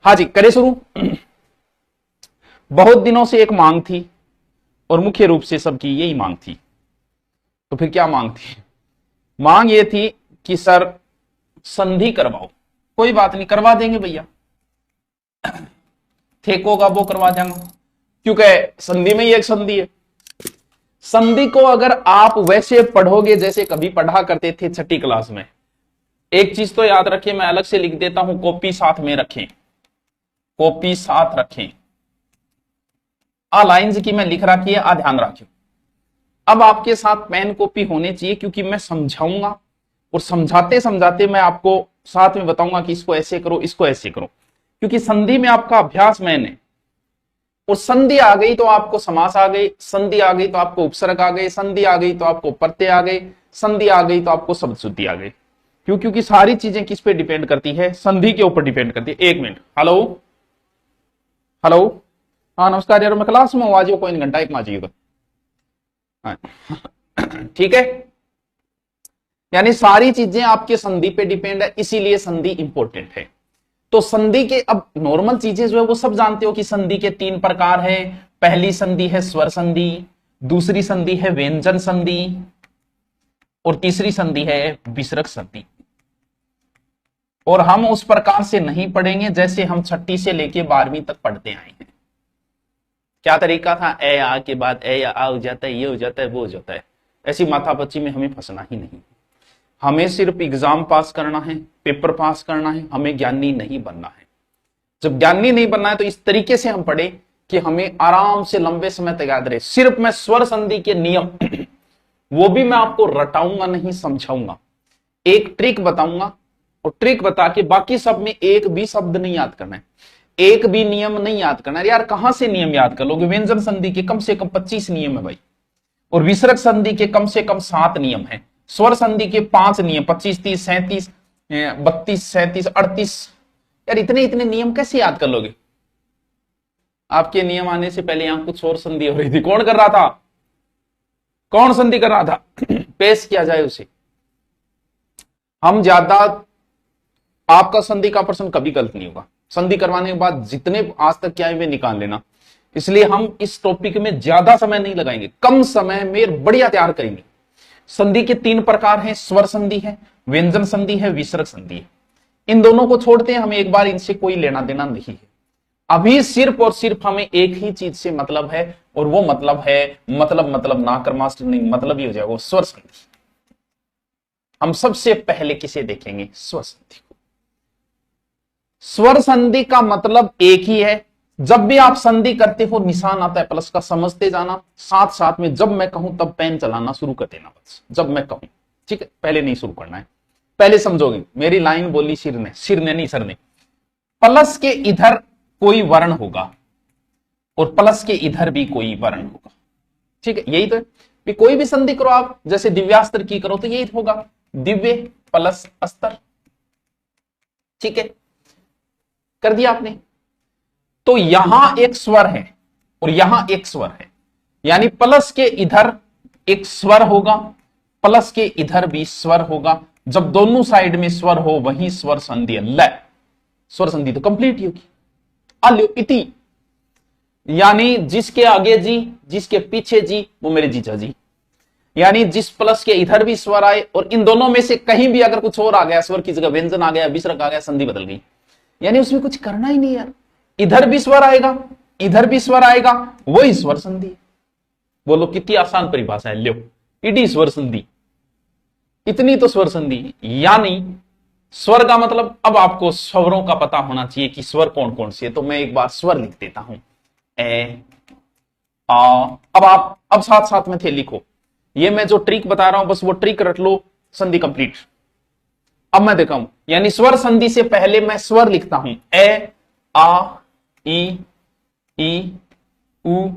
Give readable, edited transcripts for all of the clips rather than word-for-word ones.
हाँ जी, करे शुरू। बहुत दिनों से एक मांग थी और मुख्य रूप से सबकी यही मांग थी। तो फिर क्या मांग थी? मांग ये थी कि सर संधि करवाओ। कोई बात नहीं, करवा देंगे भैया, ठेको का वो करवा देंगे, क्योंकि संधि में ही एक संधि है। संधि को अगर आप वैसे पढ़ोगे जैसे कभी पढ़ा करते थे छठी क्लास में, एक चीज तो याद रखिए, मैं अलग से लिख देता हूं, कॉपी साथ में रखें, कॉपी साथ रखें। आ लाइंस की मैं लिख रखी है, आ ध्यान रखियो। अब आपके साथ पेन कॉपी होने चाहिए, क्योंकि मैं समझाऊंगा और समझाते समझाते मैं आपको साथ में बताऊंगा कि इसको ऐसे करो, इसको ऐसे करो, क्योंकि संधि में आपका अभ्यास मैंने, और संधि आ गई तो आपको समास आ गई, संधि आ गई तो आपको उपसर्ग आ गए, संधि आ गई तो आपको प्रत्यय आ गए, संधि आ गई तो आपको शब्द शुद्धि आ गई। क्यों? क्योंकि सारी चीजें किस पे डिपेंड करती है? संधि के ऊपर डिपेंड करती है। एक मिनट, हेलो हेलो, हाँ नमस्कार यार, मैं क्लास में हूँ, आज कोई घंटा एक माजिए तो ठीक है। यानी सारी चीजें आपके संधि पे डिपेंड है, इसीलिए संधि इंपॉर्टेंट है। तो संधि के अब नॉर्मल चीजें जो है वो सब जानते हो कि संधि के 3 प्रकार है। पहली संधि है स्वर संधि, दूसरी संधि है व्यंजन संधि, और तीसरी संधि है विसर्ग संधि। और हम उस प्रकार से नहीं पढ़ेंगे जैसे हम छठी से लेके 12वीं तक पढ़ते आए हैं। क्या तरीका था? ए आ के बाद ए या आ हो जाता है, ये हो जाता है, वो हो जाता है। ऐसी माथापच्ची में हमें फंसना ही नहीं। हमें सिर्फ एग्जाम पास करना है, पेपर पास करना है, हमें ज्ञानी नहीं बनना है। जब ज्ञानी नहीं बनना है तो इस तरीके से हम पढ़े कि हमें आराम से लंबे समय तक याद रहे। सिर्फ मैं स्वर संधि के नियम वो भी मैं आपको रटाऊंगा नहीं, समझाऊंगा, एक ट्रिक बताऊंगा, और ट्रिक बता के बाकी सब में एक भी शब्द नहीं याद करना है, एक भी नियम नहीं याद करना है। यार कहां से नियम याद कर लोगे? व्यंजन संधि के कम से कम 25 नियम है भाई, और विसर्ग संधि के कम से कम 7 नियम है, स्वर संधि के 5 नियम, 25, 30, 37, 32, 37, 38। यार इतने इतने नियम कैसे याद कर लोगे? आपके नियम आने से पहले यहां कुछ और संधि हो रही थी। कौन कर रहा था? कौन संधि कर रहा था? पेश किया जाए उसे। हम ज्यादा, आपका संधि का प्रश्न कभी गलत नहीं होगा। संधि करवाने के बाद जितने आज तक क्या है वे निकाल लेना। इसलिए हम इस टॉपिक में ज्यादा समय नहीं लगाएंगे, कम समय में बढ़िया तैयार करेंगे। संधि के 3 प्रकार हैं, स्वर संधि है, व्यंजन संधि है, विसर्ग संधि है। इन दोनों को छोड़ते हैं, हमें एक बार इनसे कोई लेना देना नहीं है। अभी सिर्फ और सिर्फ हमें एक ही चीज से मतलब है, और वो मतलब है, मतलब ना कर मास्टर, नहीं मतलब ही हो जाएगा, स्वर संधि। हम सबसे पहले किसे देखेंगे? स्वर संधि को। स्वर संधि का मतलब एक ही है। जब भी आप संधि करते हो निशान आता है प्लस का, समझते जाना, साथ साथ में जब मैं कहूं तब पेन चलाना शुरू कर देना, बस जब मैं कहूं, ठीक है? पहले नहीं शुरू करना है, पहले समझोगे। मेरी लाइन बोली सिर ने नहीं सर ने। प्लस के इधर कोई वर्ण होगा और प्लस के इधर भी कोई वर्ण होगा, ठीक है? यही तो है। कोई भी संधि करो आप, जैसे दिव्यास्त्र की करो तो यही होगा, दिव्य प्लस अस्त्र, ठीक है? कर दिया आपने। तो यहां एक स्वर है और यहां एक स्वर है, यानी प्लस के इधर एक स्वर होगा, प्लस के इधर भी स्वर होगा। जब दोनों साइड में स्वर हो वही स्वर संधि है। ल स्वर संधि तो कंप्लीट होगी। अल्यो इति, यानी जिसके आगे जी, जिसके पीछे जी, वो मेरे जीजा जी। यानी जिस प्लस के इधर भी स्वर आए और इन दोनों में से कहीं भी अगर कुछ और आ गया, स्वर की जगह व्यंजन आ गया, विसर्ग आ गया, संधि बदल गई। यानी उसमें कुछ करना ही नहीं यार। इधर भी स्वर आएगा, इधर भी स्वर आएगा, वही स्वर संधि। बोलो कितनी आसान परिभाषा है। लो इडी स्वर संधि, इतनी तो स्वर संधि। यानी स्वर का मतलब, अब आपको स्वरों का पता होना चाहिए कि स्वर कौन कौन से है। तो मैं एक बार स्वर लिख देता हूं, ए आ। अब आप अब साथ साथ में थे लिखो। ये मैं जो ट्रिक बता रहा हूं बस वो ट्रिक रट लो, संधि कंप्लीट। अब मैं देखा हूं, यानी स्वर संधि से पहले मैं स्वर लिखता हूं, ए आ ई उ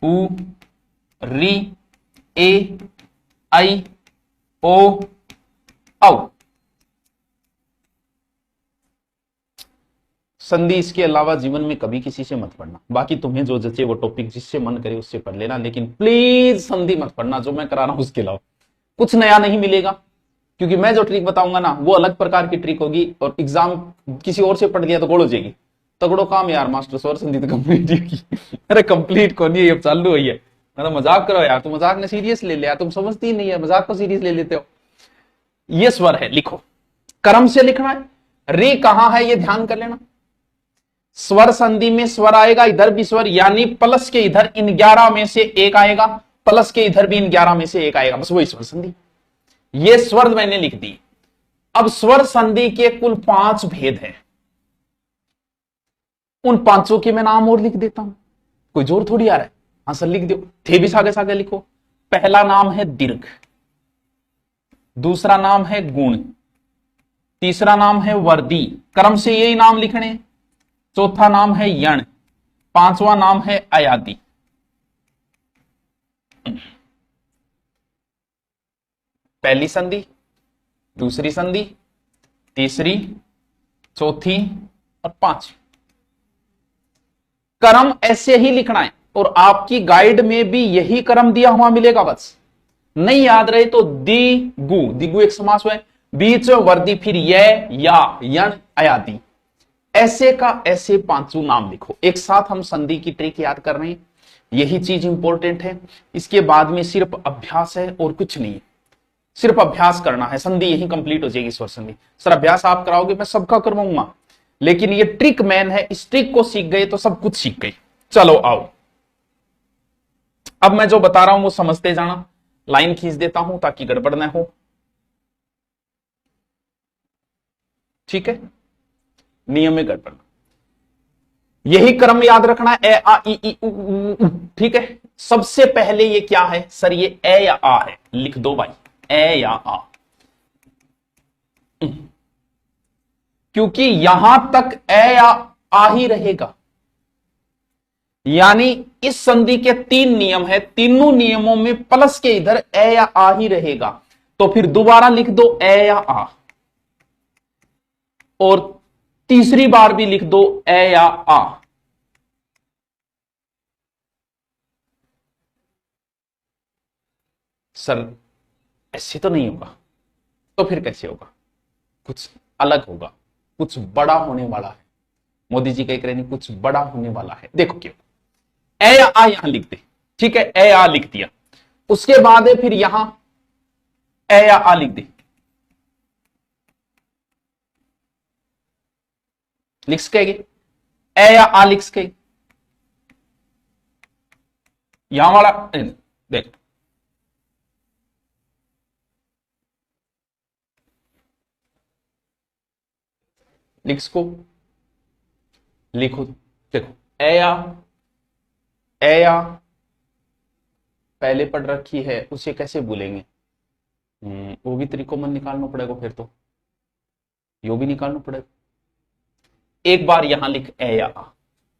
ऊ री ए आई ओ औ। संधि इसके अलावा जीवन में कभी किसी से मत पढ़ना। बाकी तुम्हें जो जचे वो टॉपिक जिससे मन करे उससे पढ़ लेना, लेकिन प्लीज संधि मत पढ़ना। जो मैं करा रहा हूं उसके अलावा कुछ नया नहीं मिलेगा, क्योंकि मैं जो ट्रिक बताऊंगा ना वो अलग प्रकार की ट्रिक होगी, और एग्जाम किसी और से पढ़ गया तो गोल हो जाएगी। तगड़ो काम यार मास्टर, स्वर संधि तो कंप्लीट की। अरे कंप्लीट कौन है, अब चालू हुई है। मतलब मजाक करो यार, तुम मजाक ने सीरियस ले लिया, तुम समझती नहीं है, मजाक को सीरियस ले लेते हो। ये स्वर है, लिखो, क्रम से लिखना है। रे कहां है ये ध्यान कर लेना। स्वर संधि में स्वर आएगा, इधर भी स्वर, यानी प्लस के इधर इन 11 में से एक आएगा, प्लस के इधर भी इन 11 में से एक आएगा, बस वही स्वर संधि। ये स्वर मैंने लिख दी। अब स्वर संधि के कुल 5 भेद हैं, उन पांचों के मैं नाम और लिख देता हूं, कोई जोर थोड़ी आ रहा है। हाँ सर लिख दो, थे भी सागे सागे लिखो। पहला नाम है दीर्घ, दूसरा नाम है गुण, तीसरा नाम है वर्दी, क्रम से यही नाम लिखने। चौथा नाम है यण, पांचवा नाम है अयादि। पहली संधि, दूसरी संधि, तीसरी, चौथी और पांचवी। क्रम ऐसे ही लिखना है, और आपकी गाइड में भी यही क्रम दिया हुआ मिलेगा। बस नहीं याद रहे तो दिगु, दिगु एक समास है, बीच वर्दी, फिर या यण अयादि, ऐसे का ऐसे पांचों नाम लिखो। एक साथ हम संधि की ट्रिक याद कर रहे हैं, यही चीज इंपॉर्टेंट है। इसके बाद में सिर्फ अभ्यास है और कुछ नहीं है, सिर्फ अभ्यास करना है, संधि यही कंप्लीट हो जाएगी स्वर संधि। सर अभ्यास आप कराओगे, मैं सबका करवाऊंगा, लेकिन ये ट्रिक मैन है, इस ट्रिक को सीख गए तो सब कुछ सीख गए। चलो आओ, अब मैं जो बता रहा हूं वो समझते जाना। लाइन खींच देता हूं ताकि गड़बड़ ना हो, ठीक है, नियम में गड़बड़। यही क्रम याद रखना है, ए आ ई उ, ठीक है। सबसे पहले ये क्या है सर, ये ए या आ है, लिख दो भाई, ए या आ, क्योंकि यहां तक ए या आ ही रहेगा। यानी इस संधि के 3 नियम है, तीनों नियमों में प्लस के इधर ए या आ ही रहेगा। तो फिर दोबारा लिख दो ए या आ, और तीसरी बार भी लिख दो ए या आ। सर ऐसे तो नहीं होगा, तो फिर कैसे होगा, कुछ अलग होगा, कुछ बड़ा होने वाला है। मोदी जी कह रहे हैं कुछ बड़ा होने वाला है, देखो क्यों। ए या आ यहां लिख दे, ठीक है, ए आ लिख दिया, उसके बाद है फिर यहां ए या आ लिख दे, लिख के ए या आ लिख के, यहां वाला देख, लिख को लिखो, देखो ए या पहले पढ़ रखी है, उसे कैसे भूलेंगे। वो भी तरीकों में निकालना पड़ेगा, फिर तो यो भी निकालना पड़ेगा। एक बार यहां लिख ए या आ,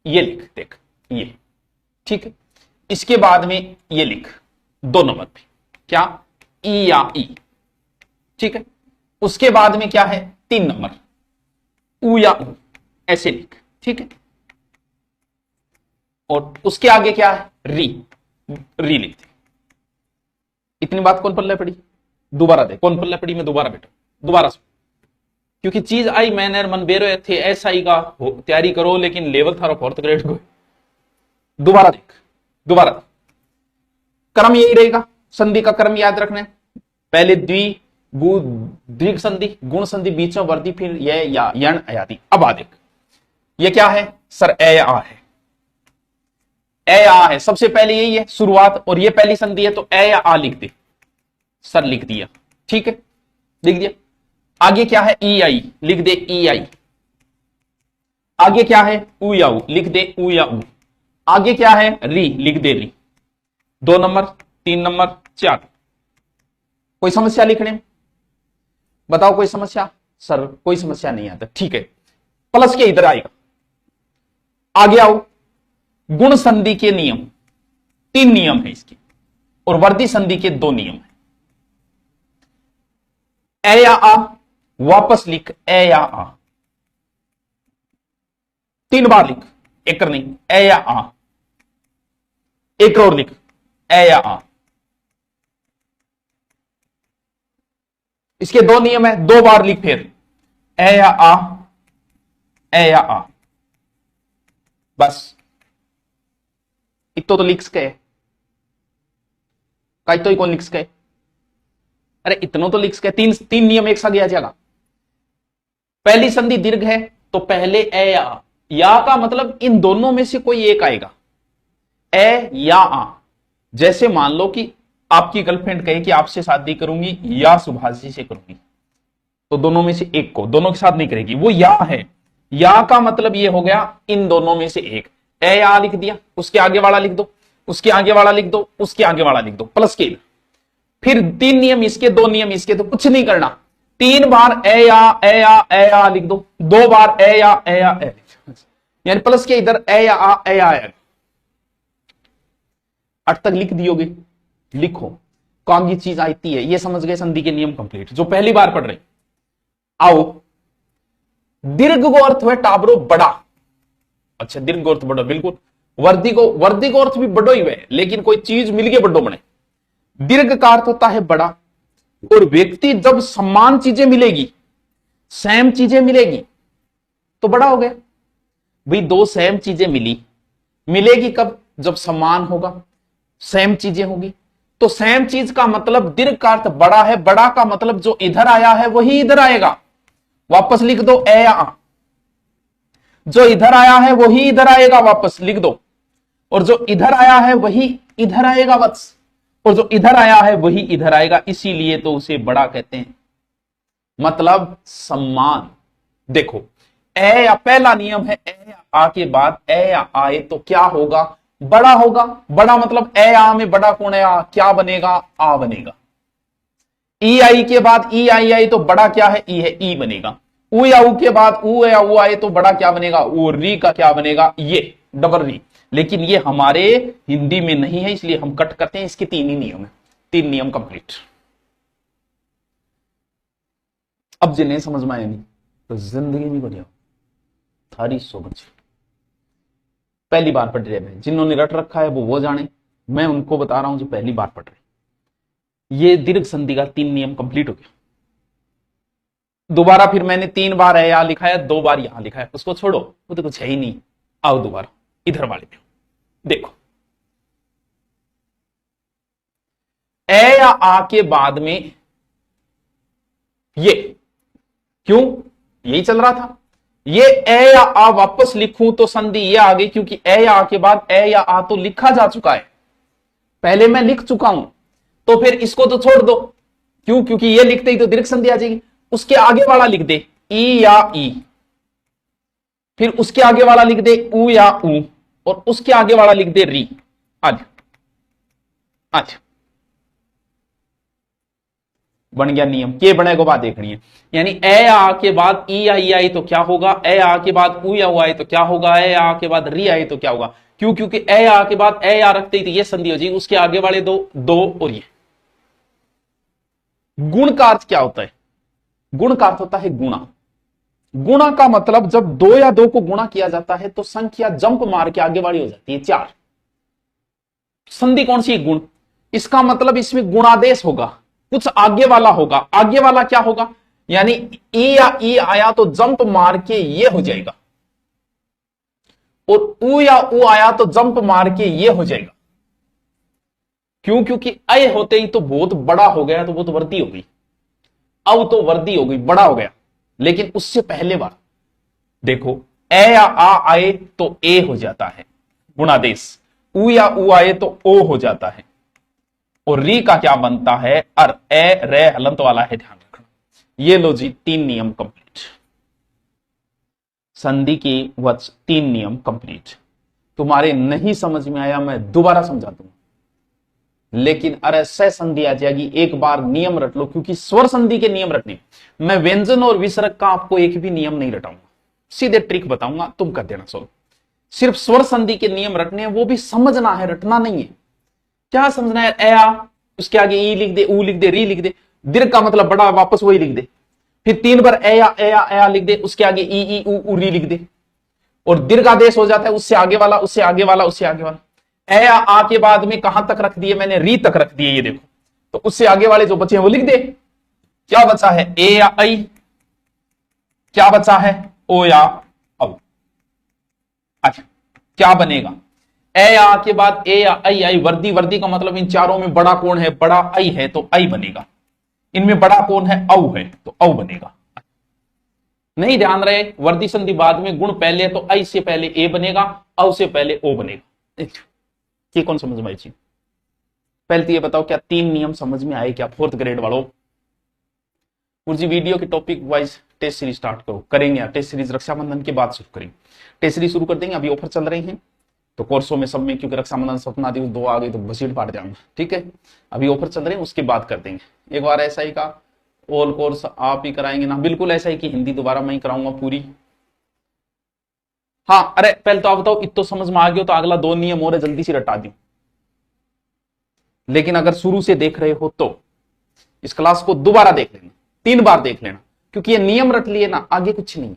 ये लिख देख ये, ठीक है। इसके बाद में ये लिख 2 नंबर पे क्या, ई या ई, ठीक है। उसके बाद में क्या है 3 नंबर उ या उ, ऐसे लिख, ठीक है। और उसके आगे क्या है री, री लिख दे। इतनी बात कौन पल्ले पड़ी, दोबारा दे, कौन पल्ले पड़ी, मैं दोबारा बैठो, दोबारा सुन, क्योंकि चीज आई मैंने मन बेरो थे ऐसा ही का तैयारी करो, लेकिन लेवल था 4th ग्रेड को। दोबारा देख, दोबारा देख, क्रम यही रहेगा, संधि का क्रम याद रखना है। पहले दीर्घ संधि, गुण संधि, बीच में वर्दी, फिर ये या यण अयादि। अब आ देख, ये क्या है सर, ए आ है, ए आ है, सबसे पहले यही है शुरुआत, और ये पहली संधि है, तो ए या आ लिख दे, सर लिख दिया, ठीक है, लिख दिया। आगे क्या है ई आई, लिख दे ई आई। आगे क्या है उ या उ, लिख दे उ या उ। आगे क्या है री, लिख दे री। 2 नंबर, 3 नंबर, 4। कोई समस्या लिखने में, बताओ कोई समस्या। सर कोई समस्या नहीं आता, ठीक है, प्लस के इधर आएगा। आगे आओ, गुण संधि के नियम 3 नियम है इसके, और वर्दी संधि के 2 नियम है। ए या आ, वापस लिख ए या आ, 3 बार लिख, एक नहीं, ए या आ, एक और लिख ए या आ। इसके 2 नियम है, 2 बार लिख, फिर ए या आ, ए या आ। बस इतो तो लिख सके कई तो ही कौन लिख सके, अरे इतनो तो लिख सके। तीन तीन नियम एक साथ गया जाएगा। पहली संधि दीर्घ है तो पहले ए या का मतलब इन दोनों में से कोई एक आएगा, ए या आ। जैसे मान लो कि आपकी गर्लफ्रेंड कहे कि आपसे शादी करूंगी या सुभाषी से करूंगी, तो दोनों में से एक को, दोनों के साथ नहीं करेगी, वो या है। या का मतलब ये हो गया इन दोनों में से एक। ए या लिख दिया, उसके आगे वाला लिख दो, उसके आगे वाला लिख दो, उसके आगे वाला लिख दो, प्लस के। फिर तीन नियम इसके, दो नियम इसके, तो कुछ नहीं करना। तीन बार ए या लिख दो, दो बार ए या लिख दो, यानी प्लस के इधर ए या। 8 तक लिख दियोगे, लिखो कौन की चीज आती है, ये समझ गए संधि के नियम कंप्लीट। जो पहली बार पढ़ रहे आओ, दीर्घ को अर्थ है टाबरो बड़ा। अच्छा दीर्घ को अर्थ बड़ा, बिल्कुल। वर्दी को अर्थ भी बड़ो ही है, लेकिन कोई चीज मिलके बड़ो बने। दीर्घ का अर्थ होता है बड़ा, और व्यक्ति जब समान चीजें मिलेगी, सेम चीजें मिलेगी तो बड़ा हो गया। भाई दो सेम चीजें मिलेगी कब, जब समान होगा, सेम चीजें होगी। तो सेम चीज का मतलब दीर्घ का अर्थ बड़ा है। बड़ा का मतलब जो इधर आया है वही इधर आएगा। वापस लिख दो ए या आ। जो इधर आया है वही इधर आएगा, वापस लिख दो। और जो इधर आया है वही इधर आएगा बस, और जो इधर आया है वही इधर आएगा, इसीलिए तो उसे बड़ा कहते हैं, मतलब सम्मान। देखो ए या, पहला नियम है ए या आ के बाद ए या आए तो क्या होगा, बड़ा होगा। बड़ा मतलब ए आ में बड़ा कौन है, आ। क्या बनेगा, आ बनेगा। ई आई के बाद ई आई तो बड़ा क्या है, ई है, ई बनेगा। ऊ या ऊ के बाद ऊ या ऊ आए तो बड़ा क्या बनेगा, ऊ। री का क्या बनेगा, ये डबल री। लेकिन ये हमारे हिंदी में नहीं है, इसलिए हम कट करते हैं। इसके तीन ही नियम है, तीन नियम कंप्लीट। अब जिन्हें समझ में आया नहीं तो जिंदगी में बढ़िया थारी सोच। पहली बार पढ़ रहे हैं, जिन्होंने रट रखा है वो जाने, मैं उनको बता रहा हूं जो पहली बार पढ़ रहे। ये दीर्घ संधि का तीन नियम कंप्लीट हो गया। दोबारा फिर मैंने 3 बार है यहां लिखा है, 2 बार यहां लिखा है, उसको छोड़ो, वो तो कुछ है ही नहीं। आओ दोबारा इधर वाले में देखो, ए या आ के बाद में ये, क्यों यही चल रहा था। ये ए या आ वापस लिखूं तो संधि ये आ गई, क्योंकि ए या आ के बाद ए या आ तो लिखा जा चुका है, पहले मैं लिख चुका हूं। तो फिर इसको तो छोड़ दो, क्यों, क्योंकि ये लिखते ही तो दीर्घ संधि आ जाएगी। उसके आगे वाला लिख दे ई या ई, फिर उसके आगे वाला लिख दे ऊ या ऊ, और उसके आगे वाला लिख दे री। आज बन गया नियम। के बने को बात देखनी है, यानी ए आ के बाद ई या ई आई तो क्या होगा, ए आ के बाद ऊ या ऊ आई तो क्या होगा, ए आ के बाद री आई तो क्या होगा। क्यों, क्योंकि ए आ के बाद ए आ रखते ही तो ये संधि हो जाएगी। उसके आगे वाले दो और ये। गुण का अर्थ क्या होता है, गुण का अर्थ होता है गुणा। गुणा का मतलब जब 2 या 2 को गुणा किया जाता है तो संख्या जंप मार के आगे वाली हो जाती है 4। संधि कौन सी, गुण। इसका मतलब इसमें गुणादेश होगा, कुछ आगे वाला होगा। आगे वाला क्या होगा, यानी ई या ई आया तो जंप मार के ये हो जाएगा, और ऊ या ऊ आया तो जंप मार के ये हो जाएगा। क्यों, क्योंकि अय होते ही तो बहुत बड़ा हो गया, तो वो तो वर्दी हो गई। अब तो वर्दी हो गई, बड़ा हो गया। लेकिन उससे पहले बार देखो, ए या आ आए तो ए हो जाता है गुणादेश, ऊ या ऊ आए तो ओ हो जाता है, और री का क्या बनता है, अर। ए रे हलंत वाला है, ध्यान रखना। ये लो जी 3 नियम कंप्लीट, संधि के वच 3 नियम कंप्लीट। तुम्हारे नहीं समझ में आया मैं दोबारा समझा दूंगा, लेकिन अरे सह संधि आ जाएगी। एक बार नियम रट लो, क्योंकि स्वर संधि के नियम रटने, मैं व्यंजन और विसर्ग का आपको एक भी नियम नहीं रटाऊंगा, सीधे ट्रिक बताऊंगा, तुम कर देना सोल्व। सिर्फ स्वर संधि के नियम रटने हैं, वो भी समझना है, रटना नहीं है। क्या समझना है, ए आ, उसके आगे ई लिख दे, ऊ लिख दे, री लिख दे। दीर्घ का मतलब बड़ा, वापस वही लिख दे। फिर 3 बार ए आ लिख दे, उसके आगे ई ऊ री लिख दे, और दीर्घादेश हो जाता है, उससे आगे वाला, उससे आगे वाला, उससे आगे वाला। ए या आ के बाद में कहां तक रख दिए मैंने, री तक रख दिए, ये देखो। तो उससे आगे वाले जो बचे हैं वो लिख दे। क्या बचा है, ए या आई, क्या बचा है, ओ या औ। अच्छा क्या बनेगा? ए आ के बाद ए या आई, आई वर्दी, वर्दी का मतलब इन चारों में बड़ा कौन है? बड़ा आई है, तो आई बनेगा। इनमें बड़ा कौन है? औ है, तो औ बनेगा। नहीं ध्यान रहे, वर्दी संधि बाद में, गुण पहले, तो आई से पहले ए बनेगा, औ से पहले ओ बनेगा। ये कौन समझ में आई चीज? पहले तो ये बताओ, क्या 3 नियम समझ में आए क्या 4th ग्रेड वालों? जी वीडियो के topic wise test series start करो, करेंगे यार टेस्ट सीरीज, रक्षाबंधन के बाद शुरू करेंगे, टेस्ट सीरीज शुरू कर देंगे। अभी ऑफर चल रहे हैं तो कोर्सों में सब में, क्योंकि रक्षाबंधन सपना दिवस 2 आ गई तो बसीट पाट जाऊंगा, ठीक है। अभी ऑफर चल रहे हैं, उसके बाद कर देंगे। एक बार ऐसा ही का ऑल कोर्स आप ही कराएंगे ना? बिल्कुल ऐसा ही कि हिंदी दोबारा मैं ही कराऊंगा पूरी। हाँ, अरे पहले तो आप बताओ, इतना समझ में आ गया तो अगला 2 नियम और जल्दी से रटा दूं। लेकिन अगर शुरू से देख रहे हो तो इस क्लास को दोबारा देख लेना, 3 बार देख लेना, क्योंकि ये नियम रट लिए ना, आगे कुछ नहीं,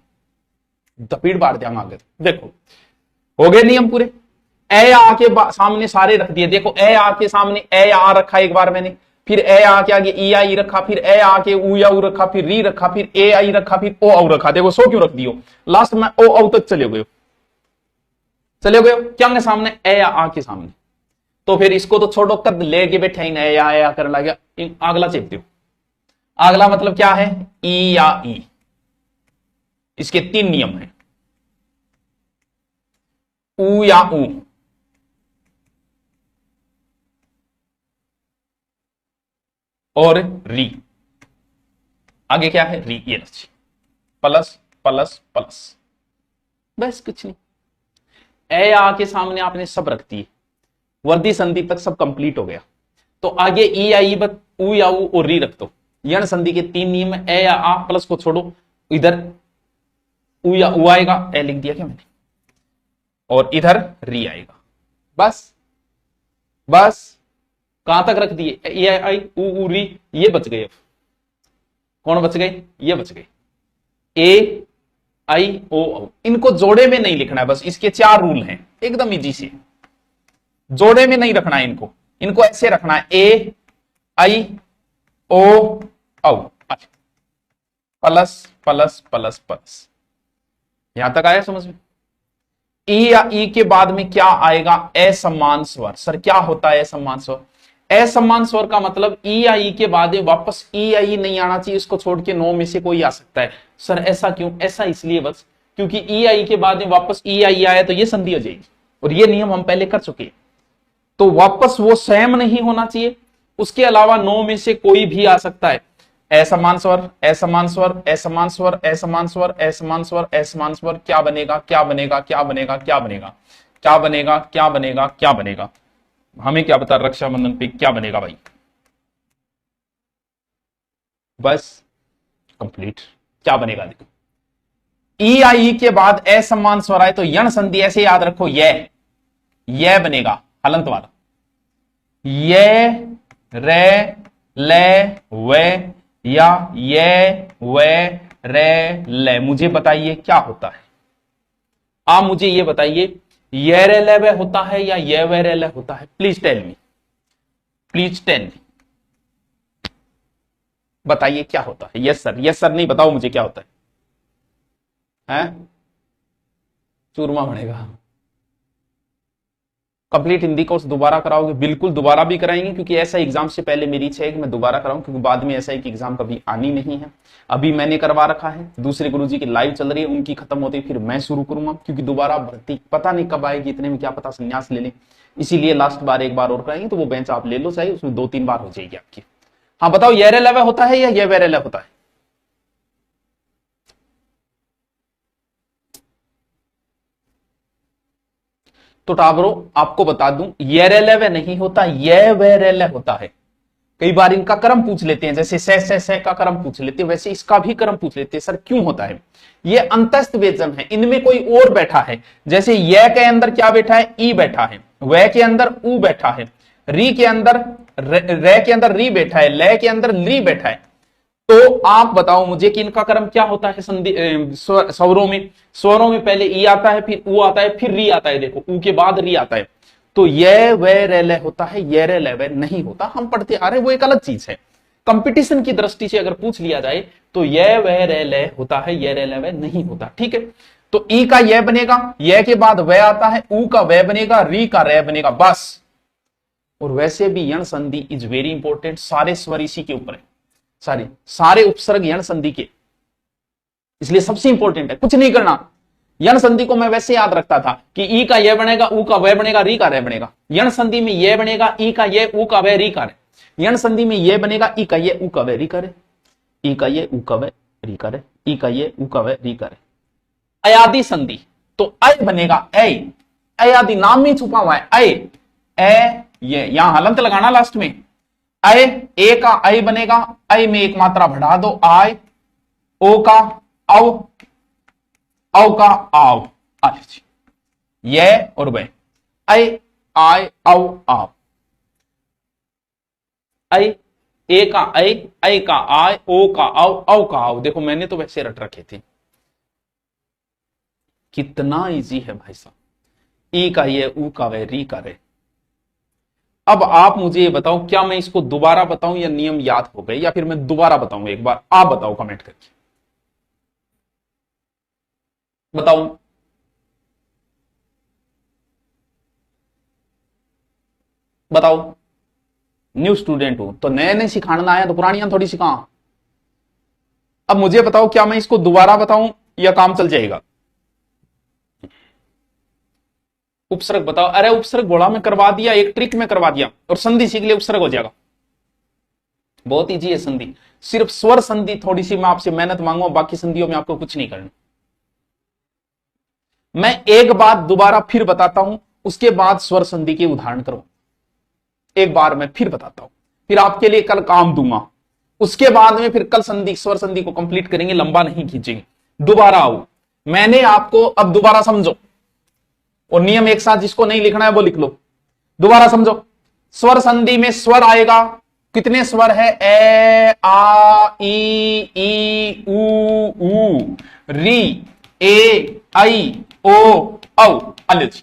दपीड़ बार जाऊंगा आगे। देखो हो गए नियम पूरे। ए आ के सामने सारे रख दिए, देखो ए आ के सामने ए आ रखा एक बार मैंने, फिर ए आ के आगे ई आई रखा, फिर ए आ के ऊ या ऊ रखा, फिर री रखा, फिर ए आई रखा, फिर ओ औ रखा। देखो 100 क्यों रख दियो, लास्ट में ओ औ तक चले गए, चले गए क्या के सामने? ए या आ के सामने। तो फिर इसको तो छोड़ो, कद लेके बैठे ही ए या करने लगे। अगला चेप दो, अगला मतलब क्या है? ई या ई। इसके 3 नियम है, ऊ या ऊ, और री। आगे क्या है? री, ये लक्ष्य, प्लस प्लस प्लस, बस कुछ नहीं। ए आ के सामने आपने सब रख दिए, वर्दी संधि तक सब कंप्लीट हो गया। तो आगे ई या ई बत ऊ या ऊ और री रख दो। यण संधि के 3 नियम है, ए या आ, प्लस को छोड़ो, इधर ऊ या ऊ आएगा, ए लिख दिया क्या मैंने, और इधर री आएगा। बस बस कहां तक रख दिए? ए आई ऊ री, ये बच गए। अब कौन बच गए? ये बच गए, ए आई ओ। इनको जोड़े में नहीं लिखना है, बस इसके 4 रूल हैं, एकदम इजी से। जोड़े में नहीं रखना है इनको, इनको ऐसे रखना है, ए आई ओ औ, प्लस प्लस प्लस प्लस। यहां तक आया समझ में? ई या ई के बाद में क्या आएगा? असमान स्वर। सर क्या होता है असमान स्वर? असमान स्वर का मतलब ई या ई के बाद वापस ई या ई नहीं आना चाहिए, इसको छोड़ के 9 में से कोई आ सकता है। सर ऐसा क्यों? ऐसा इसलिए बस क्योंकि ई या ई के बाद में वापस ई या ई आया तो ये संधि हो जाएगी, और ये नियम हम पहले कर चुके हैं, तो वापस वो सेम नहीं होना चाहिए। उसके अलावा 9 में से कोई भी आ सकता है। असमान स्वर, असमान स्वर, असमान स्वर, असमान स्वर, असमान स्वर, असमान स्वर। क्या बनेगा? क्या बनेगा? क्या बनेगा? क्या बनेगा? क्या बनेगा? क्या बनेगा? क्या बनेगा? हमें क्या पता रक्षाबंधन पे क्या बनेगा भाई? बस कंप्लीट। क्या बनेगा देखो, ई आई के बाद असमान स्वर आए तो यण संधि ऐसे याद रखो, ये बनेगा हलंत वाला, ये रे ले वे, या ये वे रे ले। मुझे बताइए क्या होता है? आप मुझे ये बताइए, ये रे ले वे होता है या ये वे रे ले होता है? Please tell me, please tell me, बताइए क्या होता है? यस सर, यस सर नहीं, बताओ मुझे क्या होता है? चूरमा बनेगा। कंप्लीट हिंदी कोर्स दोबारा कराओगे? बिल्कुल दोबारा भी कराएंगे, क्योंकि ऐसा एग्जाम से पहले मेरी इच्छा है कि मैं दोबारा कराऊं, क्योंकि बाद में ऐसा है कि एग्जाम कभी आनी नहीं है। अभी मैंने करवा रखा है, दूसरे गुरुजी की लाइव चल रही है, उनकी खत्म होती है फिर मैं शुरू करूंगा, क्योंकि दोबारा भर्ती पता नहीं कब आएगी, इतने में क्या पता संन्यास ले लें, इसीलिए लास्ट बार एक बार और कराएंगे। तो वो बेंच आप ले लो, चाहिए उसमें 2-3 बार हो जाएगी आपकी। हाँ बताओ, ये रे लेवे होता है या ये वे रे ले होता है? तो टाबरो आपको बता दूं, ये रे लेवे नहीं होता, ये वे रे ले होता है। कई बार इनका क्रम पूछ लेते हैं, जैसे से का क्रम पूछ लेते हैं, वैसे इसका भी क्रम पूछ लेते हैं। सर क्यों होता है? ये अंतस्थ व्यंजन है, इनमें कोई और बैठा है। जैसे ये के अंदर क्या बैठा है? ई बैठा है, वे के अंदर ऊ बैठा है, री के अंदर रे के अंदर री बैठा है, ले के अंदर ली बैठा है। तो आप बताओ मुझे कि इनका क्रम क्या होता है? संधि स्वरों में, स्वरों में पहले ई आता है, फिर ऊ आता है, फिर री आता है। देखो ऊ के बाद री आता है। तो ये वे रे ले होता है, ये रे ले वे नहीं होता। हम पढ़ते आ रहे, वो एक अलग चीज है। कंपटीशन की दृष्टि से अगर पूछ लिया जाए तो ये वे रे ले होता है, ये रे ले वे नहीं होता। ठीक है, तो ई का यह बनेगा, यह के बाद वह आता है, ऊ का वह बनेगा, री का रे बनेगा, बस। और वैसे भी यण संधि इज वेरी इंपॉर्टेंट, सारे स्वर इसी के ऊपर है, सारे उपसर्ग यण संधि के, इसलिए सबसे इंपॉर्टेंट है, कुछ नहीं करना। यण संधि को मैं वैसे याद रखता था कि ई का यह बनेगा, ऊ का वह बनेगा, री का रे बनेगा। यण संधि में यह बनेगा, ई का यह, ऊ का वह, री का रे। यण संधि में यह बनेगा, ई का यह, ऊ का वह, री का रे। ई का यह, ऊ का वह, री का रे। ई का यह, ऊ का वह, री का रे। अयादि संधि तो अय बनेगा, अयादि नाम में छुपा हुआ है, ये यहां हलंत लगाना लास्ट में। अय, ए का अय बनेगा, अय में एक मात्रा बढ़ा दो, आय। ओ का औ, औ का आव, ये और वह, अय आय औ आव। अय, ए का अय का आय, ओ का औ का आव। देखो मैंने तो वैसे रट रखे थे, कितना इजी है भाई साहब। ई का ये, ऊ का वह, री का रे। अब आप मुझे ये बताओ, क्या मैं इसको दोबारा बताऊं या नियम याद हो गए, या फिर मैं दोबारा बताऊं एक बार? आप बताओ कमेंट करके, बताओ। बताओ, न्यू स्टूडेंट हूं तो नए नए सिखाना आया तो पुरानियां थोड़ी सिखा। अब मुझे बताओ, क्या मैं इसको दोबारा बताऊं या काम चल जाएगा? उपसर्ग बताओ। अरे उपसर्ग घोड़ा में करवा दिया, एक ट्रिक में करवा दिया, और संधि सीख लिया, उपसर्ग हो जाएगा। बहुत इजी है संधि, सिर्फ स्वर संधि थोड़ी सी मैं आपसे मेहनत मांगू, बाकी संधियों में आपको कुछ नहीं करना। मैं एक बात दोबारा फिर बताता हूं, उसके बाद स्वर संधि के उदाहरण करो। एक बार मैं फिर बताता हूं, फिर आपके लिए कल काम दूंगा, उसके बाद में फिर कल संधि, स्वर संधि को कंप्लीट करेंगे, लंबा नहीं खींचेंगे। दोबारा आओ, मैंने आपको अब दोबारा समझो, और नियम एक साथ, जिसको नहीं लिखना है वो लिख लो। दोबारा समझो, स्वर संधि में स्वर आएगा, कितने स्वर है? ए, आ, ई, ऊ, री, ए, आई, ओ, औ, अलज।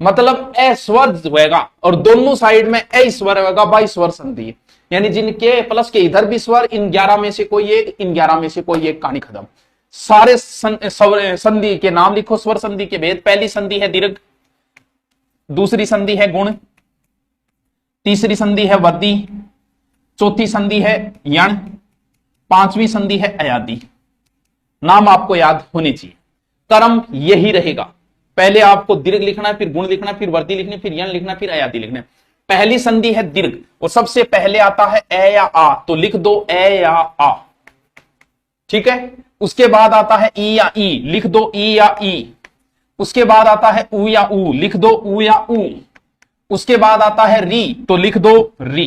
मतलब ए स्वर होगा और दोनों साइड में ए स्वर होगा, बाई स्वर संधि। यानी जिनके प्लस के इधर भी स्वर, इन 11 में से कोई एक, इन 11 में से कोई एक, कहानी खत्म। सारे संधि के नाम लिखो, स्वर संधि के भेद। पहली संधि है दीर्घ, दूसरी संधि है गुण, तीसरी संधि है वर्दी, चौथी संधि है यण, पांचवी संधि है अयादि। नाम आपको याद होने चाहिए, क्रम यही रहेगा। पहले आपको दीर्घ लिखना है, फिर गुण लिखना है, फिर वर्दी लिखनी, फिर यण लिखना, फिर अयादि लिखना। पहली संधि है दीर्घ, और सबसे पहले आता है ए या आ, तो लिख दो ए या आ, ठीक है। उसके बाद आता है ई या ई, लिख दो ई या ई। उसके बाद आता है ऊ या ऊ, लिख दो ऊ या ऊ। उसके बाद आता है री, तो लिख दो री।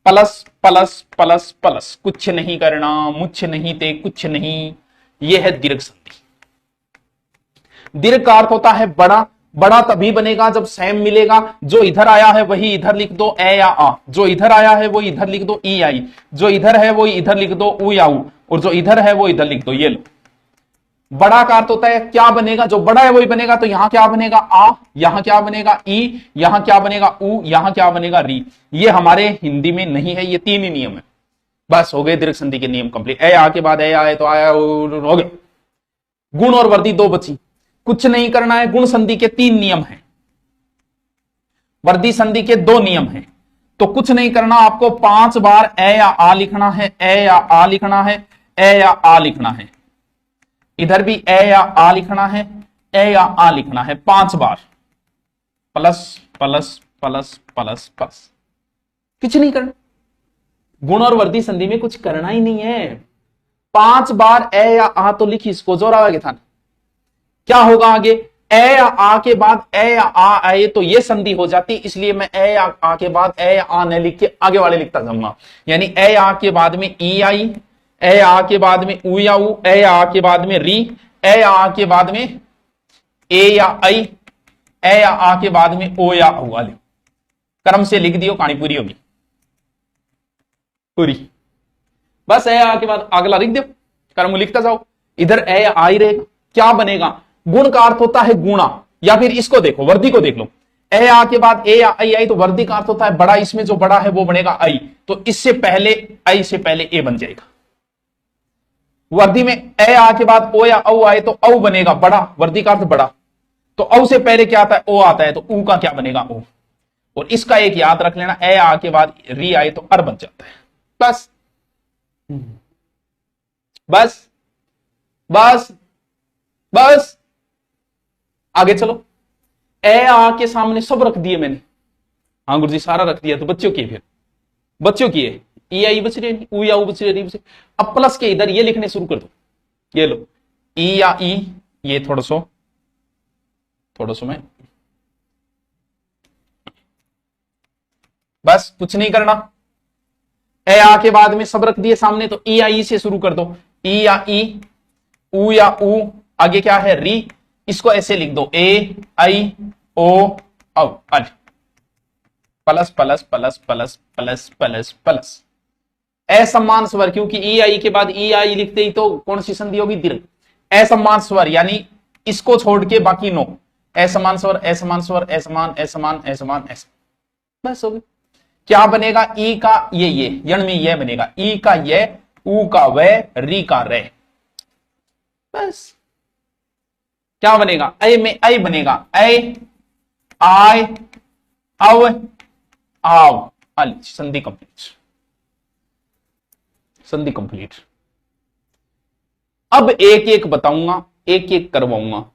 प्लस प्लस प्लस प्लस, कुछ नहीं करना, मुझ नहीं ते कुछ नहीं। यह है दीर्घ संधि। दीर्घ का अर्थ होता है बड़ा। बड़ा तभी बनेगा जब सेम मिलेगा, जो इधर आया है वही इधर लिख दो ए या आ, जो इधर आया है वो इधर लिख दो ई आई, जो इधर है वो इधर लिख दो ऊ या ऊ, और जो इधर है वो इधर लिख दो ये लो। बड़ा का अर्थ होता है क्या बनेगा, जो बड़ा है वही बनेगा। तो यहां क्या बनेगा? आ, यहां क्या बनेगा? ई, यहां क्या बनेगा? ऊ, यहां क्या बनेगा? री। ये हमारे हिंदी में नहीं है, ये 3 ही नियम है, बस हो गए दीर्घ संधि के नियम कंप्लीट। ए आ के बाद ए आए तो आया, हो गया। गुण और वर्दी 2 बची, कुछ नहीं करना है। गुण संधि के 3 नियम हैं, वर्दी संधि के 2 नियम हैं, तो कुछ नहीं करना। आपको 5 बार ए या आ लिखना है, ए या आ लिखना है, ए या आ लिखना है। इधर भी ए या आ लिखना है, ए या आ लिखना है 5 बार। Plus plus plus plus plus, कुछ नहीं करना। गुण और वर्दी संधि में कुछ करना ही नहीं है। 5 बार ए या आ तो लिखी, इसको जोरा आगे था। क्या होगा आगे? ए या आ के बाद ए या आ आए तो ये संधि हो जाती, इसलिए मैं ए या आ के बाद ए या आ न लिख के आगे वाले लिखता जाऊंगा। यानी ए या आ के बाद में ई आई, ए या आ के बाद में ऊ या ऊ, ए या आ के बाद में री, ए या आ के बाद में ए या आई, ए या आ के बाद में ओ या ऊ वाले। क्रम से लिख दियो, कहानी पूरी होगी, पूरी। बस ए आ के बाद अगला लिख दो, क्रम लिखता जाओ। इधर ए या आ ही रहेगा। क्या बनेगा? गुण का अर्थ होता है गुणा, या फिर इसको देखो, वर्दी को देख लो। ए आ के बाद ए या आई आई तो वर्दी का अर्थ होता है बड़ा, इसमें जो बड़ा है वो बनेगा आई, तो इससे पहले आई से पहले ए बन जाएगा। वर्दी में ए आ के बाद ओ या औ आए तो औ बनेगा बड़ा, वर्दी का अर्थ बड़ा, तो औ से पहले क्या आता है, ओ आता है, तो ऊ का क्या बनेगा, ओ। और इसका एक याद रख लेना, ए आ के बाद री आए तो अर बन जाता है। बस बस बस बस आगे चलो। ए आ के सामने सब रख दिए मैंने, हाँ गुरुजी सारा रख दिया, तो बच्चों की फिर बच्चों की है, ई आई बच रही, ऊ या ऊ बच रही, अब प्लस के इधर ये लिखने शुरू कर दो, ये लो ई या ई, ये थोड़ा सो में, बस कुछ नहीं करना। ए आ के बाद में सब रख दिए सामने, तो ई या ई से शुरू कर दो, ई या ई, ऊ या ऊ, आगे क्या है री, इसको ऐसे लिख दो ए आई ओ औ अल, plus plus plus plus plus plus plus, असमान स्वर, क्योंकि ई आई के बाद ई आई लिखते ही तो कौन सी संधि होगी, दीर्घ। असमान स्वर यानी इसको छोड़ के बाकी नो, असमान स्वर असमान स्वर असमान असमान असमान असमान, बस हो गई। क्या बनेगा, ई का ये यण में यह बनेगा, ई का ये, ऊ का वे, री का रे, बस। क्या बनेगा, ऐ में ऐ बनेगा, ऐ आय अव आव अल, संधि कंप्लीट, संधि कंप्लीट। अब एक एक बताऊंगा, एक एक करवाऊंगा।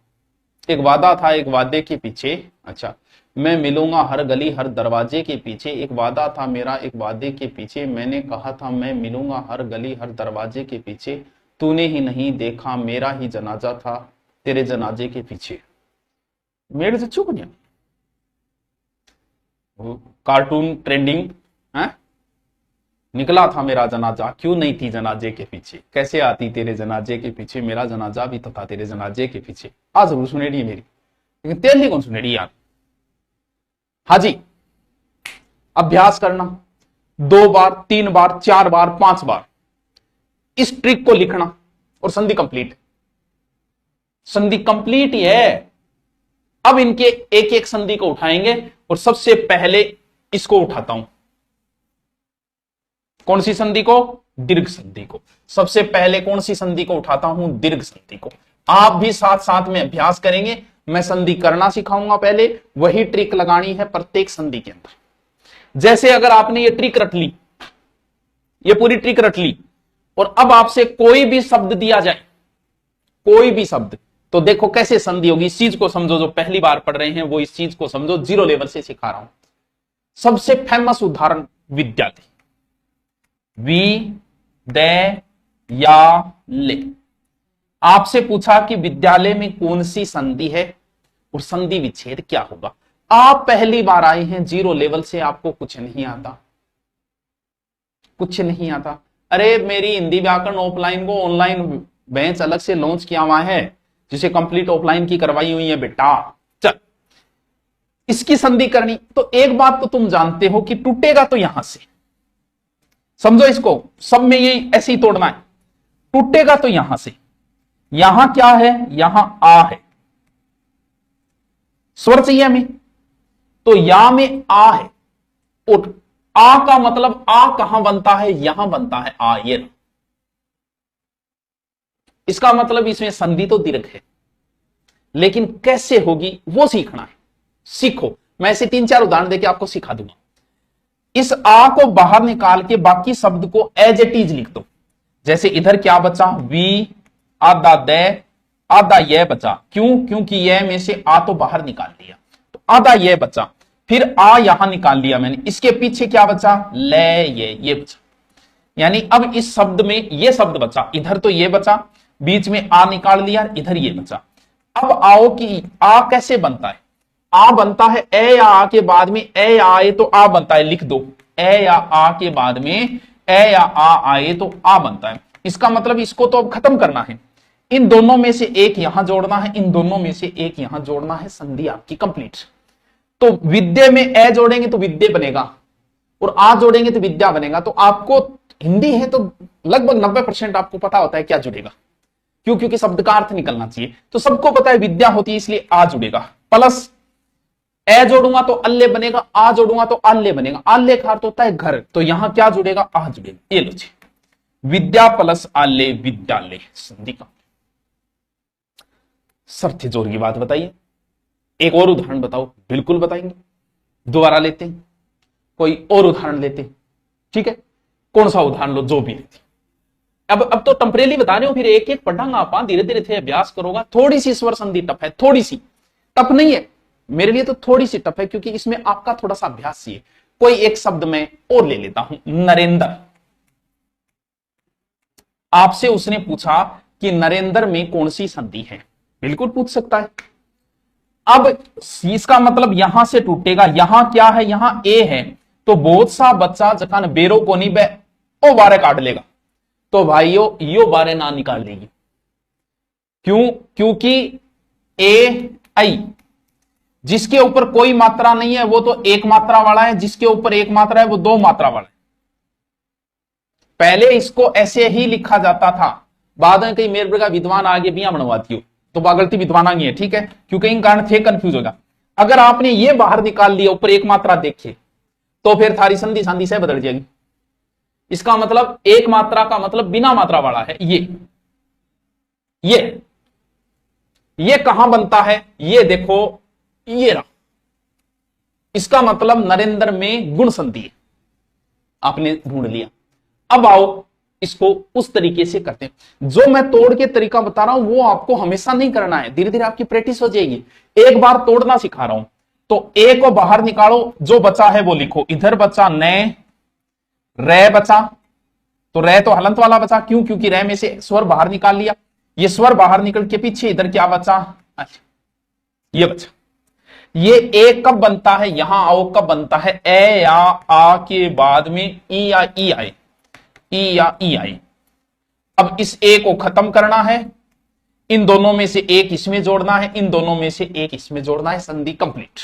एक वादा था, एक वादे के पीछे, अच्छा मैं मिलूंगा हर गली हर दरवाजे के पीछे, एक वादा था मेरा एक वादे के पीछे, मैंने कहा था मैं मिलूंगा हर गली हर दरवाजे के पीछे, तूने ही नहीं देखा मेरा ही जनाजा था तेरे जनाजे के पीछे। मेरे से चुप गया, कार्टून ट्रेंडिंग है, निकला था मेरा जनाजा क्यों नहीं थी जनाजे के पीछे, कैसे आती तेरे जनाजे के पीछे, मेरा जनाजा भी तो था तेरे जनाजे के पीछे। आज जरूर सुनेड़ी है मेरी, लेकिन तेल कौन सुनेड़ी यार। हाँ जी, अभ्यास करना 2 बार 3 बार 4 बार 5 बार, इस ट्रिक को लिखना और संधि कंप्लीट, संधि कंप्लीट ही है। अब इनके एक एक संधि को उठाएंगे और सबसे पहले इसको उठाता हूं, कौन सी संधि को, दीर्घ संधि को। सबसे पहले कौन सी संधि को उठाता हूं, दीर्घ संधि को। आप भी साथ साथ में अभ्यास करेंगे, मैं संधि करना सिखाऊंगा, पहले वही ट्रिक लगानी है प्रत्येक संधि के अंदर। जैसे अगर आपने ये ट्रिक रट ली, ये पूरी ट्रिक रट ली, और अब आपसे कोई भी शब्द दिया जाए, कोई भी शब्द, तो देखो कैसे संधि होगी। इस चीज को समझो, जो पहली बार पढ़ रहे हैं वो इस चीज को समझो, 0 लेवल से सिखा रहा हूं। सबसे फेमस उदाहरण विद्यालय, वि दे या ले। आपसे पूछा कि विद्यालय में कौन सी संधि है और संधि विच्छेद क्या होगा। आप पहली बार आए हैं 0 लेवल से, आपको कुछ नहीं आता, कुछ नहीं आता। अरे मेरी हिंदी व्याकरण ऑफलाइन को ऑनलाइन बेंच अलग से लॉन्च किया हुआ है, जिसे कंप्लीट ऑफलाइन की करवाई हुई है बेटा। चल, इसकी संधि करनी, तो एक बात तो तुम जानते हो कि टूटेगा तो यहां से, समझो इसको, सब में ये ऐसे ही तोड़ना है। टूटेगा तो यहां से, यहां क्या है, यहां आ है, स्वर चाहिए हमें, तो या में आ है, और आ का मतलब आ कहां बनता है, यहां बनता है आ, ये। इसका मतलब इसमें संधि तो दीर्घ है, लेकिन कैसे होगी वो सीखना है। सीखो, मैं ऐसे 3-4 उदाहरण देके आपको सिखा दूंगा। इस आ को बाहर निकाल के बाकी शब्द को एज इट इज लिख दो। जैसे इधर क्या बचा, वी, आधा दे, आधा ये बचा, क्यों, क्योंकि ये में से आ तो बाहर निकाल लिया, तो आधा ये बचा। फिर आ यहां निकाल लिया मैंने, इसके पीछे क्या बचा, ले, ये बचा। यानी अब इस शब्द में ये शब्द बचा, इधर तो ये बचा, बीच में आ निकाल लिया, इधर ये बचा। अब आओ कि आ कैसे बनता है, आ बनता है ए या आ के बाद में ए या आए तो आ बनता है, लिख दो, ए या आ के बाद में ए या आ आए तो आ बनता है। इसका मतलब इसको तो अब खत्म करना है, इन दोनों में से एक यहां जोड़ना है, इन दोनों में से एक यहां जोड़ना है, संधि आपकी कंप्लीट। तो विद्या में ए जोड़ेंगे तो विद्या बनेगा, और आ जोड़ेंगे तो विद्या बनेगा। तो आपको हिंदी है तो लगभग 90% आपको पता होता है क्या जुड़ेगा, क्यों, क्योंकि शब्द का अर्थ निकलना चाहिए। तो सबको पता है विद्या होती है, इसलिए आ जुड़ेगा, प्लस ए जोड़ूंगा तो अल्ले बनेगा, आ जोड़ूंगा तो आल्ले बनेगा, आल्ले का अर्थ होता है घर, तो यहां क्या जुड़ेगा, आ जुड़ेगा। ये लो जी, विद्या प्लस आले विद्यालय संधि का। सर जोर की बात बताइए, एक और उदाहरण बताओ। बिल्कुल बताएंगे, दोबारा लेते हैं, कोई और उदाहरण लेते हैं, ठीक है। कौन सा उदाहरण लो, जो भी लेते। अब तो टेम्परेली बता रहे हो, फिर एक एक पढ़ांगा आप, धीरे धीरे थे अभ्यास करोगा। थोड़ी सी स्वर संधि टफ है, थोड़ी सी टफ नहीं है मेरे लिए, तो थोड़ी सी टफ है, क्योंकि इसमें आपका थोड़ा सा अभ्यास चाहिए। कोई एक शब्द में और ले लेता हूं, नरेंद्र। आपसे उसने पूछा कि नरेंद्र में कौन सी संधि है, बिल्कुल पूछ सकता है। अब इसका मतलब यहां से टूटेगा, यहां क्या है, यहां ए है, तो बहुत सा बच्चा जखान बेरो को नहीं बे ओ बारे काट लेगा, तो भाइयों यो बारे ना निकाल लेगी। क्यों? क्योंकि ए आई जिसके ऊपर कोई मात्रा नहीं है वो तो एक मात्रा वाला है, जिसके ऊपर एक मात्रा है वो दो मात्रा वाला है। पहले इसको ऐसे ही लिखा जाता था, बाद में कई मेरे का विद्वान आगे भी बनवाती हो, तो गलती विद्वान आगे है, ठीक है, क्योंकि इन कारण थे कंफ्यूज होगा। अगर आपने ये बाहर निकाल लिया, ऊपर एक मात्रा देखिए, तो फिर थारी संधि संधि से बदल जाएगी। इसका मतलब एक मात्रा का मतलब बिना मात्रा वाला है। ये कहां बनता है, ये देखो, ये रहा। इसका मतलब नरेंद्र में गुण संधि है, आपने ढूंढ लिया। अब आओ इसको उस तरीके से करते हैं। जो मैं तोड़ के तरीका बता रहा हूं वो आपको हमेशा नहीं करना है, धीरे धीरे आपकी प्रैक्टिस हो जाएगी। एक बार तोड़ना सिखा रहा हूं, तो ए को बाहर निकालो, जो बचा है वो लिखो। इधर बचा ने, रे बचा, तो रे तो हलंत वाला बचा, क्यों? क्योंकि रे में से स्वर बाहर निकाल लिया। ये स्वर बाहर निकल के पीछे इधर क्या बचा, अच्छा ये बचा। ये ए कब बनता है, यहां आओ, कब बनता है, ए या आ के बाद में ई या ई आए, ई या ई आई। अब इस ए को खत्म करना है, इन दोनों में से एक इसमें जोड़ना है, इन दोनों में से एक इसमें जोड़ना है, संधि कंप्लीट।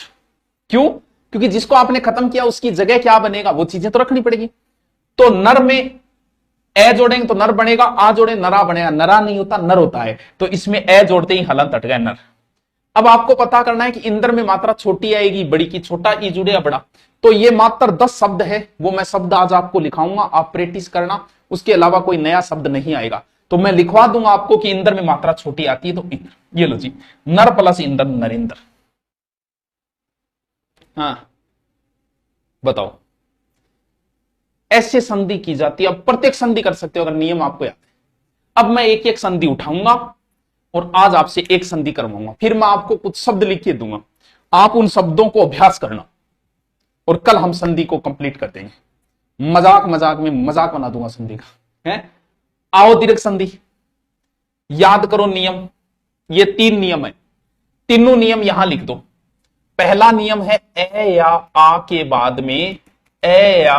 क्यों? क्योंकि जिसको आपने खत्म किया उसकी जगह क्या बनेगा, वो चीजें तो रखनी पड़ेगी। तो नर में ए जोड़ेंगे तो नर बनेगा, आ जोड़े नरा बनेगा, नरा नहीं होता नर होता है, तो इसमें ए जोड़ते ही हलंत हट गया नर। अब आपको पता करना है कि इंदर में मात्रा छोटी आएगी बड़ी की, छोटा ई जुड़े या बड़ा, तो ये मात्र 10 शब्द है, वो मैं शब्द आज आपको लिखाऊंगा, आप प्रैक्टिस करना, उसके अलावा कोई नया शब्द नहीं आएगा। तो मैं लिखवा दूंगा आपको कि इंदर में मात्रा छोटी आती है, तो इंदर, ये लो जी, नर प्लस इंदर नरेंद्र। हाँ बताओ, ऐसे संधि की जाती है। अब प्रत्येक संधि कर सकते हो अगर नियम आपको याद है। अब मैं एक एक संधि उठाऊंगा और आज आपसे एक संधि करवाऊंगा, फिर मैं आपको कुछ शब्द लिख के दूंगा, आप उन शब्दों को अभ्यास करना, और कल हम संधि को कंप्लीट कर देंगे। मजाक मजाक में मजाक बना दूंगा संधि का, है। आओ दीर्घ संधि याद करो नियम, ये 3 नियम है, तीनों नियम यहां लिख दो। पहला नियम है ए या आ के बाद में ए या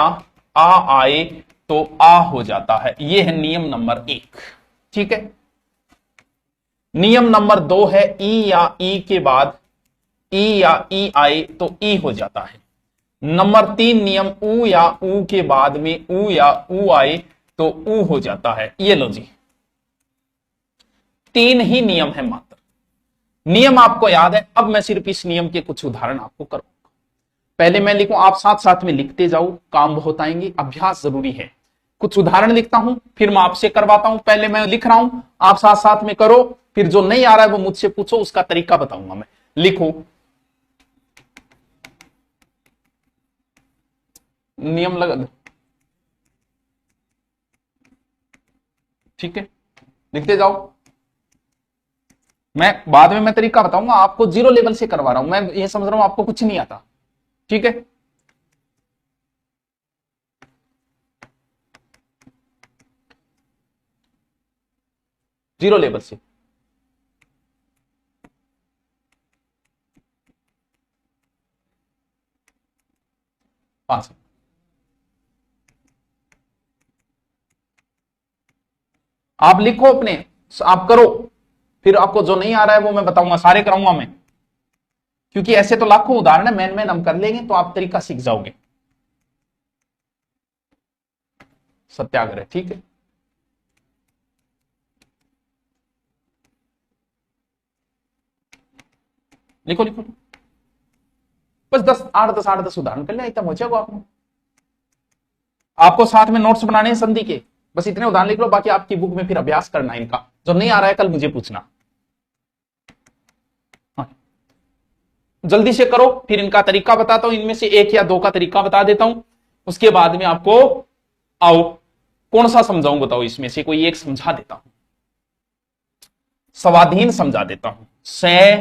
आ आए तो आ हो जाता है, ये है नियम नंबर 1, ठीक है। नियम नंबर 2 है ई या ई के बाद ई या ई आए तो ई हो जाता है। नंबर 3 नियम ऊ या ऊ के बाद में ऊ या ऊ आए तो ऊ हो जाता है। ये लो जी, 3 ही नियम है मात्र, नियम आपको याद है। अब मैं सिर्फ इस नियम के कुछ उदाहरण आपको करूंगा। पहले मैं लिखूं, आप साथ साथ में लिखते जाओ, काम बहुत आएंगे, अभ्यास जरूरी है। कुछ उदाहरण लिखता हूं, फिर मैं आपसे करवाता हूं। पहले मैं लिख रहा हूं, आप साथ साथ में करो, फिर जो नहीं आ रहा है वो मुझसे पूछो, उसका तरीका बताऊंगा मैं। लिखो, नियम लगा दो, ठीक है, लिखते जाओ। मैं बाद में मैं तरीका बताऊंगा, आपको 0 लेवल से करवा रहा हूं मैं, ये समझ रहा हूं आपको कुछ नहीं आता, ठीक है। जीरो लेवल से पांच, आप लिखो अपने, आप करो, फिर आपको जो नहीं आ रहा है वो मैं बताऊंगा, सारे कराऊंगा मैं, क्योंकि ऐसे तो लाखों उदाहरण है, मैन मैन हम कर लेंगे तो आप तरीका सीख जाओगे। सत्याग्रह, ठीक है, लिखो लिखो, बस 10 8 10 उदाहरण कर लिया, इतना पहुंचेगा आपको। आपको साथ में नोट्स बनाने हैं संधि के, बस इतने उदाहरण लिख लो, बाकी आपकी बुक में फिर अभ्यास करना इनका, जो नहीं आ रहा है कल मुझे पूछना। हाँ। जल्दी से करो, फिर इनका तरीका बताता हूं, इनमें से एक या दो का तरीका बता देता हूं, उसके बाद में आपको आओ कौन सा समझाऊं बताओ, इसमें से कोई एक समझा देता हूं। स्वाधीन समझा देता हूं, से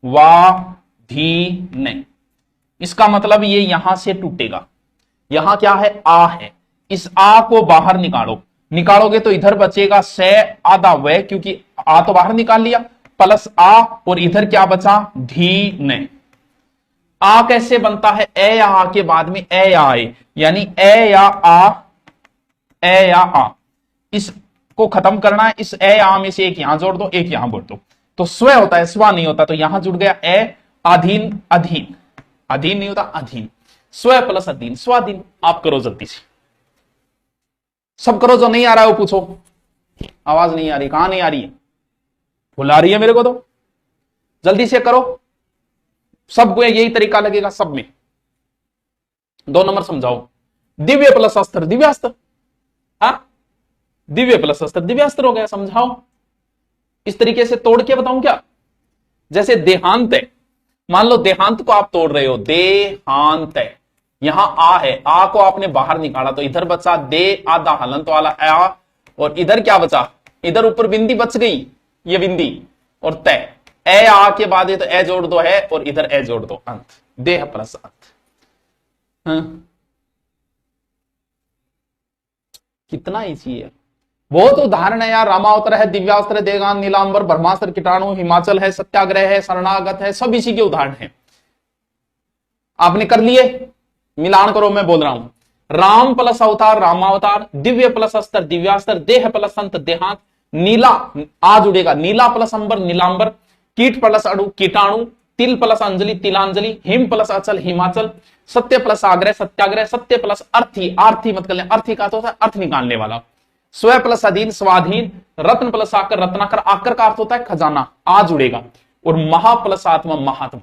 वा धी ने, इसका मतलब ये यहां से टूटेगा। यहां क्या है, आ है, इस आ को बाहर निकालो, निकालोगे तो इधर बचेगा से आधा वे, क्योंकि आ तो बाहर निकाल लिया, प्लस आ, और इधर क्या बचा, धी ने। आ कैसे बनता है, ए या आ के बाद में ए या आए, यानी ए या आ, ए या आ, इसको खत्म करना है, इस ए आ में से एक यहां जोड़ दो, एक यहां जोड़ दो, तो स्व होता है, स्वा नहीं होता, तो यहां जुड़ गया ए, अधीन, अधीन, अधीन नहीं होता, अधीन, स्व प्लस अधीन, स्वाधीन। आप करो जल्दी से, सब करो, जो नहीं आ रहा है वो पूछो। आवाज नहीं आ रही, कहां नहीं आ रही है, भूल आ रही है मेरे को तो, जल्दी से करो, सबको यही तरीका लगेगा सब में। 2 नंबर समझाओ, दिव्य प्लस अस्त्र दिव्यास्त्र, हाँ दिव्य प्लस अस्त्र दिव्यास्त्र हो गया, समझाओ। इस तरीके से तोड़ के बताऊं क्या, जैसे देहांत है, मान लो देहांत को आप तोड़ रहे हो, देहांत है, यहां आ है, आ को आपने बाहर निकाला तो इधर बचा दे आधा हलंत वाला आ, और इधर क्या बचा, इधर ऊपर बिंदी बच गई, ये बिंदी, और तय, ए आ के बाद ये तो ए जोड़ दो है, और इधर ए जोड़ दो, अंत, देह प्लस अंत। हाँ? कितना इजी है, बहुत उदाहरण है यार, रामावतार है, दिव्यास्त्र, देगान, नीलांबर, ब्रह्मास्त्र, कीटाणु, हिमाचल है, सत्याग्रह है, शरणागत है, सब इसी के उदाहरण है। आपने कर लिए, मिलान करो, मैं बोल रहा हूं, राम प्लस अवतार रामावतार, दिव्य प्लस अस्त्र दिव्यास्त्र, देह प्लस अंत देहांत, नीला आ जुड़ेगा, नीला प्लस अंबर नीलांबर, कीट प्लस अणु कीटाणु, तिल प्लस अंजलि तिलांजलि, हिम प्लस अचल हिमाचल, सत्य प्लस आग्रह सत्याग्रह, सत्य प्लस अर्थी आर्थी मत कर ले, अर्थी का तो होता है अर्थ निकालने वाला, स्व प्लस अधीन स्वाधीन, रत्न प्लस आकर रत्नाकर, आकर का अर्थ होता है खजाना, आ जुड़ेगा, और महा प्लस आत्मा महात्मा।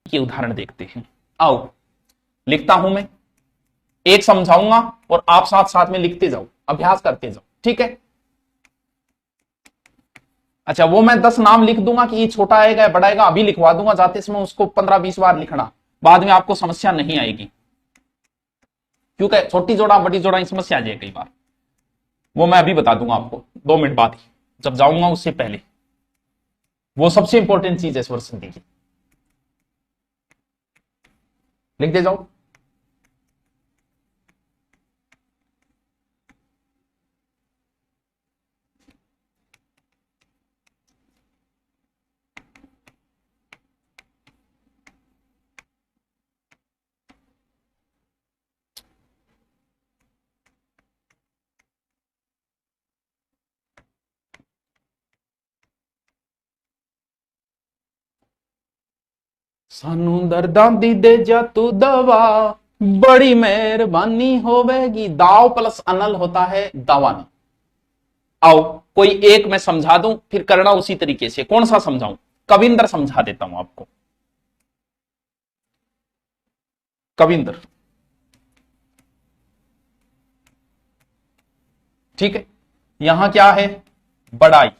ये उदाहरण देखते हैं, आओ लिखता हूं मैं, एक समझाऊंगा और आप साथ साथ में लिखते जाओ, अभ्यास करते जाओ, ठीक है। अच्छा, वो मैं 10 नाम लिख दूंगा कि ये छोटा आएगा बड़ा आएगा, अभी लिखवा दूंगा जाते समय, उसको 15-20 बार लिखना, बाद में आपको समस्या नहीं आएगी, क्योंकि छोटी जोड़ा बड़ी जोड़ा की समस्या आ जाए कई बार, वो मैं अभी बता दूंगा आपको 2 मिनट बाद ही, जब जाऊंगा उससे पहले, वो सबसे इंपॉर्टेंट चीज है स्वर संधि की, लिख दे जाओ। सानू दर्दां दी दे जा तू दवा, बड़ी मेहरबानी होवेगी, दाव प्लस अनल होता है दावानी। आओ कोई एक मैं समझा दूं, फिर करना उसी तरीके से, कौन सा समझाऊं, कविंदर समझा देता हूं आपको, कविंदर, ठीक है। यहां क्या है, बड़ाई,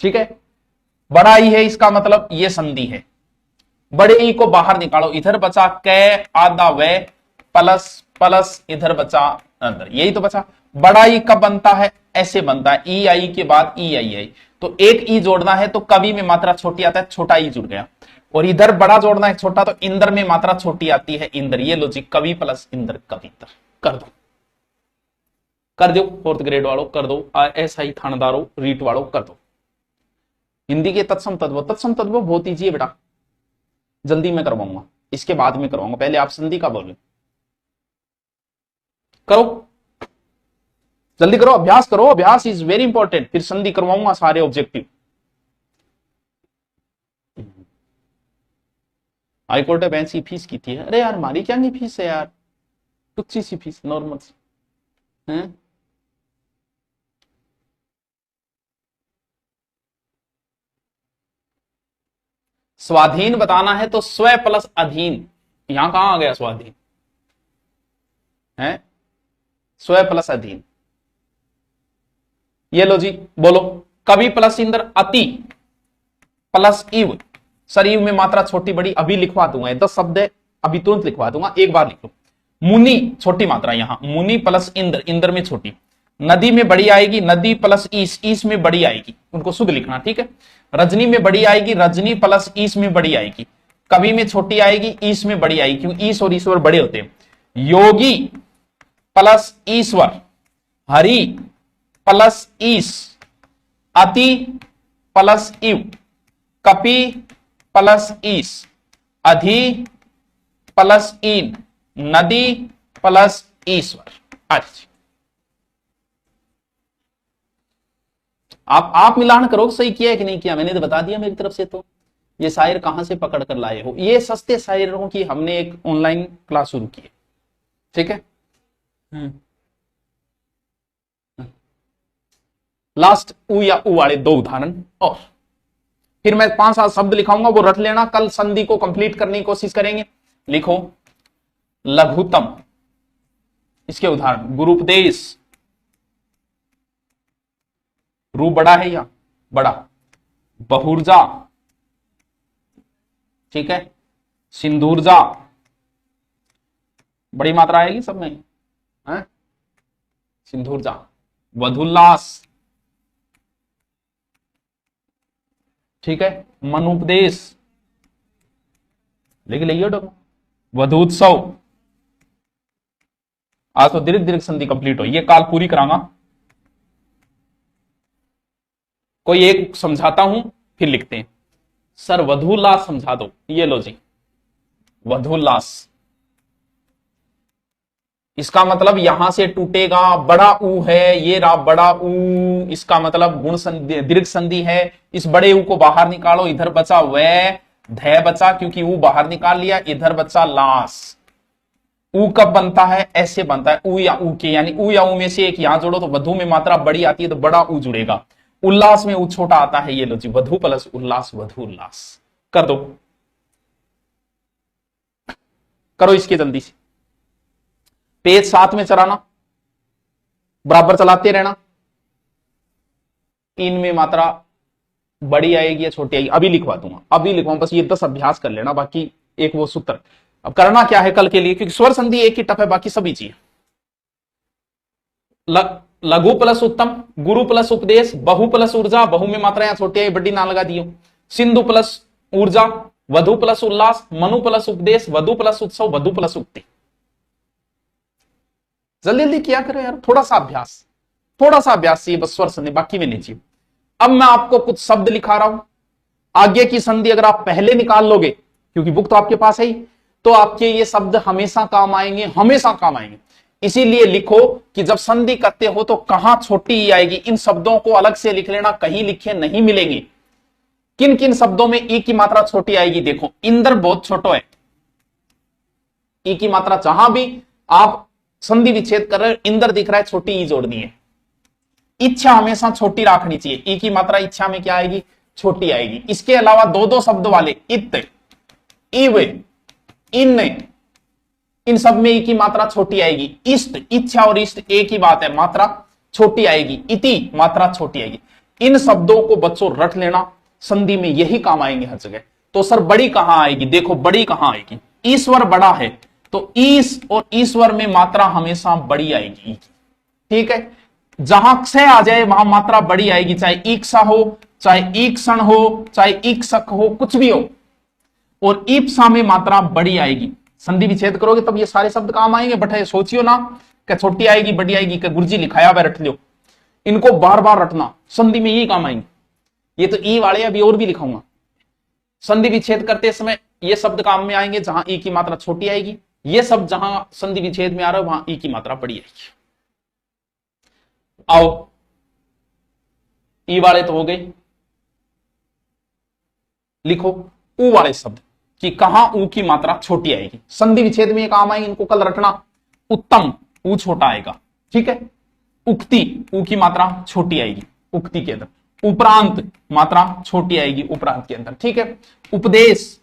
ठीक है, बड़ाई है, इसका मतलब ये संधि है, बड़े ई को बाहर निकालो, इधर बचा कै आधा वे प्लस प्लस, इधर बचा अंदर, यही तो बचा। बड़ा ई कब बनता है, ऐसे बनता है, ई आई के बाद ई आई आई, तो एक ई जोड़ना है तो कवि में मात्रा छोटी आता है, छोटा ई जुड़ गया, और इधर बड़ा जोड़ना है छोटा, तो इंदर में मात्रा छोटी आती है, इंदर, ये लॉजिक, कवि प्लस इंदर कविंदर, कर दो, कर दो, 4th ग्रेड वालों कर दो, ऐसा ही थानेदारों रीट वालों कर दो। हिंदी के तत्सम तत्व, तत्सम तत्व बहुत ईजी है बेटा, जल्दी मैं करवाऊंगा, इसके बाद में करवाऊंगा, पहले आप संधि का बोलो, करो जल्दी करो, अभ्यास करो, अभ्यास इज वेरी इंपॉर्टेंट, फिर संधि करवाऊंगा सारे ऑब्जेक्टिव। हाईकोर्ट में बेंच की फीस की थी, अरे यार हमारी क्या नहीं फीस है यार, टुच्ची सी फीस, नॉर्मल सी है। स्वाधीन बताना है तो स्व प्लस अधीन, यहां कहां आ गया स्वाधीन है, स्व प्लस अधीन। ये लो जी, बोलो। कवि प्लस इंद्र, अति प्लस इव। सर इव में मात्रा छोटी बड़ी अभी लिखवा दूंगा, 10 शब्द है, अभी तुरंत लिखवा दूंगा, एक बार लिख लो। मुनि छोटी मात्रा यहां, मुनि प्लस इंद्र, इंद्र में छोटी। नदी में बड़ी आएगी, नदी प्लस ईस, ईस में बड़ी आएगी, उनको शुद्ध लिखना, ठीक है। रजनी में बड़ी आएगी, रजनी प्लस ईस में बड़ी आएगी। कवि में छोटी आएगी, ईस में बड़ी आएगी, क्योंकि ईस और ईश्वर बड़े होते हैं। योगी प्लस ईश्वर, हरि प्लस ईस, अति प्लस इव, कपि प्लस ईस, अधि प्लस इन, नदी प्लस ईश्वर। अच्छा, आप मिलान करो, सही किया है कि नहीं किया, मैंने तो बता दिया मेरी तरफ से। तो ये शायर कहां से पकड़ कर लाए हो? ये सस्ते शायरों की हमने एक ऑनलाइन क्लास शुरू की है, ठीक है। लास्ट उ या उ वाले 2 उदाहरण, और फिर मैं 5-7 शब्द लिखाऊंगा, वो रट लेना। कल संधि को कंप्लीट करने की कोशिश करेंगे। लिखो लघुतम, इसके उदाहरण गुरुपदेश, रू बड़ा है या बड़ा, बहुर्जा, ठीक है, सिंधुर्जा, बड़ी मात्रा आएगी सब में है, सिंधुर्जा, वधुल्लास, ठीक है, मनुपदेश, लिख लियो डो, वधूत्सव। आज तो दीर्घ दीर्घ संधि कंप्लीट हो, ये काल पूरी करांगा। कोई एक समझाता हूं फिर लिखते हैं। सर वधूल्लास समझा दो, ये लो जी, वधूल्लास। इसका मतलब यहां से टूटेगा, बड़ा ऊ है, ये रहा बड़ा ऊ, इसका मतलब गुण संधि, दीर्घ संधि है। इस बड़े ऊ को बाहर निकालो, इधर बचा वह, धै बचा क्योंकि ऊ बाहर निकाल लिया, इधर बचा लास। ऊ कब बनता है? ऐसे बनता है, ऊ या ऊ के, यानी ऊ या ऊ में से एक यहां जोड़ो तो वधु में मात्रा बड़ी आती है तो बड़ा ऊ जुड़ेगा। उल्लास में ऊ छोटा आता है, ये लो जी, वधु प्लस उल्लास, वधु उल्लास। कर दो, करो इसके जल्दी से। पेज 7 में चलाना, बराबर चलाते रहना। इनमें मात्रा बड़ी आएगी या छोटी आएगी अभी लिखवा दूंगा, अभी लिखवा, बस ये 10 अभ्यास कर लेना, बाकी एक वो सूत्र। अब करना क्या है कल के लिए, क्योंकि स्वर संधि एक ही टफ है, बाकी सभी चीज। लघु प्लस उत्तम, गुरु प्लस उपदेश, बहु प्लस ऊर्जा, बहु में मात्रा यहां छोटी है, बड़ी ना लगा दियो। सिंधु प्लस ऊर्जा, वधु प्लस उल्लास, मनु प्लस उपदेश, वधु प्लस उत्सव, वधु प्लस उक्ति। जल्दी जल्दी किया करो यार, थोड़ा सा अभ्यास, थोड़ा सा अभ्यास चाहिए बस स्वर संधि, बाकी में नहीं चाहिए। अब मैं आपको कुछ शब्द लिखा रहा हूं, आगे की संधि अगर आप पहले निकाल लोगे, क्योंकि बुक तो आपके पास है ही, तो आपके ये शब्द हमेशा काम आएंगे, हमेशा काम आएंगे। इसीलिए लिखो कि जब संधि करते हो तो कहां छोटी ई आएगी, इन शब्दों को अलग से लिख लेना, कहीं लिखे नहीं मिलेंगे। किन किन शब्दों में ई की मात्रा छोटी आएगी? देखो, इंद्र बहुत छोटो है, ई की मात्रा जहां भी आप संधि विच्छेद कर रहे हो, इंद्र दिख रहा है, छोटी ई जोड़नी है। इच्छा हमेशा छोटी रखनी चाहिए, ई की मात्रा इच्छा में क्या आएगी? छोटी आएगी। इसके अलावा 2-2 शब्द वाले इत, इव, इन सब में ई की मात्रा छोटी आएगी। इष्ट, इच्छा और इष्ट एक ही बात है, मात्रा छोटी आएगी। इति, मात्रा छोटी आएगी। इन शब्दों को बच्चों रट लेना, संधि में यही काम आएंगे हर जगह। तो सर बड़ी कहां आएगी? देखो बड़ी कहां आएगी, ईश्वर बड़ा है तो ईश और ईश्वर में मात्रा हमेशा बड़ी आएगी, ठीक है। जहां क्षय आ जाए वहां मात्रा बड़ी आएगी, चाहे ईक्षा हो, चाहे ईक्षण हो, चाहे ईक्षक हो, कुछ भी हो। और ईप्सा में मात्रा बड़ी आएगी। संधि विच्छेद करोगे तब ये सारे शब्द काम आएंगे। बट ये सोचियो ना कि छोटी आएगी बड़ी आएगी, कि गुरुजी लिखाया हुआ रट लो, इनको बार बार रटना, संधि में यही काम आएंगे। ये तो ई वाले अभी और भी लिखाऊंगा। संधि विच्छेद करते समय ये शब्द काम में आएंगे जहां ई की मात्रा छोटी आएगी, ये सब जहां संधि विच्छेद में आ रहा है वहां ई की मात्रा बड़ी आएगी। आओ, ई वाले तो हो गए, लिखो ऊ वाले शब्द कि कहां ऊ की मात्रा छोटी आएगी, संधि विच्छेद में ये काम आएंगे, इनको कल रटना। उत्तम, ऊ छोटा आएगा, ठीक है। उक्ति, ऊ की मात्रा छोटी आएगी उक्ति के अंदर। उपरांत, मात्रा छोटी आएगी उपरांत के अंदर, ठीक है। उपदेश,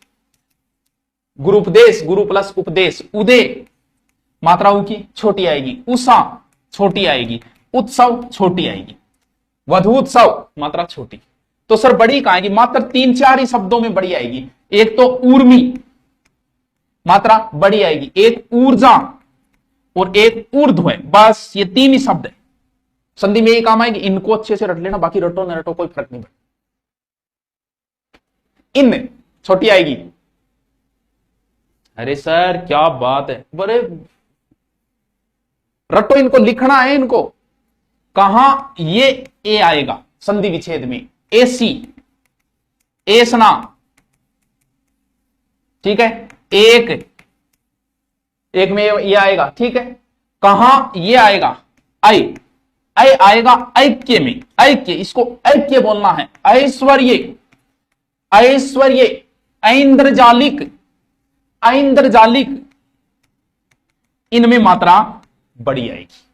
गुरुपदेश, गुरु प्लस उपदेश। उदय, मात्रा ऊ की छोटी आएगी। उषा, छोटी आएगी, उत्सव छोटी आएगी, वधु उत्सव मात्रा छोटी। तो सर बड़ी कहां आएगी? मात्र 3-4 ही शब्दों में बड़ी आएगी। एक तो ऊर्मी मात्रा बड़ी आएगी, एक ऊर्जा और एक ऊर्ध्व है, बस ये 3 ही शब्द है। संधि में ये काम आएगी, इनको अच्छे से रट लेना, बाकी रटो न रटो कोई फर्क नहीं पड़ता। इन छोटी आएगी। अरे सर क्या बात है, बड़े रटो, इनको लिखना है इनको। कहां ये ए आएगा संधि विच्छेद में? एसी, एसना, ठीक है, एक में ये आएगा, ठीक है। कहां ये आएगा? ऐ आएगा ऐक्य में, ऐक्य, इसको ऐक्य बोलना है। ऐश्वर्य, ऐश्वर्य, ऐन्द्रजालिक, ऐन्द्रजालिक, इनमें मात्रा बड़ी आएगी।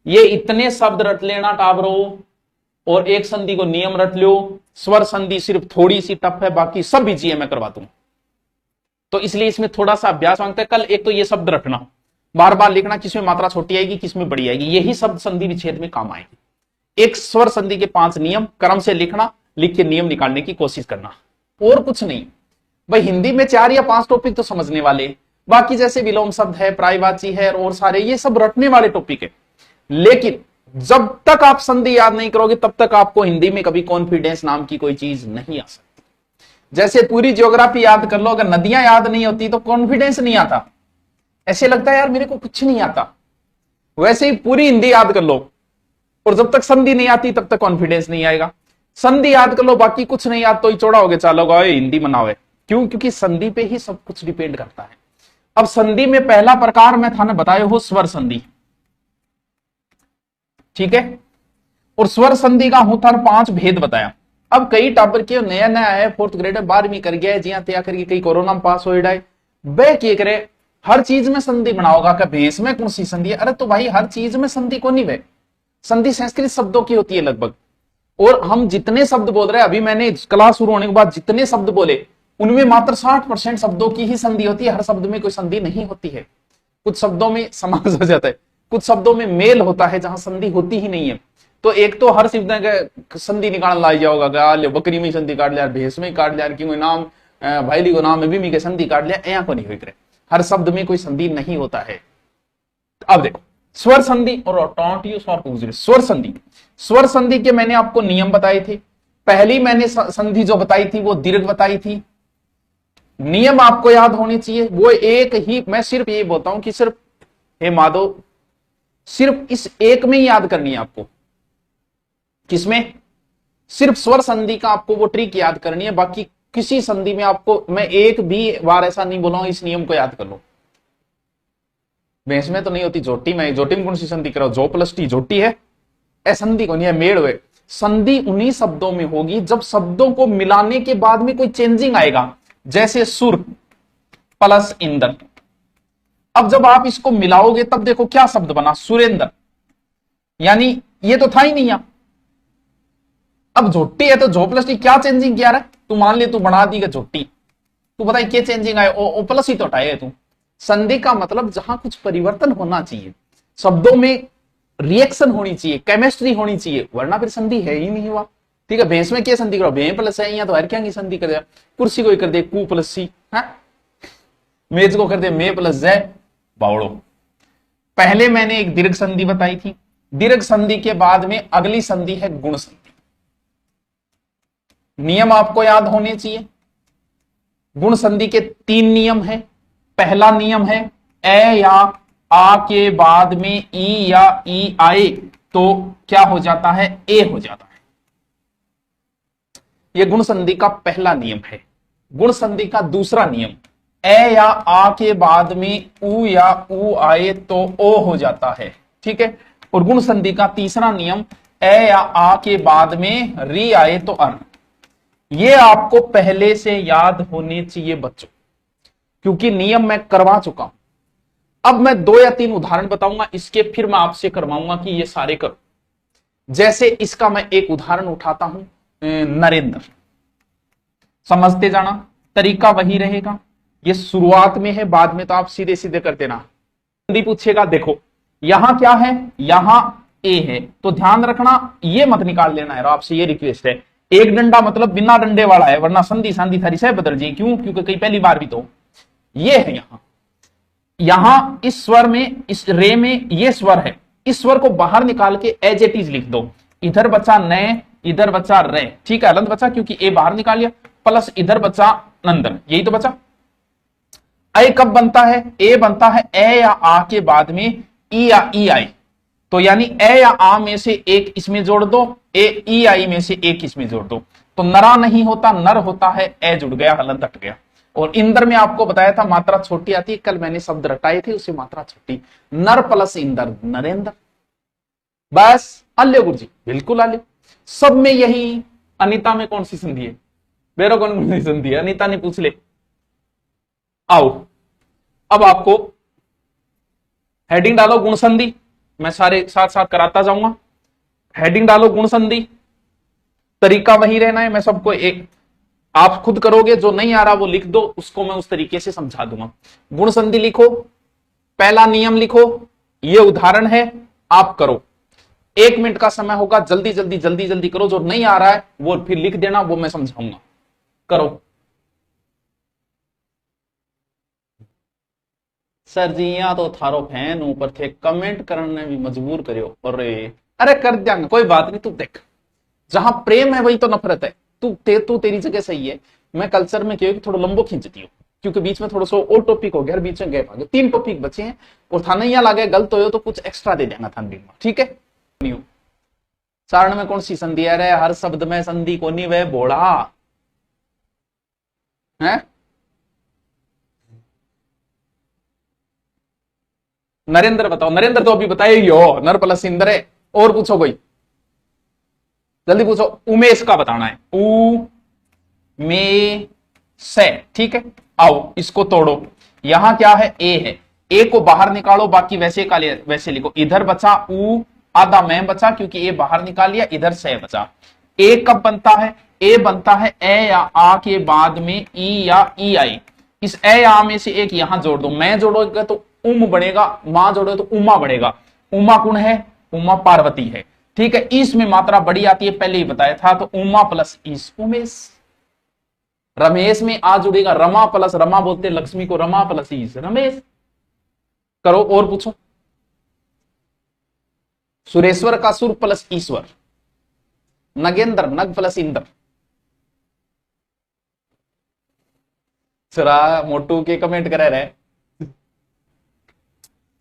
ये इतने शब्द रट लेना टाबरो, और एक संधि को नियम रट लो। स्वर संधि सिर्फ थोड़ी सी टफ है, बाकी सब इजी मैं करवा दूं। तो इसलिए इसमें थोड़ा सा अभ्यास मांगता है। कल एक तो ये शब्द रखना, बार बार लिखना, किसमें मात्रा छोटी आएगी, किसमें बड़ी आएगी, यही शब्द संधि विच्छेद में काम आएगी। एक स्वर संधि के 5 नियम क्रम से लिखना, लिख के नियम निकालने की कोशिश करना, और कुछ नहीं। भाई हिंदी में 4 या 5 टॉपिक तो समझने वाले, बाकी जैसे विलोम शब्द है, पर्यायवाची है और सारे, ये सब रटने वाले टॉपिक है। लेकिन जब तक आप संधि याद नहीं करोगे तब तक आपको हिंदी में कभी कॉन्फिडेंस नाम की कोई चीज नहीं आ सकती। जैसे पूरी ज्योग्राफी याद कर लो, अगर नदियां याद नहीं होती तो कॉन्फिडेंस नहीं आता, ऐसे लगता है यार मेरे को कुछ नहीं आता। वैसे ही पूरी हिंदी याद कर लो, और जब तक संधि नहीं आती तब तक कॉन्फिडेंस नहीं आएगा। संधि याद कर लो, बाकी कुछ नहीं याद तो ही चौड़ा हो गया, चलो हिंदी मनावे। क्यों? क्योंकि संधि पे ही सब कुछ डिपेंड करता है। अब संधि में पहला प्रकार मैं थाने बताया हो स्वर संधि, ठीक है। और स्वर संधि का हूं थाने 5 भेद बताया। अब कई टाबर के नया नया है, 4th ग्रेड 12वीं कर गया है, जिया तैया करके कई कोरोना में पास हो जाए, वे क्या करे, हर चीज में संधि बनाओगा क्या? भैंस में कौन सी संधि है? अरे तो भाई हर चीज में संधि को नहीं, वे संधि संस्कृत शब्दों की होती है लगभग। और हम जितने शब्द बोल रहे हैं, अभी मैंने क्लास शुरू होने के बाद जितने शब्द बोले, उनमें मात्र 60% शब्दों की ही संधि होती है, हर शब्द में कोई संधि नहीं होती है। कुछ शब्दों में समास हो जाता है, कुछ शब्दों में मेल होता है जहां संधि होती ही नहीं है। तो एक तो हर शब्द का संधि निकालने लाई जाओगा, बकरी में संधि काट लिया, भैंस में काट लिया, कि नाम भाईली को नाम में भी संधि काट लिया, यहाँ को नहीं हुई करे। हर शब्द में कोई संधि नहीं होता है। अब देखो स्वर संधि और स्वर संधि। स्वर संधि के मैंने आपको नियम बताए थे। पहली मैंने संधि जो बताई थी वो दीर्घ बताई थी। नियम आपको याद होने चाहिए, वो एक ही, मैं सिर्फ ये बोलता हूं कि सिर्फ हे माधव, सिर्फ इस एक में ही याद करनी है आपको। किसमें? सिर्फ स्वर संधि का आपको वो ट्रिक याद करनी है, बाकी किसी संधि में आपको मैं एक भी बार ऐसा नहीं बोला इस नियम को याद कर लो। भैंस में तो नहीं होती, जोटी में, जोटी में कौन सी संधि करो? जो प्लस टी जोटी है, ए संधि को नहीं है, मेड़ हुए। संधि उन्हीं शब्दों में होगी जब शब्दों को मिलाने के बाद में कोई चेंजिंग आएगा, जैसे सुर प्लस इंद्र। अब जब आप इसको मिलाओगे तब देखो क्या शब्द बना, सुरेंद्र, यानी ये तो था ही नहीं यहां। अब झोटी है तो झो प्लस टी, क्या चेंजिंग किया रहा? तू मान ले तू बना दी झोटी, तू बताए क्या चेंजिंग आए? ओ प्लस ही तो हटाए तू। संधि का मतलब जहां कुछ परिवर्तन होना चाहिए, शब्दों में रिएक्शन होनी चाहिए, केमिस्ट्री होनी चाहिए, वरना फिर संधि है ही नहीं हुआ। ठीक है, भैंस में क्या संधि करो? भैं प्लस है, या तो हर क्या की संधि कर दिया। कुर्सी को कर दे कु प्लस सी, मेज को कर दे मे प्लस जय बावड़ो। पहले मैंने एक दीर्घ संधि बताई थी। दीर्घ संधि के बाद में अगली संधि है गुण संधि। नियम आपको याद होने चाहिए। गुण संधि के 3 नियम है। पहला नियम है ए या आ के बाद में ई या ई आए तो क्या हो जाता है? ए हो जाता है। यह गुण संधि का पहला नियम है। गुण संधि का दूसरा नियम, ए या आ के बाद में ऊ या ऊ आए तो ओ हो जाता है। ठीक है। और गुण संधि का तीसरा नियम, ए या आ के बाद में री आए तो अर। ये आपको पहले से याद होने चाहिए बच्चों, क्योंकि नियम मैं करवा चुका हूं। अब मैं 2 या 3 उदाहरण बताऊंगा, इसके फिर मैं आपसे करवाऊंगा कि ये सारे करो। जैसे इसका मैं एक उदाहरण उठाता हूं, नरेंद्र। समझते जाना, तरीका वही रहेगा। ये शुरुआत में है, बाद में तो आप सीधे सीधे कर देना। संधि पूछेगा, देखो यहां क्या है, यहां ए है, तो ध्यान रखना ये मत निकाल लेना है, आपसे ये रिक्वेस्ट है। एक डंडा मतलब बिना डंडे वाला है, वरना संधि संधि थारी से बदल जाए। क्यों? क्योंकि कई पहली बार भी तो ये है। यहां इस स्वर में, इस रे में ये स्वर है, इस स्वर को बाहर निकाल के एज इट इज लिख दो। इधर बचा नए, इधर बचा रे, ठीक है, अलंत बचा क्योंकि ए बाहर निकाल लिया, प्लस इधर बचा नंदन, यही तो बचा। ए कब बनता है? ए बनता है ए या आ के बाद में ई या ई आई, तो यानी ए या आ में से एक इसमें जोड़ दो, ए ई आई में से एक इसमें जोड़ दो, तो नरा नहीं होता, नर होता है, ए जुड़ गया, हलंत हट गया। और इंदर में आपको बताया था मात्रा छोटी आती है, कल मैंने शब्द रटाए थे, उससे मात्रा छोटी, नर प्लस इंदर नरेंद्र। बस आल्य गुरु जी, बिल्कुल आल्य। सब में यही। अनीता में कौन सी संधि है? बेरो कौन सी संधि है? अनीता ने पूछ ले। आओ अब आपको हेडिंग डालो गुण संधि, मैं सारे साथ साथ कराता जाऊंगा। हेडिंग डालो गुण संधि, तरीका वही रहना है, मैं सबको एक, आप खुद करोगे, जो नहीं आ रहा वो लिख दो, उसको मैं उस तरीके से समझा दूंगा। गुण संधि लिखो, पहला नियम लिखो, ये उदाहरण है, आप करो। 1 मिनट का समय होगा, जल्दी जल्दी जल्दी जल्दी करो, जो नहीं आ रहा है वो फिर लिख देना, वो मैं समझाऊंगा। करो। सर जी यहाँ तो थारो फैन ऊपर थे, कमेंट करने भी मजबूर करियो। अरे कर देंगे, कोई बात नहीं। तू देख, जहां प्रेम है वही तो नफरत है। तू तेरी जगह सही है। मैं कल्चर में क्यों थोड़ा लंबो खींचती हूँ, क्योंकि बीच में थोड़ा सा और टॉपिक हो गया, बीच में गैप आ गया, 3 टॉपिक बचे हैं, और थाना यहाँ लागे गलत हो तो कुछ एक्स्ट्रा दे देना था, ठीक है। चारण में कौन सी संधि है? हर शब्द में संधि को नहीं, वह बोड़ा है। नरेंद्र बताओ, नरेंद्र तो अभी बताए ही हो, नर प्लस इंद्र है। और पूछो कोई, जल्दी पूछो। उमेश का बताना है, उ में से, ठीक है। आओ इसको तोड़ो, यहां क्या है? ए है, ए को बाहर निकालो, बाकी वैसे का वैसे लिखो। इधर बचा उ, आधा मैं बचा क्योंकि ए बाहर निकाल लिया, इधर से बचा। ए कब बनता है? ए बनता है ए या आ के बाद में ई या ई आई। इस ए या आ में से एक यहां जोड़ दो, मैं जोड़ोगे तो उम बनेगा, मां जोड़ो तो उमा बनेगा। उमा कौन है? उमा पार्वती है, ठीक है। इस में मात्रा बड़ी आती है, पहले ही बताया था, तो उमा प्लस ईस उमेश। रमेश में आ जुड़ेगा, रमा प्लस रमा बोलते लक्ष्मी को, रमा प्लस ईस रमेश। करो और पूछो। सुरेश्वर का सुर प्लस ईश्वर, नगेंद्र नग प्लस इंद्र। सरा मोटू के कमेंट करे रहे।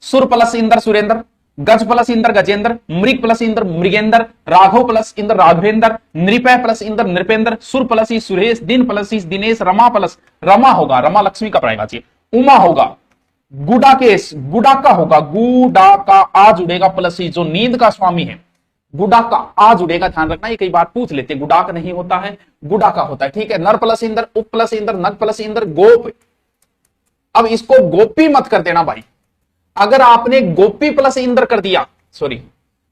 सुर प्लस इंद्र सुरेंद्र, गज प्लस इंद्र गजेंद्र, मृग प्लस इंद्र मृगेंद्र, राघव प्लस इंद्र राघवेंद्र, नृपय प्लस इंद्र नृपेंद्र, सुर प्लस सुरेश, दिन प्लस दिनेश, रमा प्लस रमा होगा, रमा लक्ष्मी का पड़ेगा चाहिए, उमा होगा, गुडाकेश गुडाका होगा, गुडाका आ जुड़ेगा प्लस जो नींद का स्वामी है, गुडाका आ जुड़ेगा। ध्यान रखना, ये कई बार पूछ लेते, गुडाक नहीं होता है, गुडाका होता है, ठीक है। नर प्लस इंद्र, उप प्लस इंद्र, नग प्लस इंद्र, गोप। अब इसको गोपी मत कर देना भाई। अगर आपने गोपी प्लस इंद्र कर दिया, सॉरी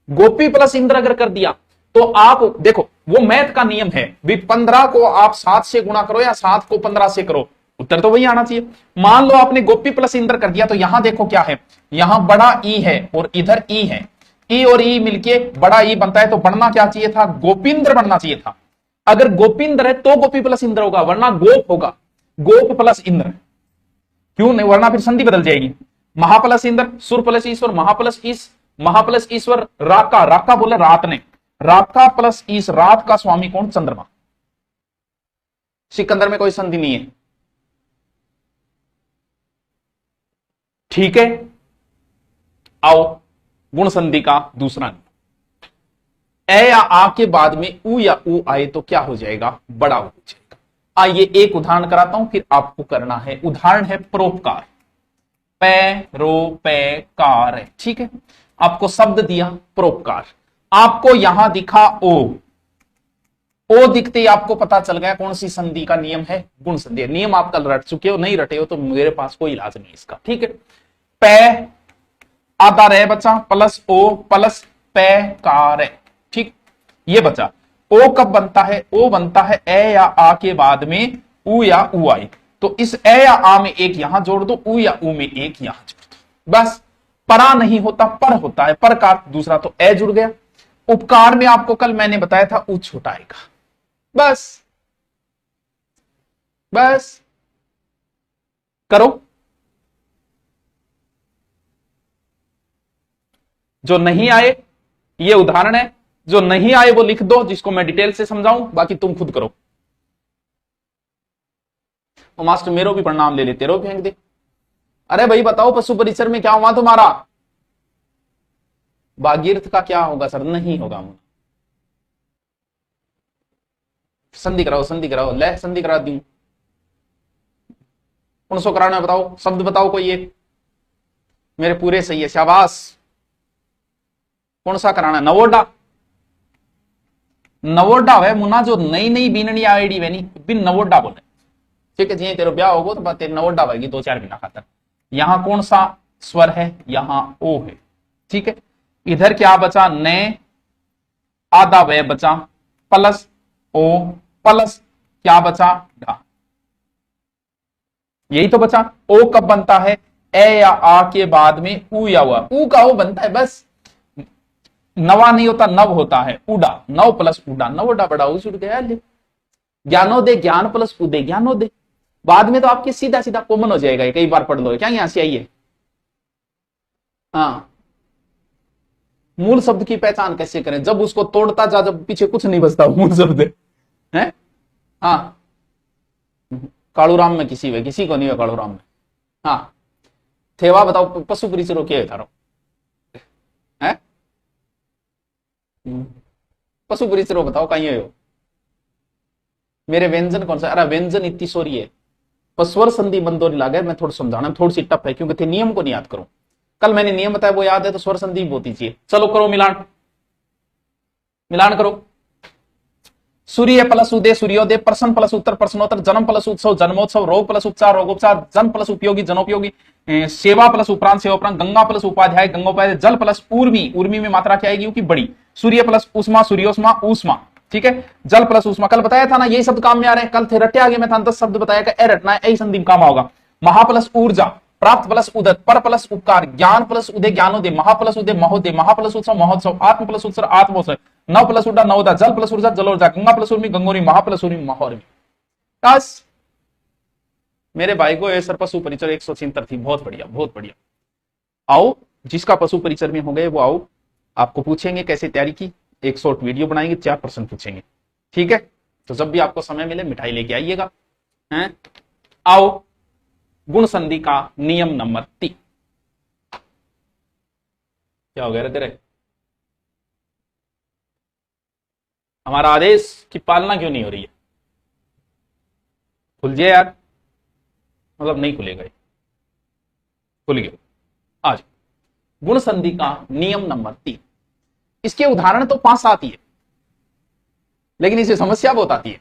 गोपी प्लस इंद्र अगर कर दिया, तो आप देखो वो मैथ का नियम है भी 15 को आप 7 से गुणा करो या 7 को 15 से करो, उत्तर तो वही आना चाहिए। मान लो आपने गोपी प्लस इंद्र कर दिया, तो यहां देखो क्या है, यहां बड़ा ई है और इधर ई है, ई और ई मिलके बड़ा ई बनता है, तो बनना क्या चाहिए था? गोपींद्र बनना चाहिए था। अगर गोपींद्र है तो गोपी प्लस इंद्र होगा, वरना गोप होगा, गोप प्लस इंद्र। क्यों नहीं? वरना फिर संधि बदल जाएगी। महाप्लस इंद्र, सुर प्लस ईश्वर, महाप्लस ईश, महाप्लस ईश्वर, राका, राका बोले रात ने, राका प्लस ईश, रात का स्वामी कौन? चंद्रमा। सिकंदर में कोई संधि नहीं है, ठीक है। आओ गुण संधि का दूसरा नियम, ए या आ के बाद में उ या उ आए तो क्या हो जाएगा? बड़ा हो जाएगा। आइए एक उदाहरण कराता हूं, फिर आपको करना है। उदाहरण है परोपकार, पैरोपकार, ठीक है। आपको शब्द दिया परोपकार, आपको यहां दिखा ओ दिखते ही आपको पता चल गया कौन सी संधि का नियम है? गुण संधि। नियम आप कल रट चुके हो, नहीं रटे हो तो मेरे पास कोई इलाज नहीं इसका, ठीक है। पै आधा रह बचा प्लस ओ प्लस पैकार, ठीक, ये बचा। ओ कब बनता है? ओ बनता है ए या आ के बाद में उ या उ आई, तो इस ए या आ में एक यहां जोड़ दो, उ या उ में एक यहां जोड़ दो, बस परा नहीं होता, पर होता है, पर का दूसरा तो ए जुड़ गया। उपकार में आपको कल मैंने बताया था ऊ छोटा आएगा। बस बस करो। जो नहीं आए, ये उदाहरण है, जो नहीं आए वो लिख दो, जिसको मैं डिटेल से समझाऊं, बाकी तुम खुद करो। तो मास्टर मेरो भी प्रणाम ले ले, तेरो भी फेंक दे। अरे भाई बताओ पशु परिसर में क्या हुआ तुम्हारा? भागीरथ का क्या होगा सर? नहीं होगा। संधि कराओ, संधि कराओ, ले संधि करा दूं। कौन सो कराना है बताओ, शब्द बताओ कोई एक। मेरे पूरे सही है, शाबाश। कौन सा कराना है? नवोडा। नवोडा है मुन्ना, जो नई नई बीननी आईडी वे नहीं बिन नवोडा बोले। ठीक है जी, तेरे ब्याह होगा तो तेरे नवोडा बनेगी 2-4 बिना खातर। यहां कौन सा स्वर है? यहां ओ है। ठीक है, इधर क्या बचा? ने आधा वे बचा, प्लस ओ प्लस क्या बचा? ढा। यही तो बचा। ओ कब बनता है? ए या आ के बाद में ऊ या हुआ, ऊ का ओ बनता है बस। नवा नहीं होता, नव होता है। उड़ा, नव प्लस उड़ा, नवोडा बड़ा उस उड़ गया। ज्ञानोदय, ज्ञान प्लस उदय, ज्ञानोदय। बाद में तो आपके सीधा सीधा कॉमन हो जाएगा, कई बार पढ़ लो। क्या यहां से आइए। हाँ, मूल शब्द की पहचान कैसे करें? जब उसको तोड़ता जा, जब पीछे कुछ नहीं बचता मूल शब्द है। हाँ, कालूराम में किसी वे, किसी को नहीं है कालूराम में। हाँ, थेवा बताओ, पशु परिचरो क्या है? पशु परिचरो बताओ कहीं हो। मेरे व्यंजन कौन सा? अरे व्यंजन इतनी सोरी है, पर स्वर संधि बंदोरी लागे। मैं थोड़ा समझाना, थोड़ी सी टफ है क्योंकि थे नियम को नहीं याद करूं। कल मैंने नियम बताया वो याद है, तो स्वर संधि बहुत ही चाहिए। चलो करो मिलान, मिलान करो। सूर्य प्लस उदय सूर्योदय, प्रश्न प्लस उत्तर प्रश्नोत्तर, जन्म प्लस उत्सव जन्मोत्सव, रोग प्लस उपचार रोगोपचार, जन प्लस उपयोगी जनोपयोगी, सेवा प्लस उपरांत सेवापरांत, गंगा प्लस उपाध्याय गंगोपाध्याय, जल प्लस उर्मी, उर्मी में मात्रा क्या आएगी? क्योंकि बड़ी। सूर्य प्लस उष्मा सूर्योष्मा ऊष्मा। ठीक है, जल प्लस उष्मा। कल बताया था ना, यही शब्द काम में आ रहे हैं। कल थे रटे आगे में था 10 शब्द बताया कि ए रटना है, यही संधि काम होगा। महा प्लस ऊर्जा, प्राप्त प्लस उदत, पर प्लस उपकार, ज्ञान प्लस उदय ज्ञानोदय, महा प्लस उदय महोदय, महा प्लस उत्सव महोत्सव, आत्म प्लस उत्सव आत्मोत्सव, नव प्लस उड़ा नवदा, जल प्लस ऊर्जा जलोर्जा, गंगा प्लस उर्मी गंगोरी, महा प्लस उर्मी महोर्मी। बस मेरे भाई को ये सर पशु परिचर 176 थी। बहुत बढ़िया, बहुत बढ़िया। आओ, जिसका पशु परिचर में हो गए वो आओ, आपको पूछेंगे कैसे तैयारी की। एक शॉर्ट वीडियो बनाएंगे, 4 प्रश्न पूछेंगे। ठीक है, तो जब भी आपको समय मिले मिठाई लेके आइएगा। हैं, आओ, गुण संधि का नियम नंबर 3। क्या हो गया रे तेरे? हमारा आदेश की पालना क्यों नहीं हो रही है? खुल जाए यार, मतलब नहीं खुलेगा ये। खुल गया। आज गुण संधि का नियम नंबर 3। इसके उदाहरण तो 5 आती है, लेकिन इसे समस्या बहुत आती है,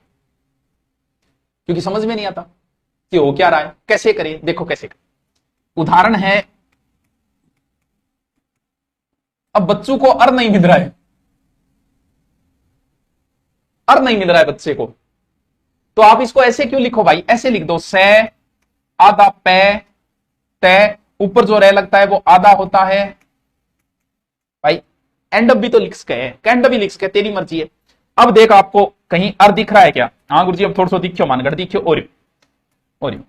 क्योंकि समझ में नहीं आता कि हो क्या रहा है, कैसे करें। देखो कैसे करें। उदाहरण है, अब बच्चों को अर नहीं मिल रहा है, अर नहीं मिल रहा है बच्चे को, तो आप इसको ऐसे क्यों लिखो भाई? ऐसे लिख दो, से आधा पे तय, ऊपर जो रह लगता है वो आधा होता है भाई। एंड भी तो लिख सके, कैंड भी लिख सके, तेरी मर्जी है। अब देख, आपको कहीं अर दिख रहा है क्या? हाँ गुरुजी, अब थोड़ा सा दिखो, मानगढ़ दिखो। और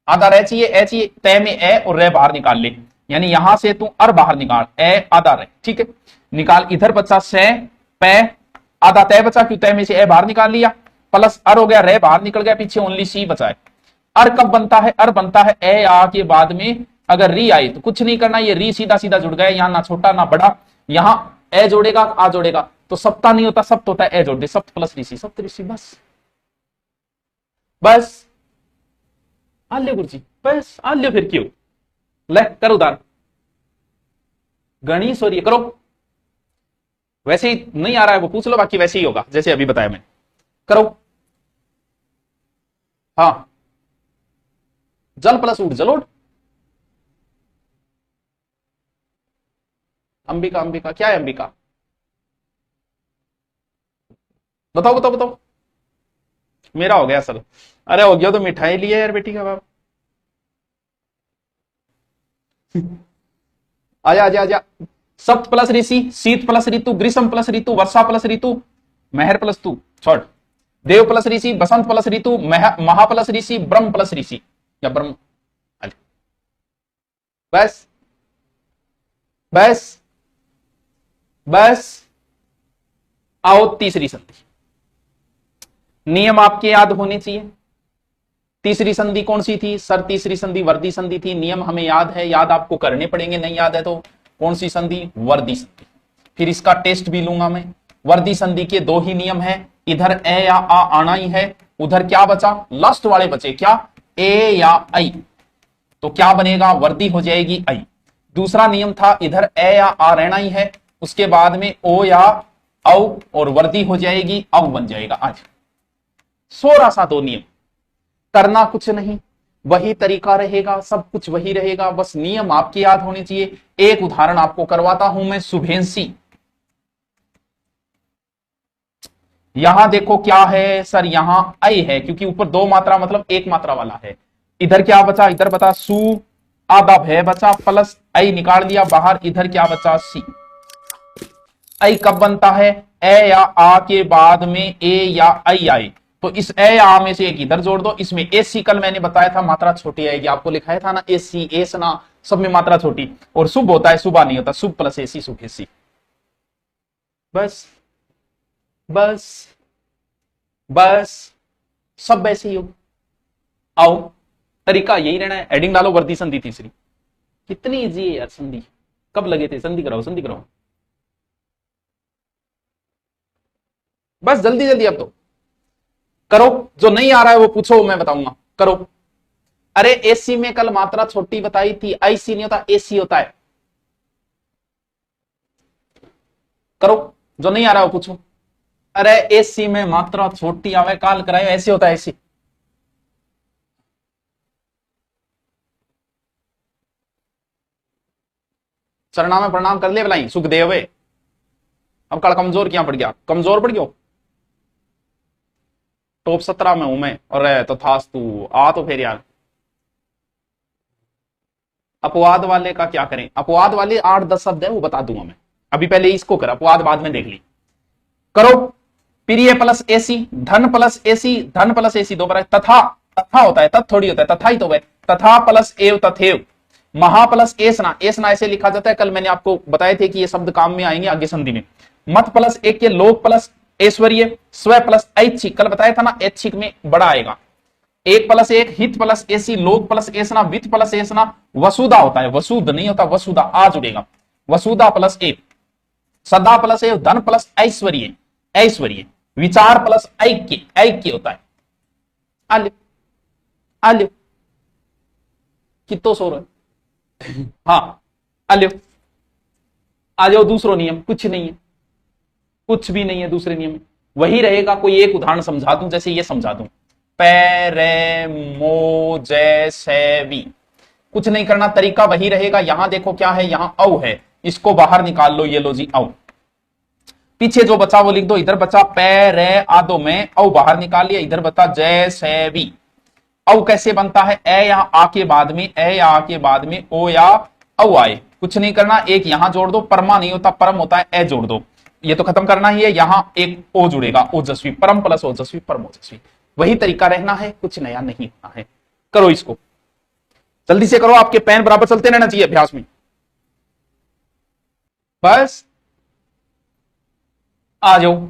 आधा रह चाहिए, ए चाहिए, तय में ए और रे बाहर निकाल ले, यानी यहां से तू अर बाहर निकाल, ए आधा रे। ठीक है, निकाल। इधर बचा से पे, आधा तय बचा, क्यों तय में से ए बाहर निकाल लिया, प्लस अर हो गया, रे बाहर निकल गया, पीछे ओनली सी बचा है। अर कब बनता है? अर बनता है ए आ के बाद में अगर री आई, तो कुछ नहीं करना, ये री सीधा सीधा जुड़ गया, यहां ना छोटा ना बड़ा, यहां ए जोड़ेगा आ जोड़ेगा, तो सप्ता नहीं होता, सप्त होता है, ए जोड़ दे, सप्त प्लस ऋषि, सप्त ऋषि। बस बस आ लियो गुरुजी, बस आ लियो, फिर क्यों? ले कर उधार, गणेश और ये करो। वैसे ही नहीं आ रहा है वो पूछ लो, बाकी वैसे ही होगा जैसे अभी बताया मैंने। करो। हाँ, जल प्लस उठ जलोट। अंबिका, अंबिका क्या है? अंबिका बताओ बताओ बताओ। मेरा हो गया सर। अरे हो गया तो मिठाई लिया यार बेटी का बाप। आजा आजा आजा। सप्त प्लस ऋषि, शीत प्लस ऋतु, ग्रीष्म प्लस ऋतु, वर्षा प्लस ऋतु, मेहर प्लस तू, छोड़। देव प्लस ऋषि, बसंत प्लस ऋतु, महा प्लस ऋषि, ब्रह्म प्लस ऋषि या ब्रह्म। बस बस बस। आओ तीसरी संधि, नियम आपके याद होने चाहिए। तीसरी संधि कौन सी थी सर? तीसरी संधि वर्दी संधि थी। नियम हमें याद है, याद आपको करने पड़ेंगे, नहीं याद है तो कौन सी संधि? वर्दी संधि। फिर इसका टेस्ट भी लूंगा मैं। वर्दी संधि के दो ही नियम है, इधर ए या आ आना ही है, उधर क्या बचा? लास्ट वाले बचे क्या? ए या आई। तो क्या बनेगा? वर्दी हो जाएगी आई। दूसरा नियम था इधर ए या आ रहना ही है, उसके बाद में ओ या औ और वर्दी हो जाएगी औ बन जाएगा। आज सोरा सा दो नियम, करना कुछ नहीं, वही तरीका रहेगा, सब कुछ वही रहेगा, बस नियम आपके याद होने चाहिए। एक उदाहरण आपको करवाता हूं मैं, शुभेंसी। यहां देखो क्या है सर? यहां आई है क्योंकि ऊपर दो मात्रा मतलब एक मात्रा वाला है। इधर क्या बचा? इधर बता सु, आधा भय बचा, प्लस आई निकाल दिया बाहर, इधर क्या बचा? सी। आई कब बनता है? ए या आ के बाद में ए या आई आए, तो इस ए या आ में से एक इधर जोड़ दो। इसमें ए सी कल मैंने बताया था मात्रा छोटी आएगी, आपको लिखाया था ना, ए सी एस ना, सब में मात्रा छोटी। और शुभ होता है, सुबह नहीं होता, शुभ प्लस ए सी, शुभ सी। बस बस बस, सब वैसे ही हो। आओ तरीका यही रहना है, एडिंग डालो, वर्दी संधि तीसरी। कितनी इजी है यार संधि, कब लगे थे? संधि कराओ संधि कराओ, बस जल्दी जल्दी। अब तो करो, जो नहीं आ रहा है वो पूछो, मैं बताऊंगा, करो। अरे एसी में कल मात्रा छोटी बताई थी, आईसी नहीं होता, एसी होता है। करो, जो नहीं आ रहा है वो पूछो। अरे एसी में मात्रा छोटी आवे, काल कराए, ऐसे होता है एसी। चरणा में प्रणाम कर ले भलाई सुखदेव। अब कल कमजोर क्या पड़ गया? कमजोर पड़ गया, टॉप 17 में हूं मैं। और तो थास तू आ तो फिर यार। अपवाद वाले का क्या करें? अपवाद वाले 8-10 शब्द है, वो बता दूंगा मैं, अभी पहले इसको कर, अपवाद बाद में देख ली। करो, प्रिय प्लस एसी, धन प्लस एसी, धन प्लस एसी दो बार, तथा, तथा होता है, तथ थोड़ी होता है, तथा ही तो है। तथा प्लस एव तथेव, महा प्लस एसना, एसना ऐसे लिखा जाता है, कल मैंने आपको बताए थे कि ये शब्द काम में आएंगे आगे संधि में। मत प्लस एक, लोक प्लस ऐश्वर्य, स्व प्लस ऐच्छिक, कल बताया था ना, ऐच्छिक में बड़ा आएगा। एक प्लस एक, हित प्लस एसी, लोक प्लस एसना, वित्त प्लस एसना, वसुधा होता है, वसुध नहीं होता, वसुधा आ जुड़ेगा। वसुधा प्लस एक, सदा प्लस एक, धन प्लस ऐश्वर्य, ऐश्वर्य, विचार प्लस ऐक्य, ऐक्य होता है। आल्य आल्य कितो सो रहे? हाँ आल्यो, आ जाओ। दूसरो नियम कुछ नहीं है, कुछ भी नहीं है दूसरे नियम में, वही रहेगा। कोई एक उदाहरण समझा दूं, जैसे ये समझा दूं, पैरेमोजेसेवी, कुछ नहीं करना, तरीका वही रहेगा। यहां देखो क्या है, यहां औ है, इसको बाहर निकाल लो, ये लो जी औ। पीछे जो बचा वो लिख दो, इधर बचा पैरे आदो में औ बाहर निकाल लिया, इधर बता जैसेवी। औ कैसे बनता है? ए या आ के बाद में, ए या आ के बाद में ओ या औ आए, कुछ नहीं करना, एक यहां जोड़ दो, परमा नहीं होता, परम होता है, ए जोड़ दो, ये तो खत्म करना ही है। यहां एक ओ जुड़ेगा, ओजस्वी, परम प्लस ओजस्वी, परम ओजस्वी, वही तरीका रहना है, कुछ नया नहीं होना है। करो इसको, जल्दी से करो, आपके पेन बराबर चलते रहना चाहिए अभ्यास में। बस आ जाओ।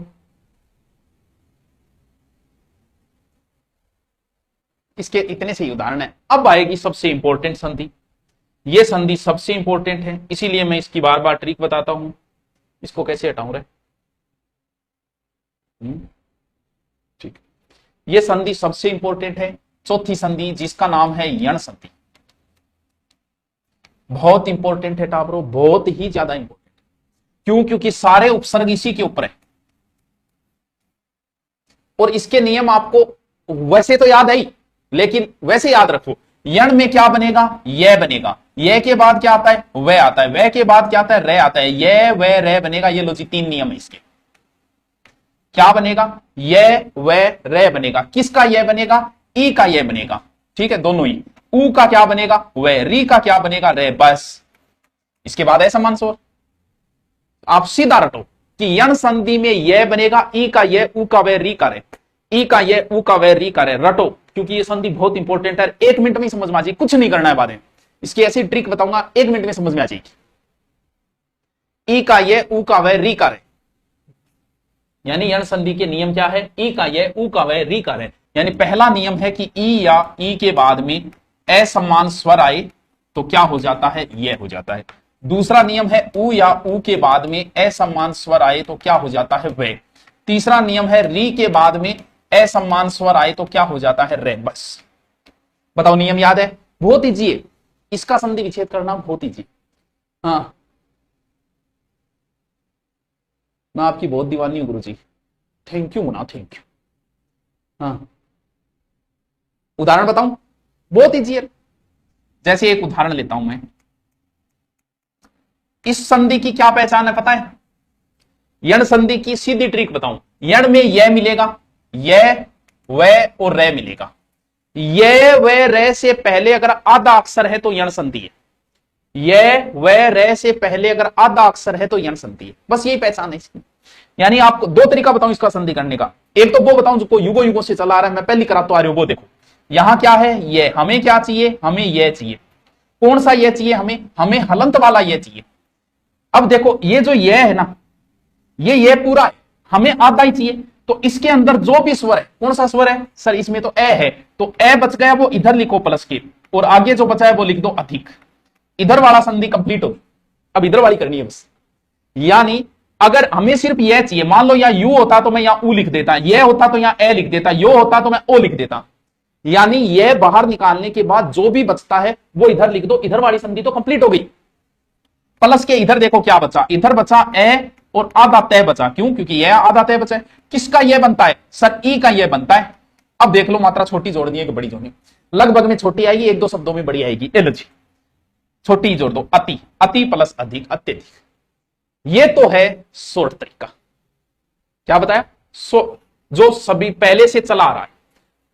इसके इतने से ही उदाहरण है। अब आएगी सबसे इंपॉर्टेंट संधि, यह संधि सबसे इंपॉर्टेंट है, इसीलिए मैं इसकी बार बार ट्रिक बताता हूं। इसको कैसे हटाऊं रे? ठीक, यह संधि सबसे इंपॉर्टेंट है, चौथी संधि, जिसका नाम है यण संधि। बहुत इंपॉर्टेंट है टाबरो, बहुत ही ज्यादा इंपॉर्टेंट। क्यों? क्योंकि सारे उपसर्ग इसी के ऊपर है, और इसके नियम आपको वैसे तो याद है ही, लेकिन वैसे याद रखो। यण में क्या बनेगा? ये बनेगा, ये के बाद क्या आता है? वह आता है, वह के बाद क्या आता है? रे आता है, ये वह रे बनेगा। ये लो जी, 3 नियम है इसके। क्या बनेगा? ये वह रे बनेगा। किसका ये बनेगा? ई का ये बनेगा, ठीक है, दोनों ही। ऊ का क्या बनेगा? वह, री का क्या बनेगा? रे। बस इसके बाद असमान स्वर। आप सीधा रटो कि यण संधि में यह बनेगा ई का यह, ऊ का वह, री का रे, ई का यह, ऊ का वह, री का रे। रटो, क्योंकि ये संधि बहुत इंपॉर्टेंट है। 1 मिनट में समझ में आ जाएगी, कुछ नहीं करना है बाद में। इसकी ऐसी ट्रिक बताऊंगा, 1 मिनट में समझ में आ जाएगी। ई का यह, ऊ का वह, री का रे, यानी यण संधि के नियम क्या है? ई का यह, ऊ का वह, री का रे। यानी पहला नियम है कि ई या ई के बाद में असमान स्वर आए तो क्या हो जाता है? यह हो जाता है। दूसरा नियम है ऊ या ऊ के बाद में असमान स्वर आए तो क्या हो जाता है? वे। तीसरा नियम है री के बाद में असमान स्वर आए तो क्या हो जाता है? रे। बस बताओ, नियम याद है? बहुत ईजी है, इसका संधि विच्छेद करना बहुत ईजी। हाँ, मैं आपकी बहुत दीवानी हूं गुरुजी। Thank you Muna, thank you. हाँ, उदाहरण बताऊं? बहुत ईजी है। जैसे एक उदाहरण लेता हूं मैं। इस संधि की क्या पहचान है पता है? यण संधि की सीधी ट्रिक बताऊं। यण में यह मिलेगा, यह, वह और रे मिलेगा। यह, वह, रे से पहले अगर आधा अक्षर है तो यण संधि है। यह, वह, रे से पहले अगर आधा अक्षर है तो यण संधि है। बस यही पहचान है इसकी। यानी आपको 2 तरीका बताऊं इसका संधि करने का। एक तो वो बताऊं जो युगों युगों से चला आ रहा है, मैं पहली कराता आ रही हूं। वो देखो, यहां क्या है? ये। हमें क्या चाहिए? हमें यह चाहिए। कौन सा यह चाहिए हमें? हमें हलंत वाला यह चाहिए। अब देखो, ये जो यह है ना, ये पूरा है, हमें आधा ही चाहिए। तो इसके अंदर जो भी स्वर है, कौन सा स्वर है? सर इसमें तो ए है, तो ए बच गया, वो इधर लिखो प्लस के, और आगे जो बचा है वो लिख दो अधिक। इधर वाला संधि कंप्लीट हो। अब इधर वाली करनी है बस। यानी अगर हमें सिर्फ यह चाहिए, मान लो यहाँ यू होता तो मैं यहाँ ऊ लिख देता, यह होता तो यहाँ ए लिख देता, यो होता तो मैं ओ लिख देता। यानी यह बाहर निकालने के बाद जो भी बचता है वो इधर लिख दो। इधर वाली संधि तो कंप्लीट हो गई। प्लस के इधर देखो क्या बचा, इधर बचा ए और आधा तय बचा। क्यों? क्योंकि यह आधा तय बचा है। किसका यह बनता है? सर ई का यह बनता है। अब देख लो, मात्रा छोटी जोड़ दी है कि बड़ी जोड़नी? लगभग में छोटी आएगी, 1-2 शब्दों में बड़ी आएगी। एलर्जी छोटी जोड़ दो, अति, अति प्लस अधिक, अत्यधिक। ये तो है शॉर्ट तरीका। क्या बताया? जो सभी पहले से चला आ रहा है।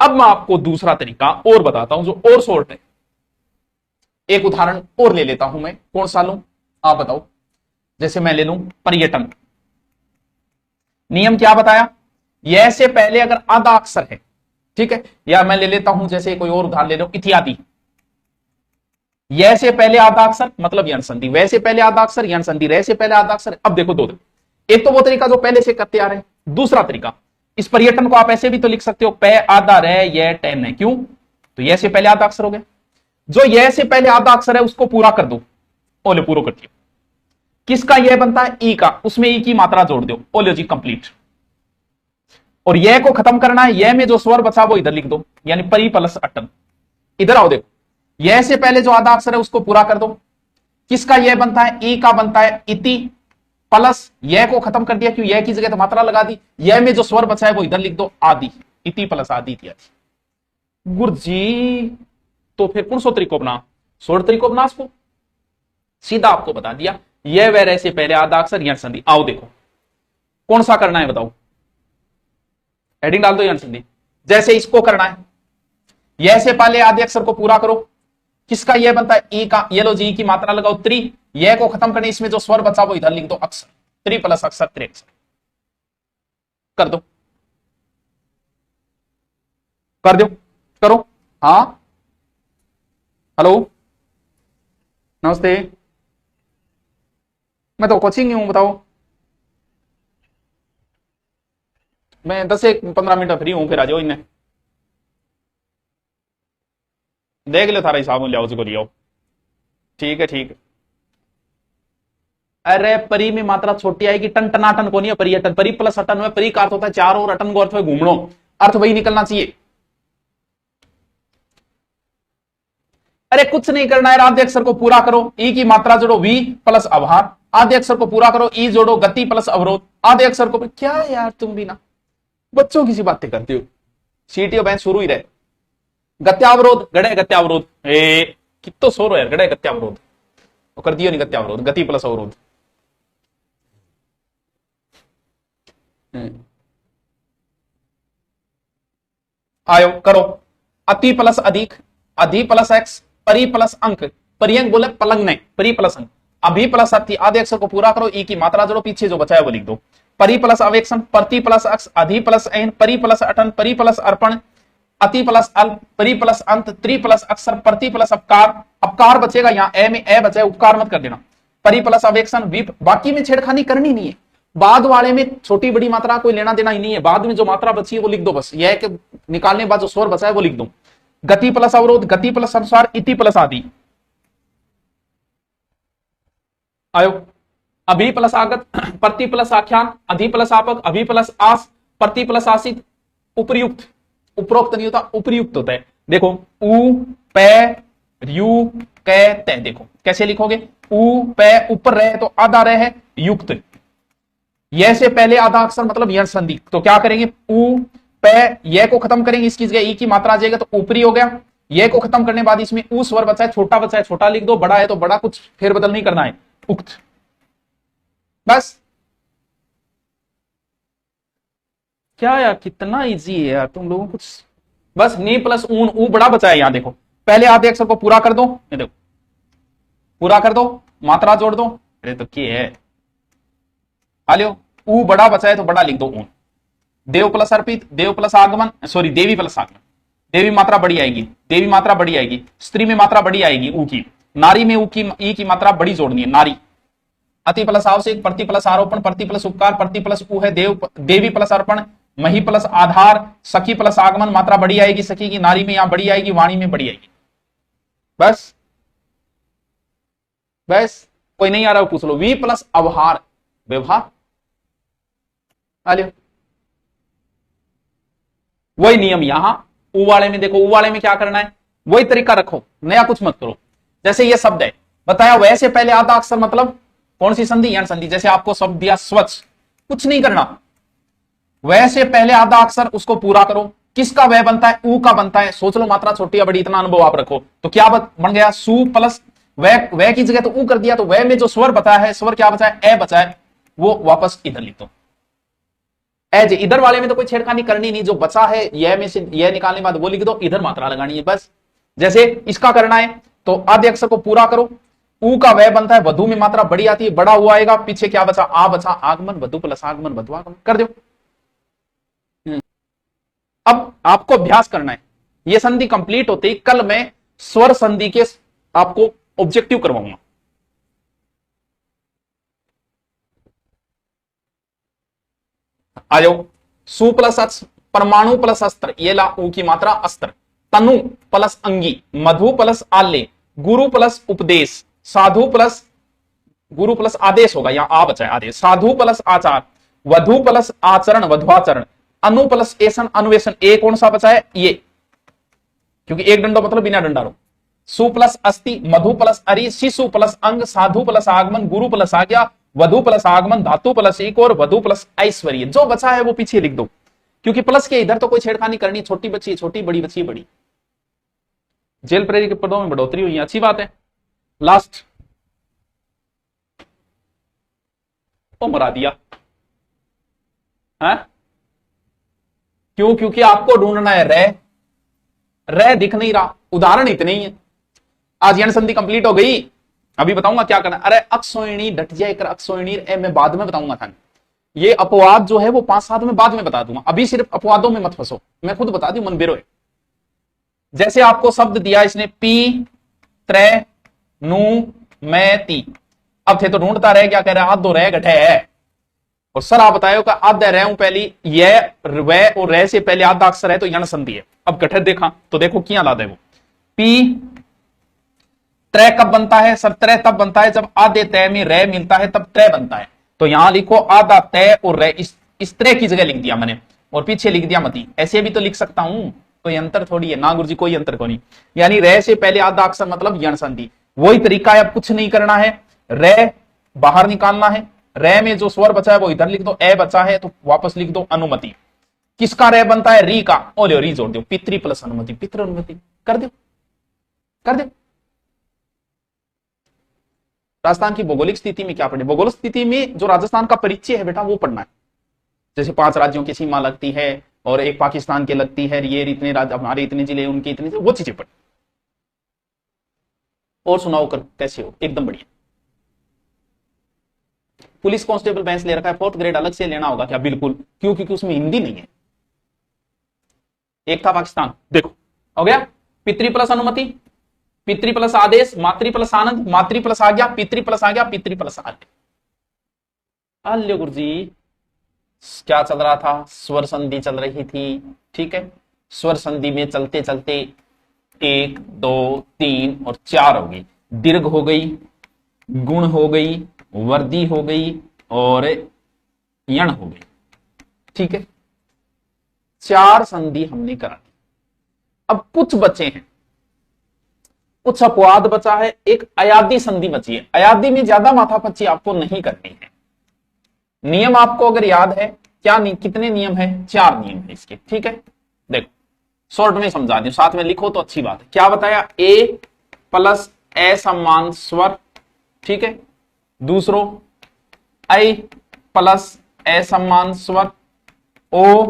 अब मैं आपको दूसरा तरीका और बताता हूं जो और शॉर्ट है। एक उदाहरण और ले लेता हूं मैं। कौन सा लूं आप बताओ? जैसे मैं ले लूं पर्यटन। नियम क्या बताया? यह से पहले अगर आधा अक्षर है, ठीक है, या मैं ले लेता हूं जैसे कोई और उदाहरण ले लो, इत्यादि। यह से पहले आधा अक्षर मतलब यण संधि, वैसे पहले आधा अक्षर यण संधि, रे से पहले आधा अक्षर। अब देखो 2। एक तो वो तरीका जो पहले से करते आ रहे हैं। दूसरा तरीका, इस पर्यटन को आप ऐसे भी तो लिख सकते हो, पे आधा रे ये टेन है। क्यों? तो यह से पहले आधा अक्षर हो गया। जो यह से पहले आधा अक्षर है उसको पूरा कर दो, ओले पूरा कर दिया। किसका यह बनता है? ई का, उसमें ई की मात्रा जोड़ दो, ओले जी कंप्लीट। और यह को खत्म करना है, यह में जो स्वर बचा वो इधर लिख दो, यानी परी प्लस अटन। इधर आओ, देखो, यह से पहले जो आधा अक्षर है उसको पूरा कर दो। किसका यह बनता है? ई का बनता है इति प्लस यह को खत्म कर दिया, क्यों? यह की जगह तो मात्रा लगा दी। यह में जो स्वर बचा है वो इधर लिख दो, आदि, इति प्लस आदि इत्यादि। गुरुजी तो फिर कौन सा तरीको अपना? शॉर्ट तरीको अपना। इसको सीधा आपको बता दिया, यह वह से पहले आधा अक्षर यण संधि। आओ देखो कौन सा करना है बताओ? हेडिंग डाल दो यण संधि। जैसे इसको करना है, यह से पहले आधे अक्षर को पूरा करो। किसका यह बनता है? ई का। ये लो जी की मात्रा लगाओ त्रि। यह को खत्म करने, इसमें जो स्वर बचा वो इधर लिख दो, अक्षर। त्रि प्लस अक्षर त्रि अक्षर कर दो, कर दो, करो। हाँ, हेलो, नमस्ते। मैं तो कोचिंग हूं, बताओ। मैं 10 से 15 मिनट फ्री हूं, फिर आ जाओ। इन्हें देख लो, थारा हिसाब ले आओ, उसको ले आओ। ठीक है, ठीक है। अरे परी में मात्रा छोटी आएगी, टन टनाटन को नहीं है पर्यटन। परी प्लस अटन में, परी का अर्थ होता है चार, और अटन को अर्थ है घूमनो। अर्थ वही निकलना चाहिए। अरे कुछ नहीं करना है, आधे अक्षर को पूरा करो, ई की मात्रा जोड़ो, वी प्लस आभार। आधे अक्षर को पूरा करो, ई जोड़ो, गति प्लस अवरोध। आधे अक्षर को क्या यार, तुम भी ना बच्चों की सी बातें करते हो। सीटीओ बैंक शुरू ही रहे। गत्यावरोध, गड़े गत्यावरोध। कितो सो रहा है, गड़े गत्यावरोध कर दियो नहीं। गत्यावरोध, गति प्लस अवरोध। आयो करो। अति प्लस अधिक, अधि प्लस एक्स, परि प्लस अंक। परियंक बोले पलंग नहीं, परि प्लस अंक। अभी प्लस अति, आधे अक्षर को पूरा करो, ई की मात्रा जोड़ो, पीछे जो बचा है वो लिख दो। परि प्लस अवेक्षण, प्रति प्लस अक्ष, अधि प्लस ऐन, परि प्लस अटन, परि प्लस अर्पण, अति प्लस अल्प, परि प्लस अंत, त्रि प्लस अक्षर, प्रति प्लस अपकार, अपकार बचेगा यहाँ, ए में ए बचे, उपकार मत कर देना। परि प्लस अवेक्षण, विप, बाकी में छेड़खानी करनी नहीं है, बाद वाले में छोटी बड़ी मात्रा कोई लेना देना ही नहीं है, बाद में जो मात्रा बची है वो लिख दो बस, यह कि निकालने के बाद जो स्वर बचा है वो लिख दो। गति प्लस अवरोध, गति प्लस अनुसार, इति प्लस आदि, आयो, अभी प्लस आगत, प्रति प्लस आख्यान, अधि प्लस आपक, अभी प्लस आस, प्रति प्लस आसित, उपयुक्त, उपरोक्त नहीं होता, उपयुक्त होता है। देखो उ पे रु कै तय, देखो कैसे लिखोगे, उ पे ऊपर रहे तो आधा रहे है युक्त, यह से पहले आधा अक्षर मतलब यह संधि, तो क्या करेंगे, उ पे यह को खत्म करेंगे, इसकी जगह ई की मात्रा आ जाएगा तो ऊपरी हो गया, यह को खत्म करने बाद इसमें उ स्वर बचा है, छोटा बचा है छोटा लिख दो, बड़ा है तो बड़ा, कुछ फेरबदल नहीं करना है, उक्त, बस। क्या यार कितना इजी है यार, तुम लोगों को बस नी प्लस ऊन, ऊ बड़ा बचा है, यहां देखो पहले आधे अक्षर को पूरा कर दो, ये देखो पूरा कर दो, मात्रा जोड़ दो, अरे तो क्या है आलियो, ऊ बड़ा बचा है तो बड़ा लिख दो ऊन। देव प्लस अर्पित, देव प्लस आगमन, सॉरी देवी प्लस आगमन, देवी मात्रा बड़ी आएगी, देवी मात्रा बड़ी आएगी, स्त्री में मात्रा बड़ी आएगी ऊ की, नारी में ऊ की ई की मात्रा बड़ी जोड़नी है, नारी। अति प्लस आवश्यक, प्रति प्लस आरोपण, प्रति प्लस उपकार, प्रति प्लस ऊ है देव, देवी प्लस अर्पण, मही प्लस आधार, सखी प्लस आगमन, मात्रा बड़ी आएगी सखी की, नारी में यहां बड़ी आएगी, वाणी में बड़ी आएगी, बस बस। कोई नहीं आ रहा पूछ लो। वी प्लस अवहार, व्यवहार, वही नियम यहां ऊ वाले में, देखो ऊ वाले में क्या करना है, वही तरीका रखो, नया कुछ मत करो। जैसे ये शब्द है बताया, वैसे पहले आधा अक्षर मतलब कौन सी संधि, यण संधि, जैसे आपको शब्द दिया स्वच्छ, कुछ नहीं करना, वैसे पहले आधा अक्षर उसको पूरा करो, किसका वह बनता है, ऊ का बनता है, सोच लो मात्रा छोटी या बड़ी, इतना अनुभव आप रखो, तो क्या बन गया, सु प्लस वह की जगह तो ऊ कर दिया, तो वह में जो स्वर बचा है, स्वर क्या बचा है, ए बचा है, वो वापस इधर लिख दो, एज, इधर वाले में तो कोई छेड़खानी करनी नहीं, जो बचा है यह में से यह निकालने के बाद वो लिख दो, इधर मात्रा लगानी है बस। जैसे इसका करना है तो आधे अक्षर को पूरा करो, ऊ का वह बनता है, वधु में मात्रा बड़ी आती है, बड़ा हुआ आएगा, पीछे क्या बचा, आ बचा, आगमन, वधु प्लस आगमन, वधु आगमन, कर दो। अब आपको अभ्यास करना है, ये संधि कंप्लीट होती, कल मैं स्वर संधि के आपको ऑब्जेक्टिव करवाऊंगा। आ जाओ, सु प्लस अक्ष, परमाणु प्लस अस्त्र, ये ला ऊ की मात्रा अस्त्र, तनु प्लस अंगी, मधु प्लस आल्य, गुरु प्लस उपदेश, साधु प्लस गुरु प्लस आदेश होगा, यहां आ बचा है आदेश, साधु प्लस आचार, वधु प्लस आचरण, वधुआचरण, अनु प्लस एसन, अनुवेशन, ए कौन सा बचा है ये, क्योंकि एक डंडो मतलब बिना डंडा रो, सु प्लस अस्थि, मधु प्लस अरि, शिशु प्लस अंग, साधु प्लस आगमन, गुरु प्लस आज्ञा, वधु प्लस आगमन, धातु प्लस एक और वधु प्लस ऐश्वर्य, जो बचा है वो पीछे लिख दो, क्योंकि प्लस के इधर तो कोई छेड़खानी करनी, छोटी बच्ची छोटी, बड़ी बच्ची बड़ी। जेल प्रेरी के पदों में बढ़ोतरी हुई, अच्छी बात है। लास्ट तो मरा दिया है, क्यों, क्योंकि आपको ढूंढना है रह दिख नहीं रहा, उदाहरण इतने ही है। आज यण संधि कंप्लीट हो गई, अभी बताऊंगा क्या करना। अरे अक्षोहिणी डट जाए कर, अक्षोहिणी मैं बाद में बताऊंगा था, ये अपवाद जो है वो 5-7 में बाद में बता दूंगा, अभी सिर्फ अपवादों में मत फंसो, मैं खुद बता दूं मन बेरो है। जैसे आपको शब्द दिया इसने, पी त्रै नु मैं ती, अब थे तो ढूंढता रहे, क्या कह रहा है, आधो रह गठे है, और सर आप बताए का आधा रह पहली, यह वह और रह से पहले आधा अक्षर है तो यण संधि है। अब गठे देखा तो देखो क्या लाद है वो, पी त्रै कब बनता है सर, त्रै तब बनता है जब आधे तय में रह मिलता है, तब त्रै बनता है, तो यहां लिखो आधा तय और रह, इस त्रै की जगह लिख दिया मैंने, और पीछे लिख दिया मती, ऐसे भी तो लिख सकता हूं, कोई अंतर थोड़ी है ना गुरुजी, कोई अंतर को नहीं, यानी रह से पहले आधा अक्षर मतलब यण संधि, वही तरीका है, अब कुछ नहीं करना है, रह बाहर निकालना है, रह में जो स्वर बचा है वो इधर लिख दो, ए बचा है तो वापस लिख दो अनुमति, किसका रह बनता है, री का, और री जोड़ दो, पितृ प्लस अनुमति, पितृ अनुमति, कर दो कर दो। राजस्थान की भौगोलिक स्थिति में क्या पढ़े, भौगोलिक स्थिति में जो राजस्थान का परिचय है बेटा वो पढ़ना है, जैसे 5 राज्यों की सीमा लगती है और एक पाकिस्तान की लगती है, ये इतने राज्य, हमारे इतने जिले, उनके इतने, वो चीजें पढ़। और सुनाओ कर कैसे हो, एकदम बढ़िया। पुलिस कांस्टेबल बेंच ले रखा है, 4th ग्रेड अलग से लेना होगा क्या? बिल्कुल, क्यों? क्योंकि उसमें हिंदी नहीं है। एक था पाकिस्तान, देखो हो गया। पितृ प्लस अनुमति, पितृ प्लस आदेश, मातृ प्लस आनंद, मातृ प्लस आज्ञा, पितृ प्लस आज्ञा, पितृ प्लस आज्ञा। अल्यो गुरु जी, क्या चल रहा था? स्वर संधि चल रही थी, ठीक है। स्वर संधि में चलते चलते 1 2 3 और 4 हो गई, दीर्घ हो गई, गुण हो गई, वर्दी हो गई और यण हो गई, ठीक है। 4 संधि हमने करा दी। अब कुछ बचे हैं, कुछ अपवाद बचा है, एक अयादी संधि बची है। अयादी में ज्यादा माथापच्ची आपको नहीं करनी है। नियम आपको अगर याद है, क्या नहीं, कितने नियम है? 4 नियम है इसके, ठीक है। देखो शॉर्ट में समझा दूं, साथ में लिखो तो अच्छी बात है। क्या बताया? ए प्लस असमान स्वर, ठीक है। दूसरो ऐ प्लस असमान स्वर, ओ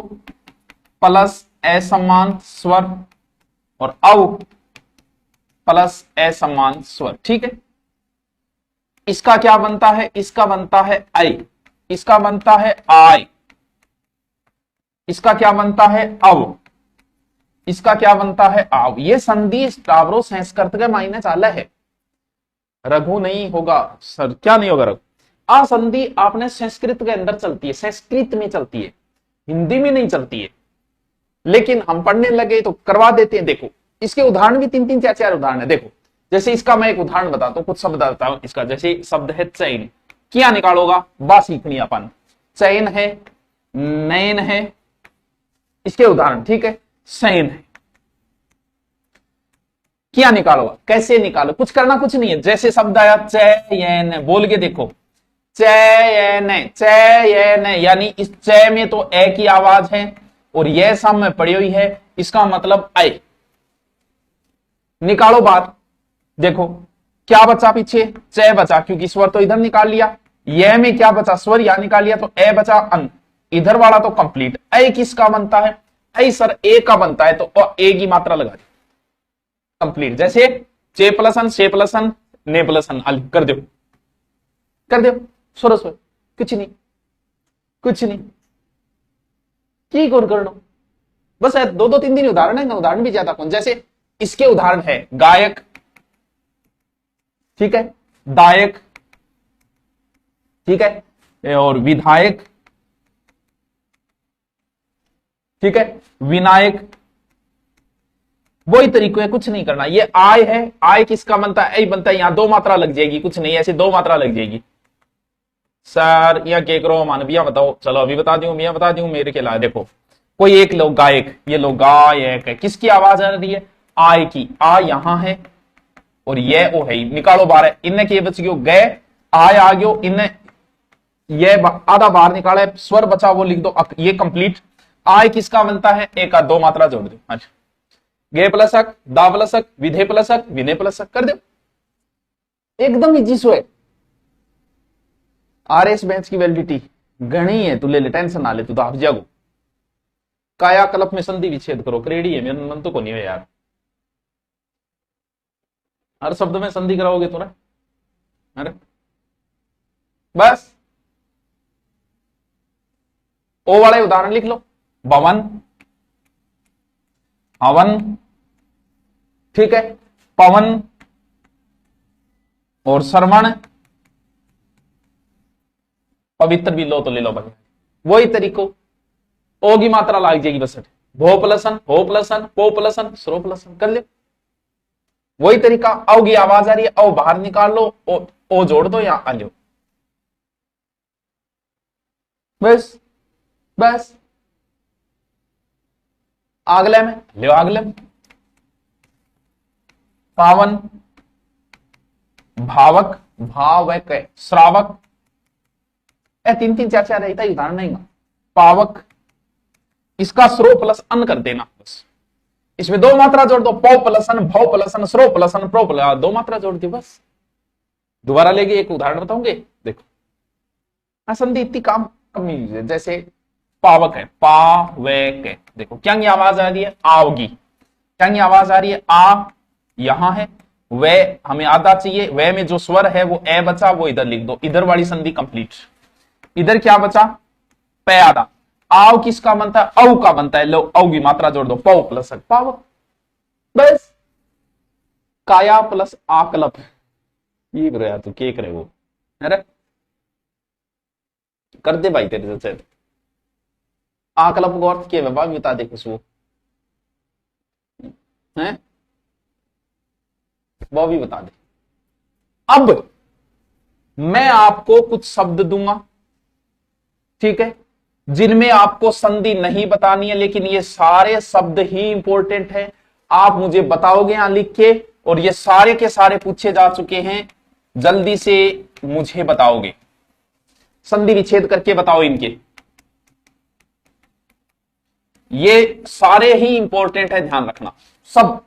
प्लस असमान स्वर और औ प्लस असमान स्वर, ठीक है। इसका क्या बनता है? इसका बनता है ऐ, इसका बनता है आय, इसका क्या बनता है? अव, इसका क्या बनता है? आव। ये संधि स्टावरो संस्कृत के मायने चाला है। रघु नहीं होगा सर, क्या नहीं होगा रघु? आ संधि आपने संस्कृत के अंदर चलती है, संस्कृत में चलती है, हिंदी में नहीं चलती है। लेकिन हम पढ़ने लगे तो करवा देते हैं। देखो इसके उदाहरण भी 3 3 4 4 उदाहरण है। देखो जैसे इसका मैं एक उदाहरण बताता हूं, कुछ शब्द बताता हूं इसका। जैसे शब्द है चैन, क्या निकालोगा? बा सीखनी अपन। चैन है, नैन है, इसके उदाहरण, ठीक है। सैन है, क्या निकालोगा? कैसे निकालो? कुछ करना कुछ नहीं है। जैसे शब्द आया चैन, बोल के देखो, चैन, चैन, यानी इस चै में तो ए की आवाज है और यह सम में पड़ी हुई है, इसका मतलब ऐ। निकालो बात, देखो क्या बचा पीछे? चै बचा, क्योंकि स्वर तो इधर निकाल लिया। यह में क्या बचा? स्वर यहां निकाल लिया, तो ए बचा अन, इधर वाला तो कंप्लीट। ऐ किसका बनता है? ऐ सर ए का बनता है, तो ए की मात्रा लगा दी, कंप्लीट। जैसे चे प्लसन, से प्लसन, ने प्लसन, कर दो, कर दो, सुरो सुरो, कुछ नहीं, कुछ नहीं, की कौन कर लो, बस 2 2 3 दिन उदाहरण है, उदाहरण भी ज्यादा कौन। जैसे इसके उदाहरण है गायक, ठीक है, दायक, ठीक है, और विधायक, ठीक है, विनायक। वही तरीको है, कुछ नहीं करना। ये आय है, आय किसका बनता है? ऐ बनता है। यहां 2 मात्रा लग जाएगी, कुछ नहीं, ऐसे 2 मात्रा लग जाएगी। सर यह के करो मानविया बताओ, चलो अभी बता दूं, मैं बता दूं मेरे के लिए। देखो कोई एक लोग गायक, ये लोग गायक है, किसकी आवाज आ रही है? आय की। आ यहां है और ये ओ है, निकालो 12। इनने के बच गयो गए, आय आ गयो, इनने ये आधा बाहर निकाला है, स्वर बचा वो लिख दो, ये कंप्लीट। आय किसका बनता है? एक का 2 मात्रा जोड़ दो। अच्छा, गे प्लसक, दा प्लसक, विधे प्लसक, विने प्लसक, कर दो, एकदम इजी सो है। आरएस बेंच की वैलिडिटी गणी है, तू ले ले, टेंशन ना ले, तू तो आप जागो। कायाकल्प में संधि विच्छेद करो, क्रेडी है, मेरा मन तो को नहीं है यार। हर शब्द में संधि कराओगे तो ना, अरे बस ओ वाले उदाहरण लिख लो। भवन, हवन, ठीक है, पवन और श्रवण। पवित्र भी लो तो ले लो भाई, वही तरीको। ओ की मात्रा लाग जाएगी बस। भो प्लसन, हो प्लसन, पो प्लसन, स्रो प्लसन, कर ले। वही तरीका। औ की आवाज आ रही है, औ बाहर निकाल लो, ओ जोड़ दो, यहां आ जाओ, बस बस। अगले में ले, अगले में पावन, भावक, भावक, श्रावक, 3 3 4 4 रहता है, उदाहरण नहीं। पावक, इसका स्रो प्लस अन कर देना, बस इसमें 2 मात्रा जोड़ दो, पौ प्लसन, भौ प्लसन, स्रो प्लसन, प्रो प्लस, 2 मात्रा जोड़ दी बस। दोबारा लेके एक उदाहरण बताऊंगे, देखो संधि इतनी काम कम यूज है। जैसे पावक है, पावक, देखो क्या की आवाज आ रही है? आवगी। क्या की आवाज आ रही है? आ यहां है, वे हमें आधा चाहिए, वे में जो स्वर है वो ए बचा, वो इधर लिख दो, इधर वाली संधि कंप्लीट। इधर क्या बचा, प्यादा। आव किसका बनता है, औ का बनता है। लो औ की मात्रा जोड़ दो, पौ प्लस पाव, बस। काया प्लस आकलप, ये करो यार, तू के करे वो, अरे कर दे भाई तेरे से। आकलप को अर्थ क्या है बता दे कुछ वो है, वो भी बता दे। अब मैं आपको कुछ शब्द दूंगा, ठीक है, जिनमें आपको संधि नहीं बतानी है, लेकिन ये सारे शब्द ही इंपॉर्टेंट है। आप मुझे बताओगे यहां लिख के, और ये सारे के सारे पूछे जा चुके हैं, जल्दी से मुझे बताओगे, संधि विच्छेद करके बताओ इनके। ये सारे ही इंपॉर्टेंट है, ध्यान रखना सब।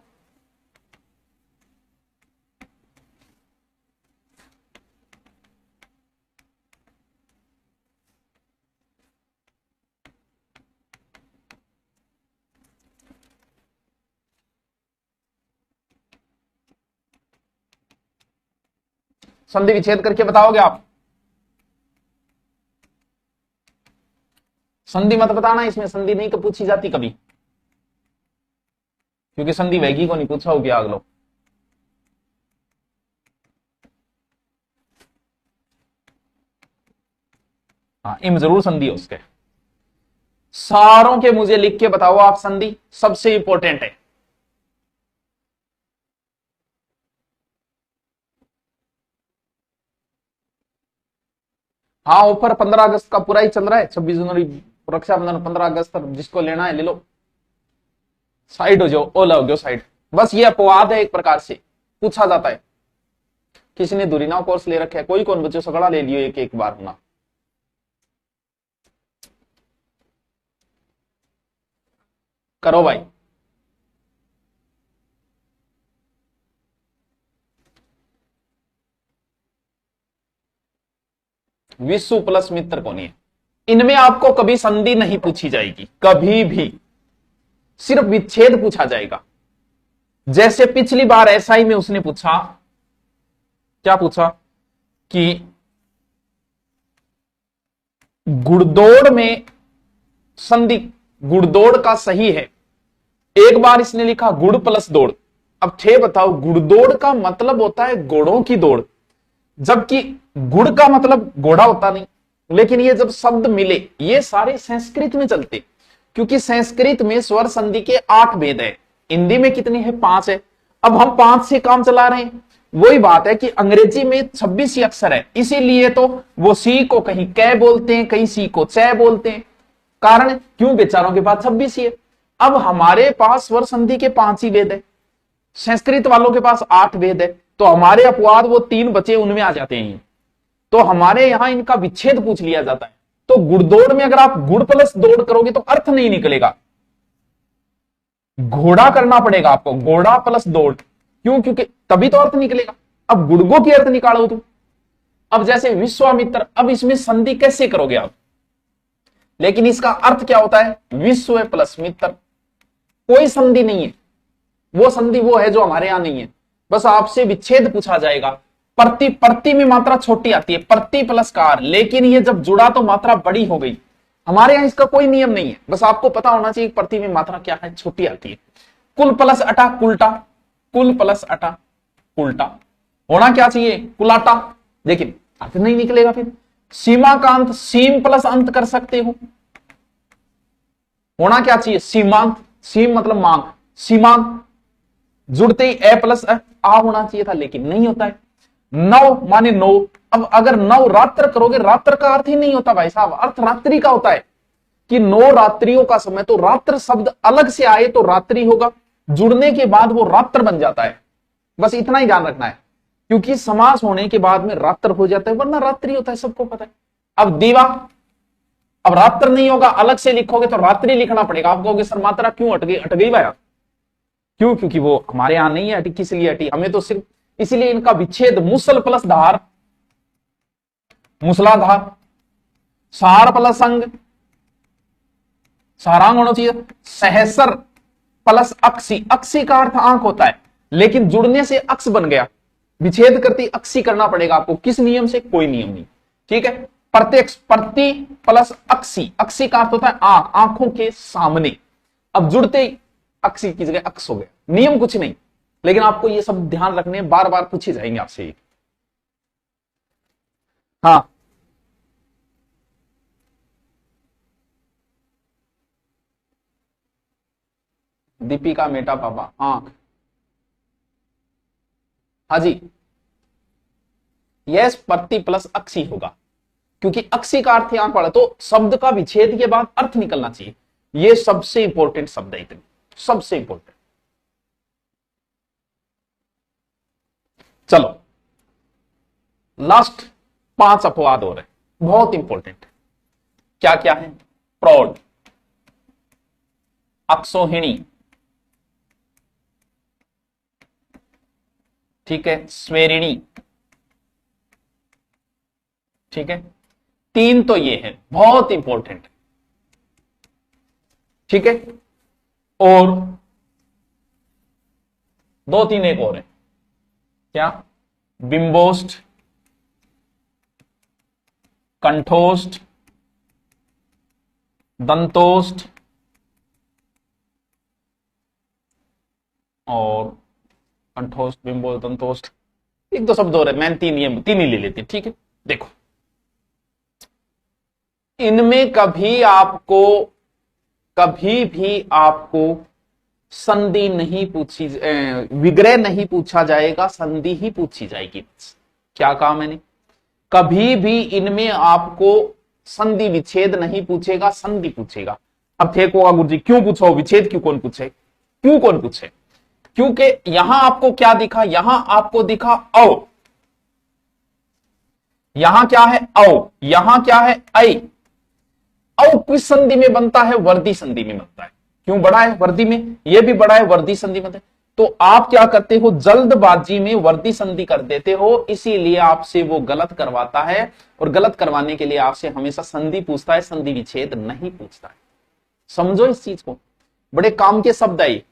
संधि विच्छेद करके बताओगे आप, संधि मत बताना, इसमें संधि नहीं तो पूछी जाती कभी, क्योंकि संधि वैगी को नहीं पूछा होगी आग लो। हाँ, इम जरूर संधि है उसके। सारों के मुझे लिख के बताओ आप, संधि सबसे इंपॉर्टेंट है। हाँ, ऑफर 15 अगस्त का पूरा ही चल रहा है, 26 जनवरी रक्षाबंधन, 15 अगस्त तक जिसको लेना है ले लो, साइड हो जाओ, ओला हो गयो साइड। बस ये अपवाद है, एक प्रकार से पूछा जाता है। किसी ने दूरीनाव कोर्स ले रखा है, कोई कौन बच्चों सगड़ा ले लियो एक एक बार ना। करो भाई, विश्व प्लस मित्र कौन है, इनमें आपको कभी संधि नहीं पूछी जाएगी, कभी भी, सिर्फ विच्छेद पूछा जाएगा। जैसे पिछली बार एसआई में उसने पूछा, क्या पूछा कि गुड़दौड़ में संधि, गुड़दौड़ का सही है। एक बार इसने लिखा गुड़ प्लस दौड़। अब थे बताओ, गुड़दौड़ का मतलब होता है घोड़ों की दौड़, जबकि गुड़ का मतलब घोड़ा होता नहीं। लेकिन ये जब शब्द मिले, ये सारे संस्कृत में चलते, क्योंकि संस्कृत में स्वर संधि के 8 भेद है, हिंदी में कितने हैं, 5 है। अब हम 5 से काम चला रहे हैं। वही बात है कि अंग्रेजी में 26 ही अक्षर है, इसीलिए तो वो सी को कहीं कै बोलते हैं, कहीं सी को चै बोलते हैं। कारण क्यों, बेचारों के पास 26 ही है। अब हमारे पास स्वर संधि के 5 ही भेद है, संस्कृत वालों के पास 8 भेद है, तो हमारे अपवाद वो 3 बचे, उनमें आ जाते हैं। तो हमारे यहां इनका विच्छेद पूछ लिया जाता है। तो गुड़दौड़ में अगर आप गुड़ प्लस दौड़ करोगे तो अर्थ नहीं निकलेगा, घोड़ा करना पड़ेगा आपको, घोड़ा प्लस दौड़। क्यों, क्योंकि तभी तो अर्थ निकलेगा। अब गुड़गो की अर्थ निकालो तुम। अब जैसे विश्वामित्र, अब इसमें संधि कैसे करोगे आप, लेकिन इसका अर्थ क्या होता है, विश्व प्लस मित्र, कोई संधि नहीं है। वो संधि वो है जो हमारे यहां नहीं है, बस आपसे विच्छेद पूछा जाएगा। प्रति, प्रति में मात्रा छोटी आती है, प्रति प्लस कार, लेकिन ये जब जुड़ा तो मात्रा बड़ी हो गई। हमारे यहां इसका कोई नियम नहीं है, बस आपको पता होना चाहिए प्रति में मात्रा क्या है, छोटी आती है। कुल प्लस अटा कुलटा, कुल प्लस अटा उल्टा, होना क्या चाहिए, कुलाटा, लेकिन अर्थ नहीं निकलेगा। फिर सीमा का अंत सीम प्लस अंत कर सकते हो, होना क्या चाहिए, सीमांत, सीम मतलब मांग, सीमांत, जुड़ते ही ए प्लस आ होना चाहिए था, लेकिन नहीं होता है। नव माने 9, अब अगर नव रात्र करोगे, रात्र का अर्थ ही नहीं होता भाई साहब, अर्थ रात्रि का होता है कि 9 रात्रियों का समय, तो रात्र शब्द अलग से आए तो रात्रि होगा, जुड़ने के बाद वो रात्र बन जाता है। बस इतना ही ध्यान रखना है, क्योंकि समास होने के बाद में रात्र हो जाता है, वरना रात्रि होता है, सबको पता है। अब दीवा, अब रात्र नहीं होगा, अलग से लिखोगे तो रात्रि लिखना पड़ेगा। आप कहोगे सर मात्रा क्यों हट गई भाई, क्यों, क्योंकि वो हमारे यहां नहीं है हटी, किस लिए हटी, हमें तो सिर्फ इसलिए इनका विच्छेद मुसल प्लस धार, मुसलाधार, सार प्लस अंग, सारांग होना चाहिए, सहसर प्लस अक्षी, अक्षी का अर्थ आंख होता है, लेकिन जुड़ने से अक्ष बन गया, विच्छेद करती अक्षी करना पड़ेगा आपको। किस नियम से, कोई नियम नहीं, ठीक है। प्रत्यक्ष, प्रति प्लस अक्षी, अक्षी का अर्थ होता है आंख, आंखों के सामने। अब जुड़ते ही अक्षी की जगह अक्ष हो गया। नियम कुछ नहीं, लेकिन आपको ये सब ध्यान रखने, बार बार पूछे जाएंगे आपसे। हाँ, दीपिका मेटा पापा, आंख, हाँ जी, यस, प्रति प्लस अक्षी होगा, क्योंकि अक्षी का अर्थ यहां पड़ा, तो शब्द का विच्छेद के बाद अर्थ निकलना चाहिए। ये सबसे इंपॉर्टेंट शब्द है, इतने सबसे इंपॉर्टेंट। चलो, लास्ट 5 अपवाद और है, बहुत इंपॉर्टेंट। क्या क्या है? प्रौढ़, अक्षोहिणी, ठीक है, स्वेरिणी, ठीक है, 3 तो ये है, बहुत इंपॉर्टेंट, ठीक है। और 2-3 एक और है, क्या? बिंबोष्ठ, कंठोष्ठ, दंतोष्ठ और कंठोष्ठ, बिंबोष्ठ, दंतोष्ठ, 1-2 शब्द और है, मैं 3 ही ले लेती, ठीक है। देखो, इनमें कभी भी आपको संधि नहीं पूछी, विग्रह नहीं पूछा जाएगा, संधि ही पूछी जाएगी। क्या कहा मैंने? कभी भी इनमें आपको संधि विच्छेद नहीं पूछेगा, संधि पूछेगा। अब ठीक होगा गुरुजी, क्यों पूछो विच्छेद? क्यों कौन पूछे? क्यों कौन पूछे? क्योंकि यहां आपको क्या दिखा? यहां आपको दिखा औ, यहां क्या है? औ, यहां क्या है? ऐ। औ किस संधि में बनता है? वर्दी संधि में बनता है। क्यों बड़ा है? वर्दी में। यह भी बड़ा है, वर्दी संधि में। तो आप क्या करते हो? जल्दबाजी में वर्दी संधि कर देते हो, इसीलिए आपसे वो गलत करवाता है, और गलत करवाने के लिए आपसे हमेशा संधि पूछता है, संधि विच्छेद नहीं पूछता है। समझो इस चीज को, बड़े काम के शब्द है ये।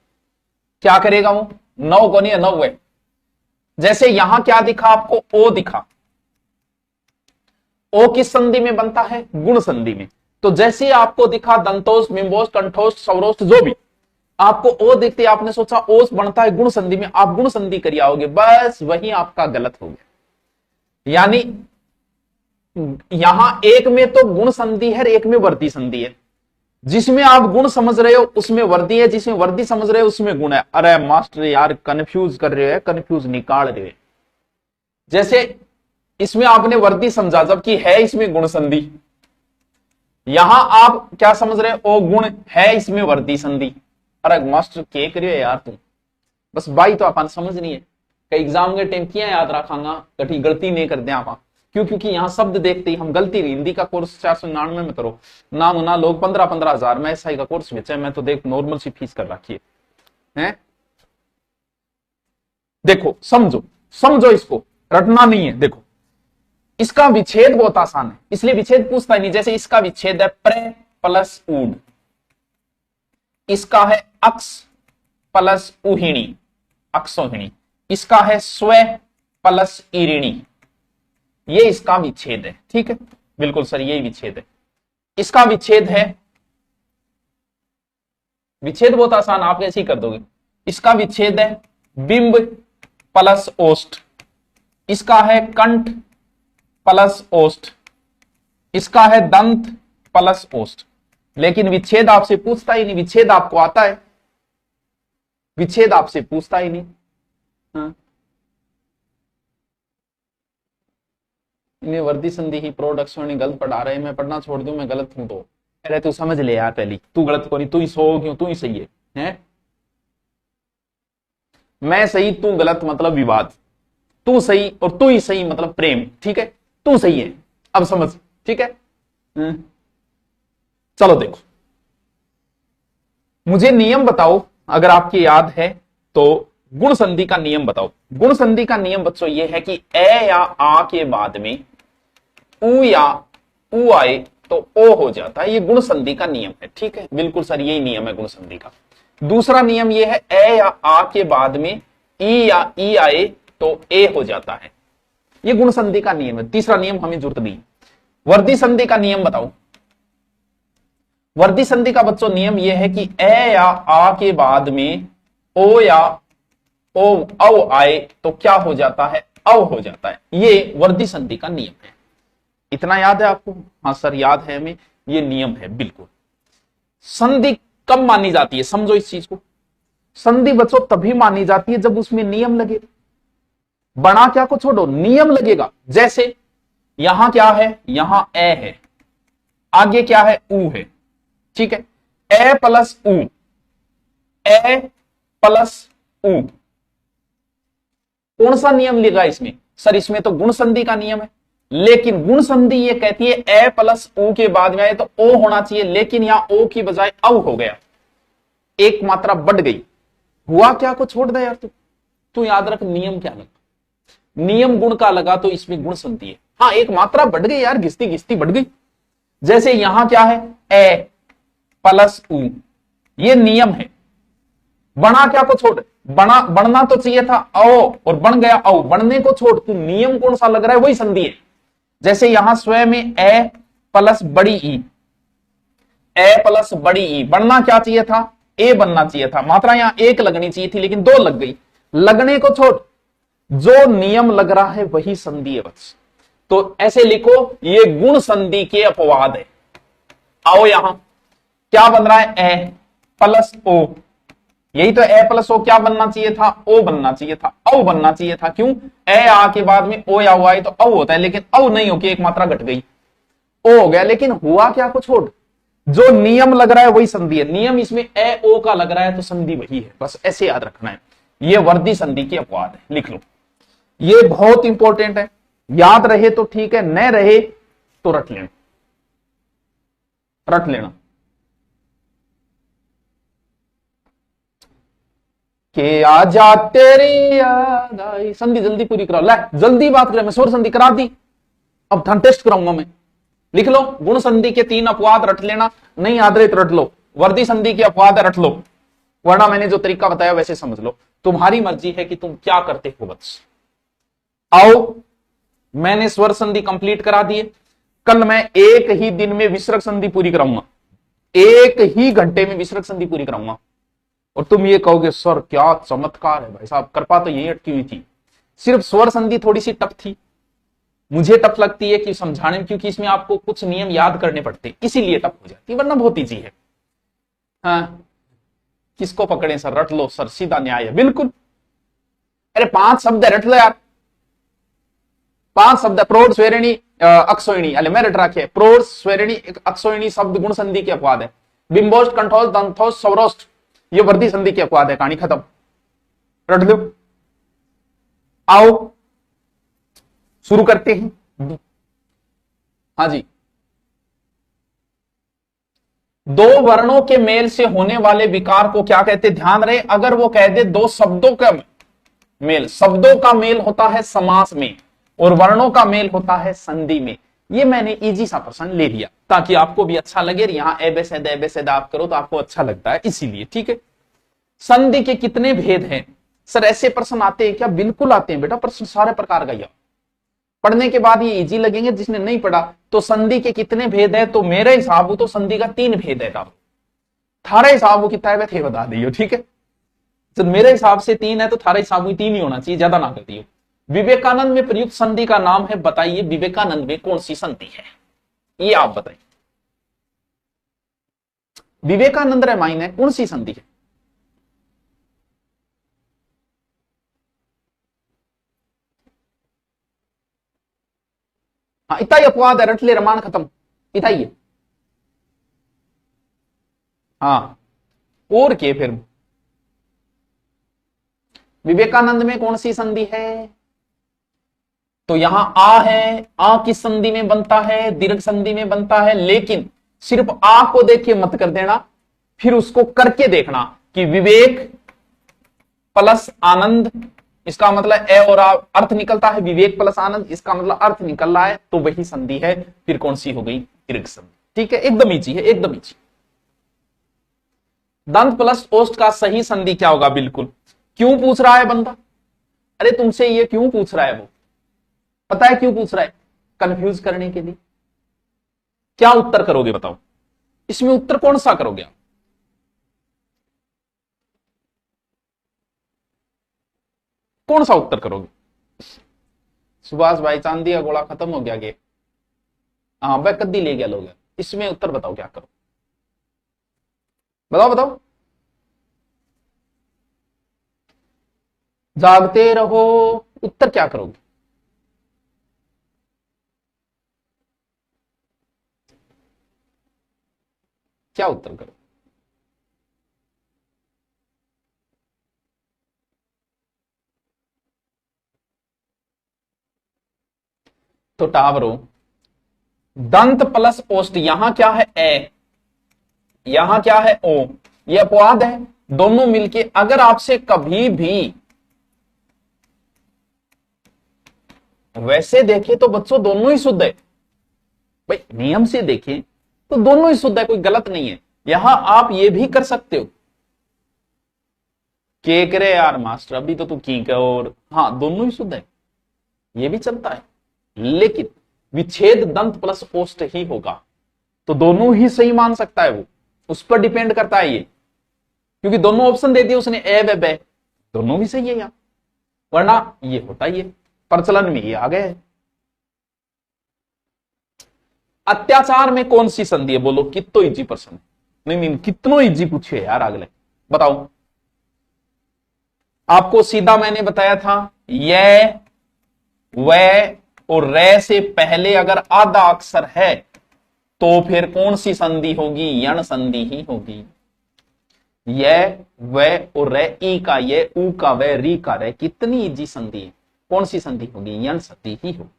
क्या करेगा वो? 9 को नहीं, 9 है। जैसे यहां क्या दिखा आपको? ओ दिखा। ओ किस संधि में बनता है? गुण संधि में। तो जैसे आपको दिखा दंतोष, बिंबोष, कंठोष, सौरोष्ठ, जो भी आपको ओ देखते, आपने सोचा ओस बनता है गुण संधि में, आप गुण संधि कर आओगे, बस वही आपका गलत हो गया। यानी यहां एक में तो गुण संधि है, एक में वर्दी संधि है। जिसमें आप गुण समझ रहे हो उसमें वर्दी है, जिसमें वर्दी समझ रहे हो उसमें गुण है। अरे मास्टर यार, कंफ्यूज कर रहे हो, कंफ्यूज निकाल रहे हो। जैसे इसमें आपने वर्दी समझा, जबकि है इसमें गुण संधि। यहां आप क्या समझ रहे हो? ओ गुण है, इसमें वर्दी संधि। अरे मास्टर के करियो यार तुम, बस बाई तो अपन समझ नहीं है। कई एग्जाम के टाइम किया याद रखांगा, कभी गलती नहीं कर दे आप। क्यों? क्योंकि यहाँ शब्द देखते ही हम गलती नहीं। हिंदी का कोर्स 499 में करो ना मुना, लोग 15-15 हजार में एसआई का कोर्स बेचे, मैं तो देख नॉर्मल सी फीस कर रखी है। देखो, समझो इसको, रटना नहीं है। देखो, इसका विच्छेद बहुत आसान है, इसलिए विच्छेद पूछता ही नहीं। जैसे इसका विच्छेद है प्रे प्लस ऊड, इसका है अक्ष प्लस उहिणी, अक्षोहिणी। इसका है स्व प्लस ईरिणी, ये इसका विच्छेद है। ठीक है, बिल्कुल सर, यही विच्छेद है। इसका विच्छेद है, विच्छेद बहुत आसान, आप ऐसे ही कर दोगे। इसका विच्छेद है बिंब प्लस ओष्ठ, इसका है कंठ प्लस ओष्ठ, इसका है दंत प्लस ओष्ठ। लेकिन विच्छेद आपसे पूछता ही नहीं। विच्छेद आपको आता है, विच्छेद आपसे पूछता ही नहीं। हाँ, इन्हें वर्दी संधि ही प्रोडक्शन गलत पढ़ा रहे हैं। मैं पढ़ना छोड़ दूं, मैं गलत हूं तो अरे तू समझ ले यार, पहली तू गलत को नहीं, तू ही सो क्यों, तू ही सही है? मैं सही तू गलत मतलब विवाद, तू सही और तू ही सही मतलब प्रेम। ठीक है, तू सही है, अब समझ। ठीक है, चलो देखो, मुझे नियम बताओ अगर आपकी याद है तो। गुण संधि का नियम बताओ। गुण संधि का नियम बच्चों ये है कि ए या आ के बाद में उ या उ आए तो ओ हो जाता है। ये गुण संधि का नियम है। ठीक है, बिल्कुल सर, यही नियम है गुण संधि का। दूसरा नियम ये है ए या आ के बाद में ई या ई आए तो ए हो जाता है। ये गुण संधि का नियम है। तीसरा नियम हमें जरूरत नहीं। वर्दी संधि का नियम बताओ। वर्दी संधि का बच्चों नियम यह है कि ए या आ के बाद में ओ या ओ औ आए तो क्या हो जाता है, अव हो जाता है। ये वर्दी संधि का नियम है। इतना याद है आपको? हाँ सर याद है हमें, ये नियम है बिल्कुल। संधि कब मानी जाती है, समझो इस चीज को। संधि बच्चों तभी मानी जाती है जब उसमें नियम लगे। बना क्या को छोड़ो, नियम लगेगा। जैसे यहां क्या है, यहां ए है, आगे क्या है, ऊ है, ठीक है। ए प्लस ऊ, ए प्लस ऊ, कौन सा नियम लेगा इसमें? सर इसमें तो गुण संधि का नियम है, लेकिन गुण संधि ये कहती है ए प्लस ऊ के बाद में आए तो ओ होना चाहिए, लेकिन यहां ओ की बजाय औ हो गया, एक मात्रा बढ़ गई। हुआ क्या को छोड़ दे यार तू याद रख नियम क्या लगा, नियम गुण का लगा तो इसमें गुण संधि है। हाँ एक मात्रा बढ़ गई यार, घिसती घिसती बढ़ गई। जैसे यहां क्या है, ए प्लस ऊ, ये नियम है। बना क्या को छोड़, बनना तो चाहिए था ओ और बन गया औ, बनने को छोड़, तू नियम कौन सा लग रहा है वही संधि है। जैसे यहां स्वयं में ए प्लस बड़ी ई, ए प्लस बड़ी ई, बनना क्या चाहिए था, ए बनना चाहिए था। मात्रा यहां एक लगनी चाहिए थी लेकिन दो लग गई। लगने को छोड़, जो नियम लग रहा है वही संधि है बस। तो ऐसे लिखो ये गुण संधि के अपवाद है। आओ यहां क्या बन रहा है, ए प्लस ओ, यही तो ए प्लस ओ क्या बनना चाहिए था, ओ बनना चाहिए था, औ बनना चाहिए था। क्यों, ए आ के बाद में ओ या हुआ है तो औ होता है, लेकिन औ नहीं होके एक मात्रा घट गई, ओ हो गया। लेकिन हुआ क्या को छोड़, जो नियम लग रहा है वही संधि है। नियम इसमें ए ओ का लग रहा है तो संधि वही है, बस ऐसे याद रखना है। ये वर्दी संधि के अपवाद है, लिख लो। ये बहुत इंपॉर्टेंट है, याद रहे तो ठीक है, न रहे तो रट लेना, रट लेना। के आजा तेरी याद आई, संधि जल्दी पूरी कराओ। ला जल्दी बात करें, मैं स्वर संधि करा दी, अब धन टेस्ट कराऊंगा मैं। लिख लो गुण संधि के 3 अपवाद, रट लेना। नहीं याद रहे तो रट लो। वर्दी संधि के अपवाद है, रट लो, वरना मैंने जो तरीका बताया वैसे समझ लो। तुम्हारी मर्जी है कि तुम क्या करते हो बस। आओ मैंने स्वर संधि कंप्लीट करा दिए, कल मैं एक ही दिन में विसर्ग संधि पूरी कराऊंगा, एक ही घंटे में विसर्ग संधि पूरी कराऊंगा। और तुम ये कहोगे सर क्या चमत्कार है भाई साहब, कृपा तो यही अटकी हुई थी। सिर्फ स्वर संधि थोड़ी सी टफ थी, मुझे टफ लगती है कि समझाने में, क्योंकि इसमें आपको कुछ नियम याद करने पड़ते, इसीलिए टफ हो जाती, वरना बहुत ईजी है। हाँ किसको पकड़े सर, रट लो सर, सीधा न्याय है बिल्कुल। अरे 5 शब्द है, रट लो यार, 5 शब्द है। प्रोढ़ स्वेरिणी अक्षोहिणी, अले मैं रट रखे, प्रोढ़ स्वेरिणी अक्षोहिणी शब्द गुण संधि के अपवाद है। बिंबोष्ट कंठोष्ट दंतोष्ट सौरोष्ट ये वर्दी संधि के अपवाद है, कहानी खत्म, रट लो। आओ शुरू करते हैं। हाँ जी, 2 वर्णों के मेल से होने वाले विकार को क्या कहते, ध्यान रहे। अगर वो कह दे 2 शब्दों का मेल, शब्दों का मेल होता है समास में और वर्णों का मेल होता है संधि में। ये मैंने इजी सा प्रश्न ले लिया ताकि आपको भी अच्छा लगे। यहां एबेसेद आप करो तो आपको अच्छा लगता है, इसीलिए ठीक है। संधि के कितने भेद हैं सर, ऐसे प्रश्न आते हैं क्या? बिल्कुल आते हैं बेटा, प्रश्न सारे प्रकार का। यह पढ़ने के बाद ये इजी लगेंगे, जिसने नहीं पढ़ा तो संधि के कितने भेद है, तो मेरे हिसाब तो संधि का 3 भेद है। थारे हिसाब कितना है थे बता दियो, ठीक है। तो मेरे हिसाब से 3 है तो थारे हिसाब 3 ही होना चाहिए, ज्यादा ना कर दियो। विवेकानंद में प्रयुक्त संधि का नाम है, बताइए विवेकानंद में कौन सी संधि है, ये आप बताइए। विवेकानंद रामायण है, कौन सी संधि है? हाँ इतना ही अपवाद है, रटले रमान खत्म, इतना ही है। हाँ और के फिर विवेकानंद में कौन सी संधि है? तो यहां आ है, आ किस संधि में बनता है? दीर्घ संधि में बनता है। लेकिन सिर्फ आ को देख के मत कर देना, फिर उसको करके देखना कि विवेक प्लस आनंद, इसका मतलब ए और अर्थ निकलता है विवेक प्लस आनंद, इसका मतलब अर्थ निकल रहा है, तो वही संधि है। फिर कौन सी हो गई? दीर्घ संधि, ठीक है। एकदम इजी है, एकदम इजी। दंत प्लस ओष्ठ का सही संधि क्या होगा? बिल्कुल। क्यों पूछ रहा है बंदा? अरे तुमसे ये क्यों पूछ रहा है? वो पता है क्यों पूछ रहा है? कंफ्यूज करने के लिए। क्या उत्तर करोगे बताओ, इसमें उत्तर कौन सा करोगे आप? कौन सा उत्तर करोगे? सुभाष भाई चांदी का गोला खत्म हो गया गे, हाँ वह कद्दी ले गया लोग, इसमें उत्तर बताओ क्या करो, बताओ बताओ। जागते रहो, उत्तर क्या करोगे? क्या उत्तर करो? तो टावरो, दंत प्लस ओष्ठ, यहां क्या है ए, यहां क्या है ओ, ये अपवाद है, दोनों मिलके अगर आपसे कभी भी वैसे देखे तो बच्चों दोनों ही शुद्ध है भाई, नियम से देखें तो दोनों ही शुद्ध है, कोई गलत नहीं है। यहां आप ये भी कर सकते हो, के करे यार मास्टर अभी तो तू की कर, और हाँ दोनों ही शुद्ध है, ये भी चलता है, लेकिन विच्छेद दंत प्लस ओष्ठ ही होगा, तो दोनों ही सही मान सकता है वो, उस पर डिपेंड करता है ये, क्योंकि दोनों ऑप्शन दे दिए उसने ए व ब, दोनों भी सही है यहाँ, वरना ये होता ही है, प्रचलन में ये आ गए। अत्याचार में कौन सी संधि है बोलो, कितो इजी प्रश्न, नहीं कितनो इजी पूछे यार, अगले बताओ। आपको सीधा मैंने बताया था, ये वह और रे से पहले अगर आधा अक्षर है तो फिर कौन सी संधि होगी, यण संधि ही होगी। यह वह और रे, ई का ये, ऊ का वह, री का रे, कितनी इजी संधि है, कौन सी संधि होगी, यण संधि ही होगी।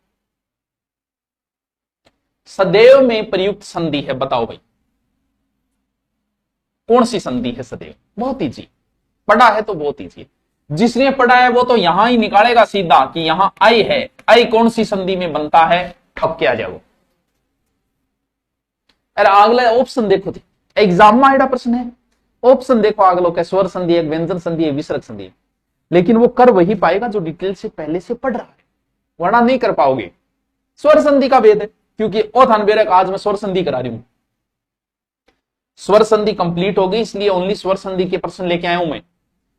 सदैव में प्रयुक्त संधि है, बताओ भाई कौन सी संधि है सदैव, बहुत इजी, पढ़ा है तो बहुत इजी है, जिसने पढ़ा है वो तो यहां ही निकालेगा सीधा कि यहां आई है, आई कौन सी संधि में बनता है, ठप के आ जाओ। अरे अगला ऑप्शन देखो, एग्जाम में आया प्रश्न है, ऑप्शन देखो अगलो का, स्वर संधि एक, व्यंजन संधि एक, विसर्ग संधि है, लेकिन वो कर वही पाएगा जो डिटेल से पहले से पढ़ रहा है, वरना नहीं कर पाओगे। स्वर संधि का भेद है, क्योंकि ओथान बेरक आज मैं स्वर संधि करा रही हूं, स्वर संधि कंप्लीट हो गई, इसलिए ओनली स्वर संधि के प्रश्न लेके आया हूं मैं।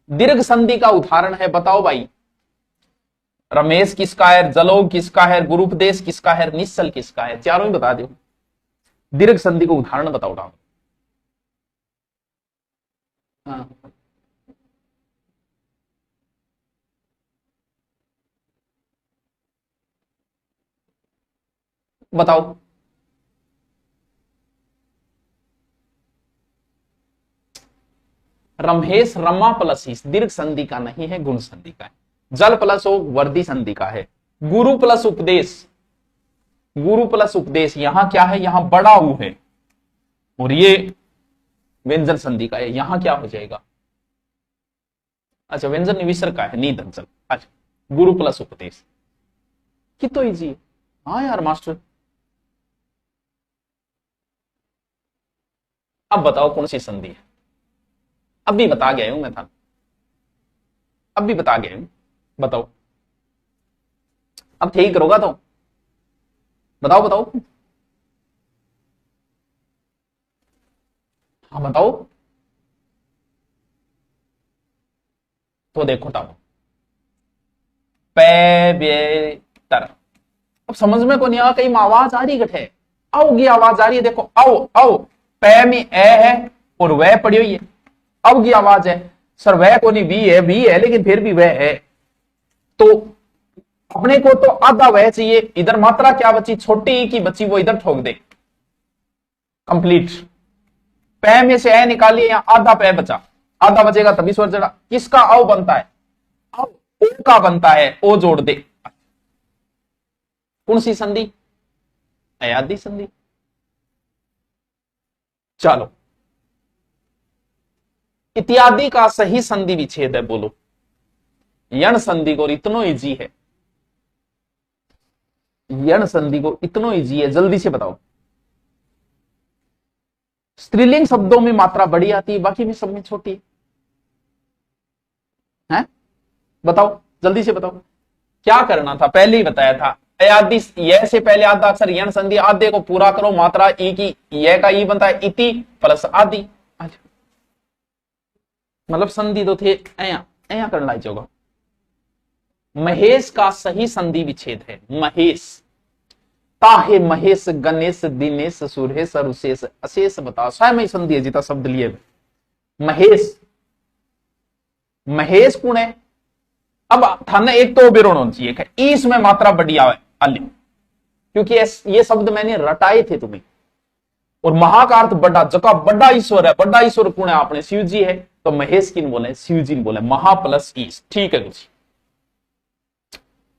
दीर्घ संधि का उदाहरण है, बताओ भाई, रमेश किसका है, जलोग किसका है, गुरुपदेश किसका है, निश्चल किसका है, चारों ही बता दो। दीर्घ संधि को उदाहरण बताओ राम। हाँ बताओ। रमेश रमा प्लस इस, दीर्घ संधि का नहीं है, गुण संधि का है। जल प्लस ओ, वर्दी संधि का है। गुरु प्लस उपदेश, गुरु प्लस उपदेश, यहां क्या है, यहां बड़ा ऊ है, और ये व्यंजन संधि का है, यहां क्या हो जाएगा, अच्छा व्यंजन विसर्ग का है, नींद अंचल। अच्छा गुरु प्लस उपदेश, कि तो इजी है। हाँ यार मास्टर, अब बताओ कौन सी संधि है, अब भी बता गया हूं मैं था, अब भी बता गया हूं, बताओ अब ठीक करोगा तो बताओ बताओ, हाँ बताओ, तो देखो टाओ तर, अब समझ में को नहीं आ, कहीं आवाज आ रही गठे, आओगी आवाज आ रही है, देखो आओ आओ, पै में ए है और वह पड़ी हुई है, अब की आवाज है, सर वह को नहीं, भी है लेकिन फिर भी वह है, तो अपने को तो आधा वह चाहिए, इधर मात्रा क्या बची, छोटी की बची, वो इधर ठोक दे, कंप्लीट। पै में से ए निकालिए, यहां आधा पै बचा, आधा बचेगा तभी स्वर चढ़ा, किसका औ बनता है, औ ओ का बनता है, ओ जोड़ दे, कौन सी संधि, अयादी संधि। चलो इत्यादि का सही संधि विच्छेद है, बोलो यण संधि को, इतनो इजी है, यण संधि को इतनो इजी है, जल्दी से बताओ। स्त्रीलिंग शब्दों में मात्रा बड़ी आती है, बाकी में सब में छोटी है, बताओ जल्दी से बताओ, क्या करना था, पहले ही बताया था, आदि यह से पहले आधा अक्षर यण संधि, आधे को पूरा करो, मात्रा ई की, यह का ई बनता है इति प्लस आदि। मतलब संधि तो थे ऐया ऐया करना लाइक होगा। महेश का सही संधि विच्छेद है महेश, ताहे महेश गणेश दिनेश सुरेश रुशेष अशेष। बताओ स्वयं संधि है जिता शब्द लिए महेश, महेश कौन है? अब थाने एक तो बेरोन होना चाहिए, इसमें मात्रा बढ़ी आवे अल्ले, क्योंकि ये शब्द मैंने रटाए थे तुम्हें। और महा का अर्थ बड़ा, जका बड़ा ईश्वर है, बड़ा ईश्वर कौन है? आपने शिव जी है, तो महेश किन बोले? शिव जी बोले, महा प्लस ईश। ठीक है कुछ।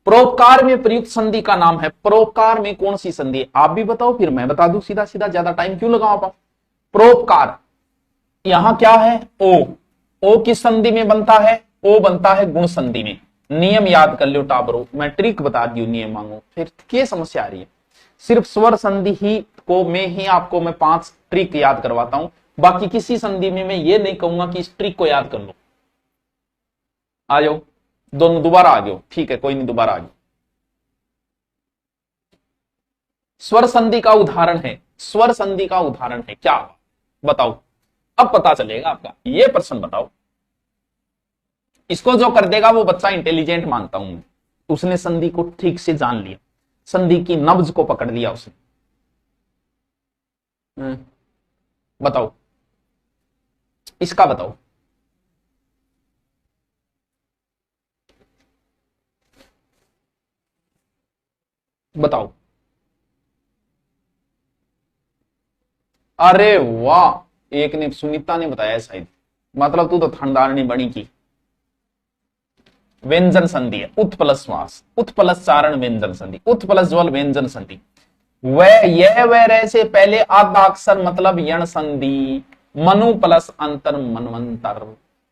परोपकार में प्रयुक्त संधि का नाम है, परोपकार में कौन सी संधि? आप भी बताओ फिर मैं बता दूं सीधा सीधा, ज्यादा टाइम क्यों लगाओ आप। परोपकार यहां क्या है? ओ किस संधि में बनता है? ओ बनता है गुण संधि में। नियम याद कर लो टाबरो, मैं ट्रिक बता दी नियम मांगो, फिर क्या समस्या आ रही है? सिर्फ स्वर संधि ही को में ही आपको मैं 5 ट्रिक याद करवाता हूं, बाकी किसी संधि में मैं ये नहीं कहूंगा कि इस ट्रिक को याद कर लो। आ जाओ, दोनों दोबारा आ गए, ठीक है कोई नहीं, दोबारा आ गए। स्वर संधि का उदाहरण है, स्वर संधि का उदाहरण है क्या? बताओ, अब पता चलेगा आपका। ये प्रश्न बताओ, इसको जो कर देगा वो बच्चा इंटेलिजेंट मानता हूं, उसने संधि को ठीक से जान लिया, संधि की नब्ज को पकड़ लिया उसने। बताओ, इसका बताओ। बताओ। अरे वाह, एक ने, सुनीता ने बताया शायद, मतलब तू तो थंडारनी बनी की। व्यंजन संधि है, उत प्लस श्वास, उत प्लस चारण व्यंजन संधि, उत प्लस ज्वल व्यंजन संधि। वह यह वह रह से पहले आधा अक्षर मतलब यण संधि, मनु प्लस अंतर मनवंतर,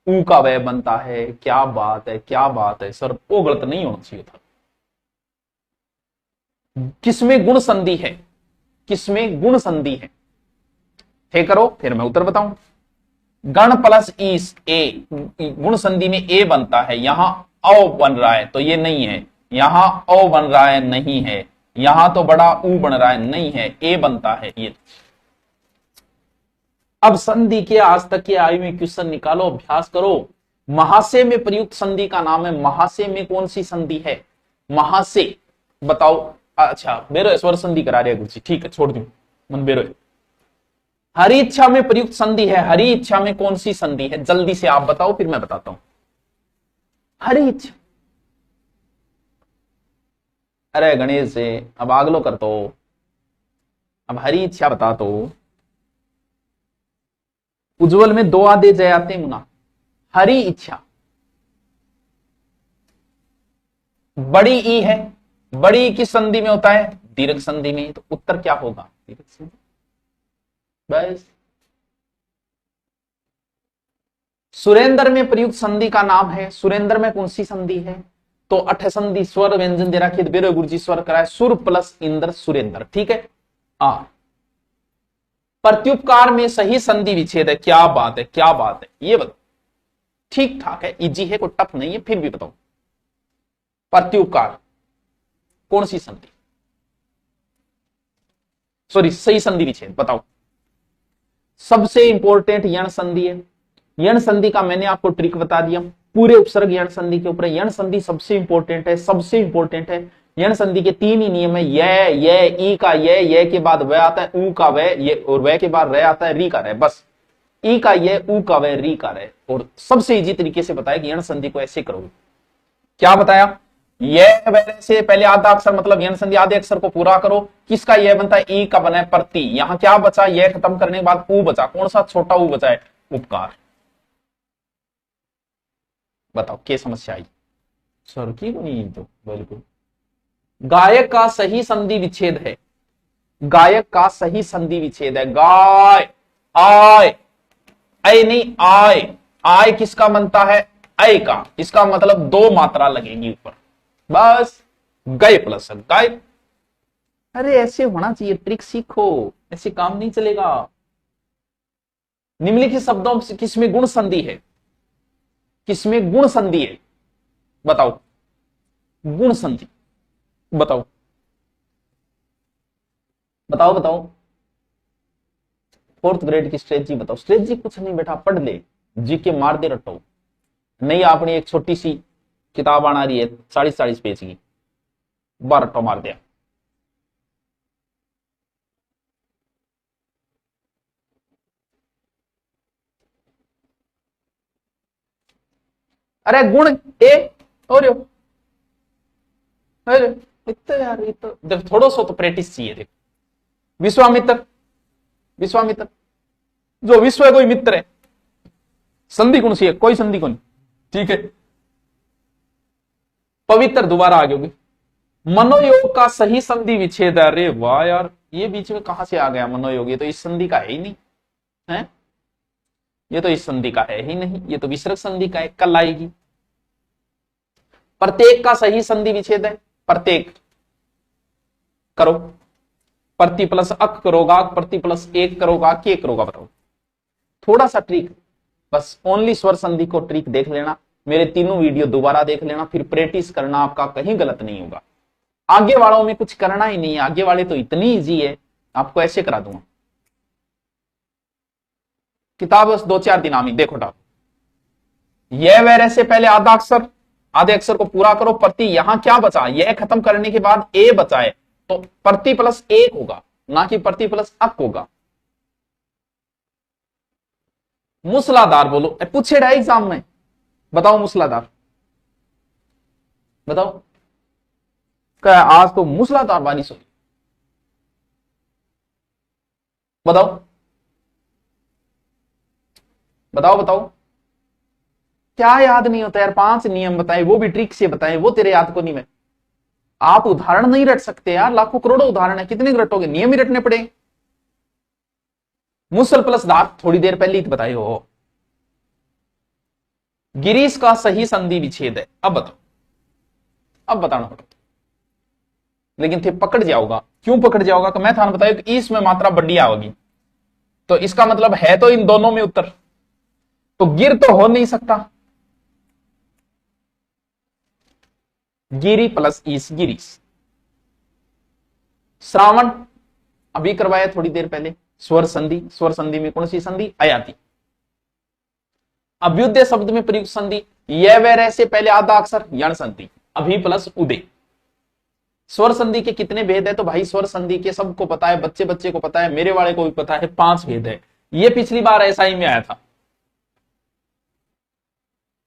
ऊ का वह बनता है। क्या बात है, क्या बात है सर, वो गलत नहीं होना चाहिए था। किसमें गुण संधि है? किसमें गुण संधि है? थे करो फिर मैं उत्तर बताऊं। गण प्लस ईस ए, गुण संधि में ए बनता है, यहां औ बन रहा है तो ये नहीं है, यहां औ बन रहा है नहीं है, यहां तो बड़ा ऊ बन रहा है नहीं है, ए बनता है ये। अब संधि के आज तक के आयु में क्वेश्चन निकालो, अभ्यास करो। महाशय में प्रयुक्त संधि का नाम है, महाशय में कौन सी संधि है? महाशय बताओ। अच्छा बेरो स्वर संधि करा रहे गुरुजी, ठीक है छोड़ दू मन बेरो। हरि इच्छा में प्रयुक्त संधि है, हरि इच्छा में कौन सी संधि है? जल्दी से आप बताओ फिर मैं बताता हूं। हरि इच्छा, अरे गणेश से अब आगलो कर तो, अब हरि इच्छा बता तो। उज्जवल में 2 आधे जय आते मुना। हरि इच्छा बड़ी ई है, बड़ी किस संधि में होता है? दीर्घ संधि में, तो उत्तर क्या होगा? दीर्घ संधि। बस। सुरेंद्र में प्रयुक्त संधि का नाम है, सुरेंद्र में कौन सी संधि है? तो अठ संधि, स्वर व्यंजन दे रखी, बेरो गुरुजी स्वर कराए, सुर प्लस इंद्र सुरेंद्र, ठीक है। प्रत्युपकार में सही संधि विच्छेद है। क्या बात है, क्या बात है, ये बताओ। ठीक ठाक है, इजी है, कोई टफ नहीं है, फिर भी बताओ। प्रत्युपकार कौन सी संधि, सॉरी सही संधि विच्छेद बताओ। सबसे इंपॉर्टेंट यण संधि है। यण संधि का मैंने आपको ट्रिक बता दिया, पूरे उपसर्ग यण संधि के ऊपर। यण संधि सबसे इंपॉर्टेंट है, सबसे इंपॉर्टेंट है। यण संधि के 3 ही नियम है, ये ई का ये के बाद वह आता है, ऊ का वह, ये और वह के बाद रह आता है, री का रह, बस। ई का ये, ऊ का वह, री का रह। और सबसे इजी तरीके से बताया कि यण संधि को ऐसे करोगे। क्या बताया? यह वह से पहले आधा अक्षर मतलब यण संधि, आधे अक्षर को पूरा करो। किसका यह बनता है? ई का बना है प्रति। यहां क्या बचा? यह खत्म करने के बाद ऊ बचा। कौन सा छोटा ऊ बचा है? उपकार। बताओ क्या समस्या आई? सर की नहीं तो बिल्कुल। गायक का सही संधि विच्छेद है, गायक का सही संधि विच्छेद है। गाय, आय, ऐ नहीं आय, आय किसका बनता है? ऐ का। इसका मतलब 2 मात्रा लगेगी ऊपर, बस। गए प्लस गाय। अरे ऐसे होना चाहिए, ट्रिक सीखो, ऐसे काम नहीं चलेगा। निम्नलिखित शब्दों से किसमें गुण संधि है? किसमें गुण संधि है? बताओ। गुण संधि बताओ। बताओ बताओ, फोर्थ ग्रेड की स्ट्रेटजी बताओ। स्ट्रेटजी कुछ नहीं बेटा, पढ़ ले, जीके मार दे रटो। नहीं आपने एक छोटी सी किताब आना रही है 40-40 पेज की, बार रट्टो मार दिया। अरे गुण ए और अरे इतना यार, ये तो जब थोड़ा सा तो प्रैक्टिस चाहिए। देखो विश्वामित्र, विश्वामित्र जो विश्व है कोई मित्र है, संधि कौन सी है? कोई संधि कौन, ठीक है। पवित्र दोबारा आ गई। मनोयोग का सही संधि विच्छेद। अरे वाह यार, ये बीच में कहां से आ गया मनोयोग? ये तो इस संधि का है ही नहीं है, ये तो इस संधि का है ही नहीं, ये तो विसर्ग संधि का है, कल आएगी। प्रत्येक का सही संधि विच्छेद है, प्रत्येक करो, प्रति प्लस अक करोगा, प्रति प्लस एक करोगा, के करोगा, बताओ। थोड़ा सा ट्रिक, बस ओनली स्वर संधि को ट्रिक देख लेना, मेरे तीनों वीडियो दोबारा देख लेना, फिर प्रैक्टिस करना, आपका कहीं गलत नहीं होगा। आगे वालों में कुछ करना ही नहीं है, आगे वाले तो इतनी इजी है, आपको ऐसे करा दूंगा। किताब बस 2-4 दिन आमी देखो डाल। यह वैर से पहले आधा अक्षर, आधे अक्षर को पूरा करो। प्रति यहां क्या बचा, यह खत्म करने के बाद ए बचा है, तो प्रति प्लस एक होगा, ना कि प्रति प्लस अक होगा। मूसलाधार बोलो, पूछे रहा एग्जाम में, बताओ मूसलाधार, बताओ। क्या आज तो मूसलाधार बारिश हुई, बताओ बताओ बताओ। क्या याद नहीं होता यार? 5 नियम बताए, वो भी ट्रिक से बताए, वो तेरे याद को नहीं में। आप उदाहरण नहीं रट सकते यार, लाखों करोड़ों उदाहरण है, कितने रटोगे? नियम ही रटने पड़े। मुसल प्लस धार थोड़ी देर पहले ही बताए हो। गिरीश का सही संधि विच्छेद है, अब बताओ, अब बताना पड़ेगा। लेकिन थे पकड़ जाओगा, क्यों पकड़ जाओगा? कि मैं था बताया कि इसमें मात्रा बढ़िया होगी, तो इसका मतलब है तो इन दोनों में उत्तर, तो गिर तो हो नहीं सकता। गिरी प्लस ईस, गिरीश। श्रावण अभी करवाया थोड़ी देर पहले, स्वर संधि, स्वर संधि में कौन सी संधि? अयाति। अभ्युदय शब्द में प्रयुक्त संधि, यह वह से पहले आधा अक्षर, यण संधि, अभी प्लस उदय। स्वर संधि के कितने भेद है? तो भाई स्वर संधि के सबको पता है, बच्चे बच्चे को पता है, मेरे वाले को भी पता है, 5 भेद है। ये पिछली बार ऐसा ही में आया था,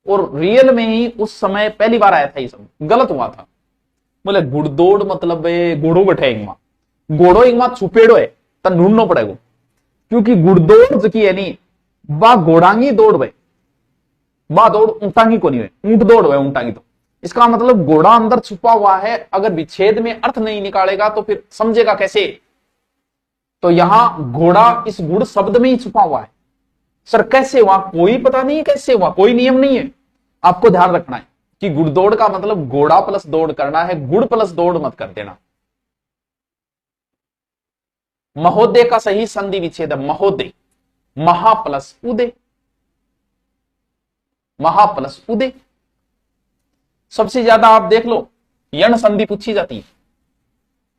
और रियल में ही उस समय पहली बार आया था, ये सब गलत हुआ था। बोले घुड़दौड़ मतलब घोड़ो बैठे इंगमा, घोड़ो इंगमा छुपेड़ो है, तब ढूंढना पड़ेगा, क्योंकि घुड़दौड़ जो की है नहीं, बा घोड़ांगी दौड़ वे, बा दौड़ ऊंटांगी को नहीं है, ऊंट दौड़ वे ऊंटांगी। तो इसका मतलब घोड़ा अंदर छुपा हुआ है, अगर विच्छेद में अर्थ नहीं निकालेगा तो फिर समझेगा कैसे? तो यहां घोड़ा इस गुड़ शब्द में ही छुपा हुआ है। सर कैसे हुआ? कोई पता नहीं कैसे हुआ, कोई नियम नहीं है। आपको ध्यान रखना है कि गुड़दौड़ का मतलब घोड़ा प्लस दौड़ करना है, गुड़ प्लस दौड़ मत कर देना। महोदय का सही संधि विच्छेद है, महोदय, महा प्लस उदय, महा प्लस उदय। सबसे ज्यादा आप देख लो यण संधि पूछी जाती है,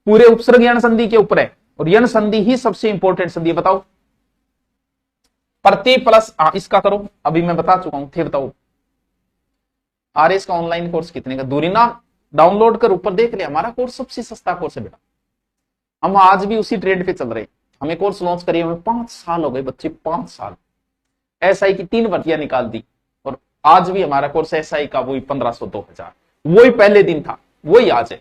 पूरे उपसर्ग यण संधि के ऊपर है, और यण संधि ही सबसे इंपॉर्टेंट संधि है। बताओ प्रति प्लस इसका करो, अभी मैं बता चुका हूं, थे बताओ। आरएस का ऑनलाइन कोर्स कितने का? दूरी ना डाउनलोड कर ऊपर देख ले, हमारा कोर्स सबसे सस्ता कोर्स है बेटा, हम आज भी उसी ट्रेंड पे चल रहे। हमें कोर्स लॉन्च करिए हमें 5 साल हो गए बच्चे, 5 साल। एसआई की 3 भर्तियां निकाल दी, और आज भी हमारा कोर्स एसआई का वही 1500 2000, वही पहले दिन था, वही आज है,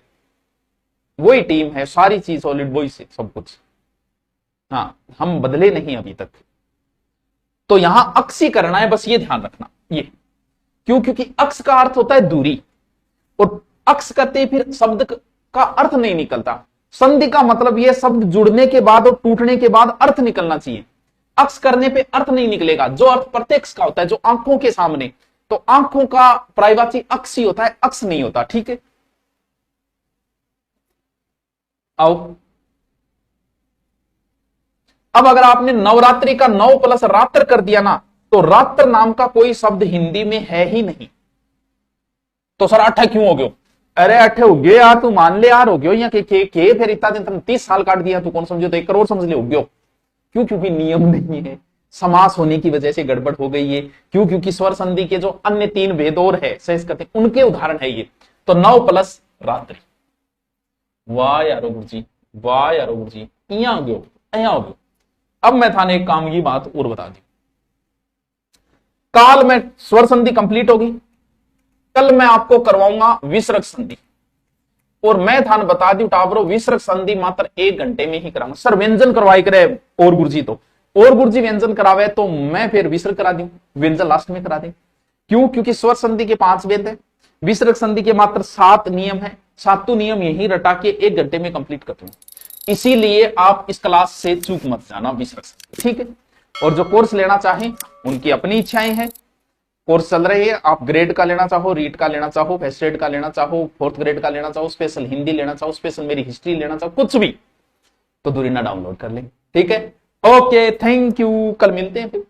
वही टीम है, सारी चीज सॉलिड, वही से सब कुछ। हाँ हम बदले नहीं अभी तक। तो यहां अक्सी करना है, बस ये ध्यान रखना। ये क्यों? क्योंकि अक्स का अर्थ होता है दूरी, और अक्स करते फिर शब्द का अर्थ नहीं निकलता। संधि का मतलब यह शब्द जुड़ने के बाद और टूटने के बाद अर्थ निकलना चाहिए, अक्स करने पे अर्थ नहीं निकलेगा। जो अर्थ प्रत्यक्ष का होता है, जो आंखों के सामने, तो आंखों का प्रायवाची अक्स ही होता है, अक्स नहीं होता। ठीक है, आओ अब अगर आपने नवरात्रि का 9 प्लस रात्र कर दिया ना, तो रात्र नाम का कोई शब्द हिंदी में है ही नहीं। तो सर 8 क्यों हो गया? अरे अठे हो गयो यार, तू मान ले यार, हो गयो या के फिर इतना दिन तुम 30 साल काट दिया, तू कौन समझो, तो 1 करोड़ समझ ले, हो गयो। क्यों? क्योंकि नियम नहीं है, समास होने की वजह से गड़बड़ हो गई है। क्यों? क्योंकि स्वर संधि के जो अन्य 3 भेद और है सहज कहते हैं, उनके उदाहरण है ये। तो 9 प्लस रात्रि। वाह यारो गुरु जी, वाह यारो गुरु जी, इया हो गयो, अया हो गयो। अब मैं थाने एक काम की बात और बता दी, काल में स्वर संधि कंप्लीट होगी, कल मैं आपको करवाऊंगा विसर्ग संधि। और मैं थान बता दी टाबरो, विसर्ग संधि मात्र 1 घंटे में ही कराऊंगा। सर व्यंजन करवाई करे और गुरुजी, तो और गुरुजी व्यंजन करावे तो मैं फिर विसर्ग करा दूं, व्यंजन लास्ट में करा दे। क्यों? क्योंकि स्वर संधि के 5 भेद है, विसर्ग संधि के मात्र 7 नियम है, 7 नियम यही रटा के 1 घंटे में कंप्लीट कर दूंगा। इसीलिए आप इस क्लास से चूक मत जाना विसर्ग संधि, ठीक है। और जो कोर्स लेना चाहें उनकी अपनी इच्छाएं हैं, कोर्स चल रही है, आप ग्रेड का लेना चाहो, रीट का लेना चाहो, फर्स्ट ग्रेड का लेना चाहो, 4th ग्रेड का लेना चाहो, स्पेशल हिंदी लेना चाहो, स्पेशल मेरी हिस्ट्री लेना चाहो, कुछ भी, तो दूरीना डाउनलोड कर लें, ठीक है। ओके, थैंक यू, कल मिलते हैं फिर।